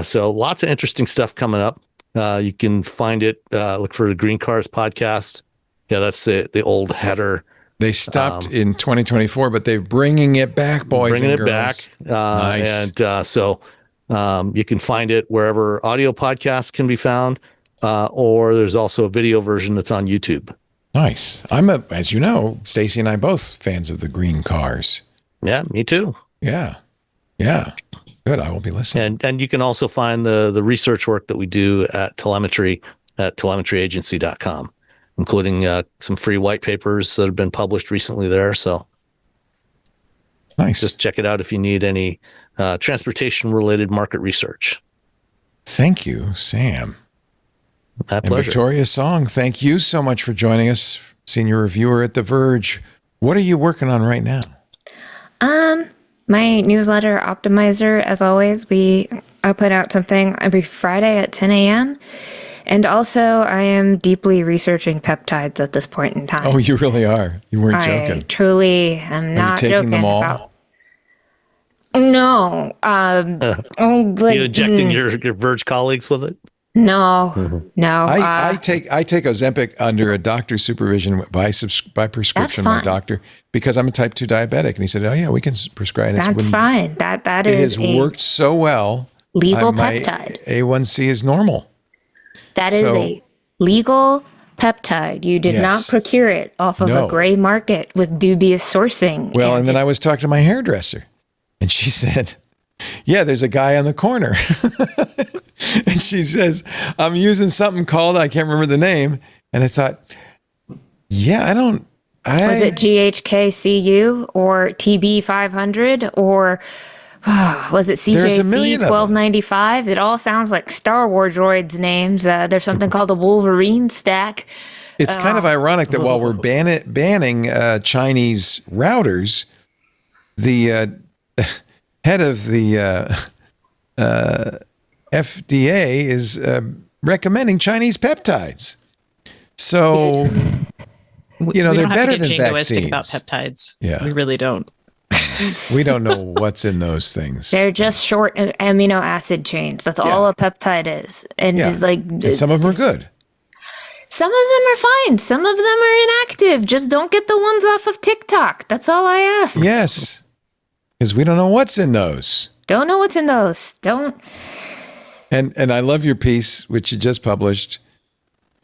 So lots of interesting stuff coming up. You can find it. Look for the Green Cars podcast. Yeah, that's the old header. They stopped in 2024, but they're bringing it back, boys bringing and it girls. back. Nice. And so you can find it wherever audio podcasts can be found, or there's also a video version that's on YouTube. Nice. As you know, Stacy and I both fans of the Green Cars. Yeah, me too. Yeah. Good. I will be listening. And you can also find the research work that we do at telemetry at telemetryagency.com, including some free white papers that have been published recently there. So nice. Just check it out if you need any transportation-related market research. Thank you, Sam. My and pleasure. Victoria Song, thank you so much for joining us, senior reviewer at The Verge. What are you working on right now? My newsletter optimizer, as always, I put out something every Friday at 10 a.m. And also, I am deeply researching peptides at this point in time. Oh, you really are. You weren't joking. I truly am not taking joking them all? about. No. You injecting your Verge colleagues with it? No. I take Ozempic under a doctor's supervision by prescription of my doctor because I'm a type 2 diabetic, and he said, "Oh yeah, we can prescribe this." That's fine. That is it has worked so well. Legal my peptide. A1C is normal. That is a legal peptide. You did not procure it off of a gray market with dubious sourcing. Well, and then I was talking to my hairdresser, and she said, "Yeah, there's a guy on the corner." And she says, "I'm using something called," I can't remember the name. And I thought, yeah, was it GHKCU or TB500 or was it CJC 1295? It all sounds like Star Wars droids names. There's something called a Wolverine stack. It's kind of ironic that while we're banning Chinese routers, the head of the FDA is recommending Chinese peptides. So, they're better than vaccines. About peptides. Yeah. We really don't. We don't know what's in those things. They're just short amino acid chains. That's all a peptide is. And and some of them are good. Some of them are fine. Some of them are inactive. Just don't get the ones off of TikTok. That's all I ask. Yes. Because we don't know what's in those. Don't know what's in those. Don't. And I love your piece, which you just published.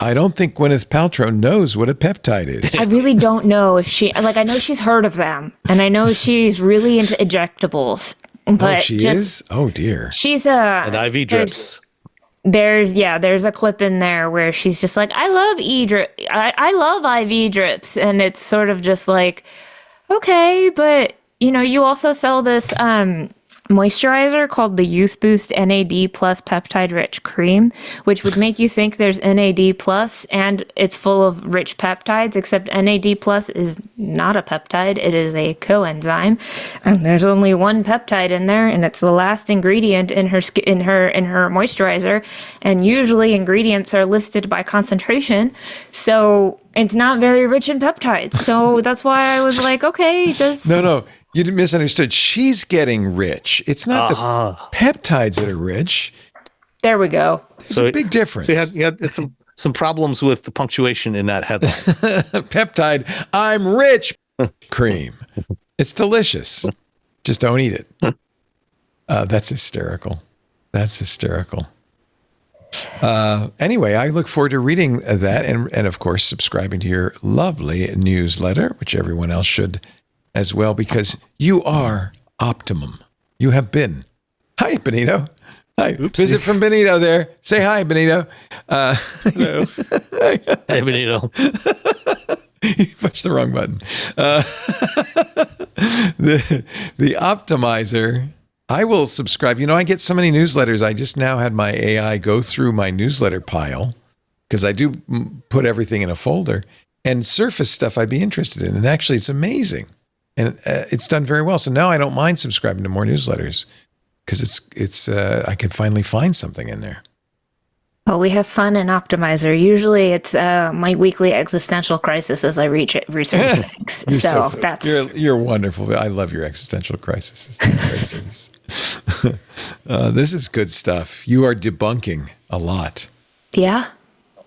I don't think Gwyneth Paltrow knows what a peptide is. I really don't know if I know she's heard of them, and I know she's really into injectables. But she is? Oh, dear. She's and IV drips. There's a clip in there where she's just like, I love IV drips. And it's sort of just like, okay, but you also sell this moisturizer called the Youth Boost NAD Plus Peptide Rich Cream, which would make you think there's NAD Plus and it's full of rich peptides, except NAD Plus is not a peptide. It is a coenzyme, and there's only one peptide in there, and it's the last ingredient in her moisturizer. And usually ingredients are listed by concentration, so it's not very rich in peptides. So that's why I was like, okay, No. You misunderstood. She's getting rich. It's not the peptides that are rich. There we go. There's a big difference. So you had some problems with the punctuation in that headline. Peptide, I'm rich cream. It's delicious. Just don't eat it. That's hysterical. Anyway, I look forward to reading that and of course, subscribing to your lovely newsletter, which everyone else should as well, because you are optimum. You have been. Hi, Benito. Hi. Oopsie. Visit from Benito there. Say hi, Benito. Hello. Hey, Benito. You pushed the wrong button. The optimizer. I will subscribe. I get so many newsletters. I just now had my AI go through my newsletter pile because I do put everything in a folder and surface stuff I'd be interested in. And actually, it's amazing. And it's done very well. So now I don't mind subscribing to more newsletters because it's I can finally find something in there. Well, we have fun in Optimizer. Usually it's my weekly existential crisis as I research things. So that's... You're wonderful. I love your existential crises. This is good stuff. You are debunking a lot. Yeah.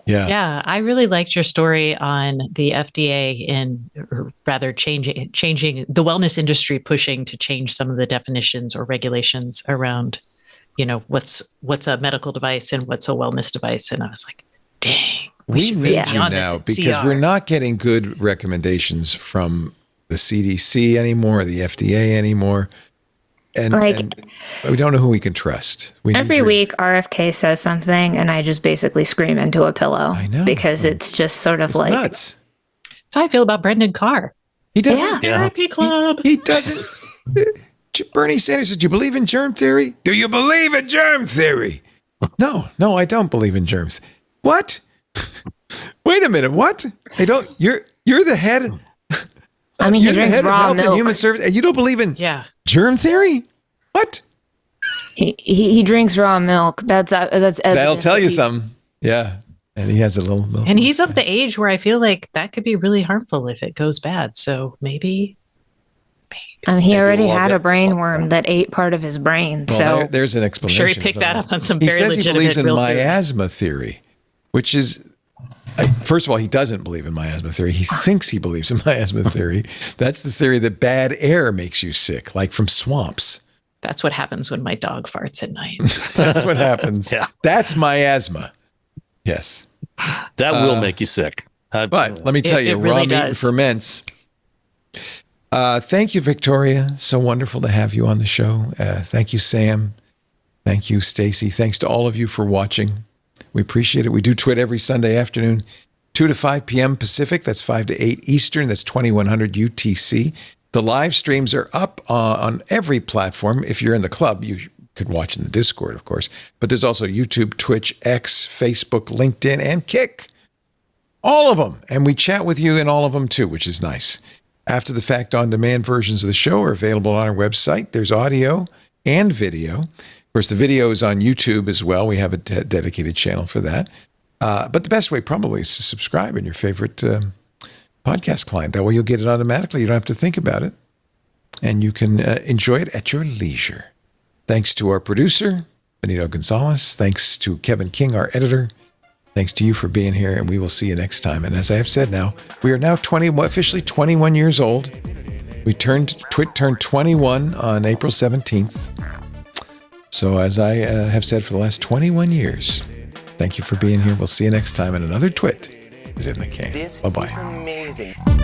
Yeah. Yeah, I really liked your story on the FDA or rather changing the wellness industry, pushing to change some of the definitions or regulations around, what's a medical device and what's a wellness device. And I was like, dang, we need you on now this because CR. we're not getting good recommendations from the CDC anymore, the FDA anymore. And we don't know who we can trust. Every week, RFK says something, and I just basically scream into a pillow. I know. Because it's just sort of like nuts. That's how I feel about Brendan Carr. He doesn't. Therapy club. He doesn't. Bernie Sanders said, "Do you believe in germ theory? Do you believe in germ theory?" No, I don't believe in germs. What? Wait a minute. What? I don't. You're the head. I mean, you're he the drinks head of raw Health milk. and Human Service, and you don't believe in germ theory? What? He drinks raw milk. That's That'll tell you something. Yeah, and he has a little milk. And he's of the age where I feel like that could be really harmful if it goes bad. So maybe. He already had a brain worm that ate part of his brain. Well, there's an explanation. Sure, he picked that up on some he very says legitimate. He believes in real miasma theory, which is. First of all, he doesn't believe in miasma theory. He thinks he believes in miasma theory. That's the theory that bad air makes you sick, like from swamps. That's what happens when my dog farts at night. That's what happens. Yeah. That's miasma. Yes. That will make you sick. But let me tell you, really raw meat does. ferments. Thank you, Victoria. So wonderful to have you on the show. Thank you, Sam. Thank you, Stacy. Thanks to all of you for watching. We appreciate it. We do Twit every Sunday afternoon, 2 to 5 p.m. Pacific. That's 5 to 8 Eastern. That's 2100 UTC. The live streams are up on every platform. If you're in the club, you could watch in the Discord, of course. But there's also YouTube, Twitch, X, Facebook, LinkedIn, and Kick. All of them. And we chat with you in all of them, too, which is nice. After the fact, on-demand versions of the show are available on our website. There's audio and video. Of course, the video is on YouTube as well. We have a dedicated channel for that. But the best way probably is to subscribe in your favorite podcast client. That way you'll get it automatically. You don't have to think about it. And you can enjoy it at your leisure. Thanks to our producer, Benito Gonzalez. Thanks to Kevin King, our editor. Thanks to you for being here, and we will see you next time. And as I have said now, we are now officially 21 years old. Twit turned 21 on April 17th. So as I have said for the last 21 years, thank you for being here. We'll see you next time, and another Twit is in the can. Bye-bye. This is amazing.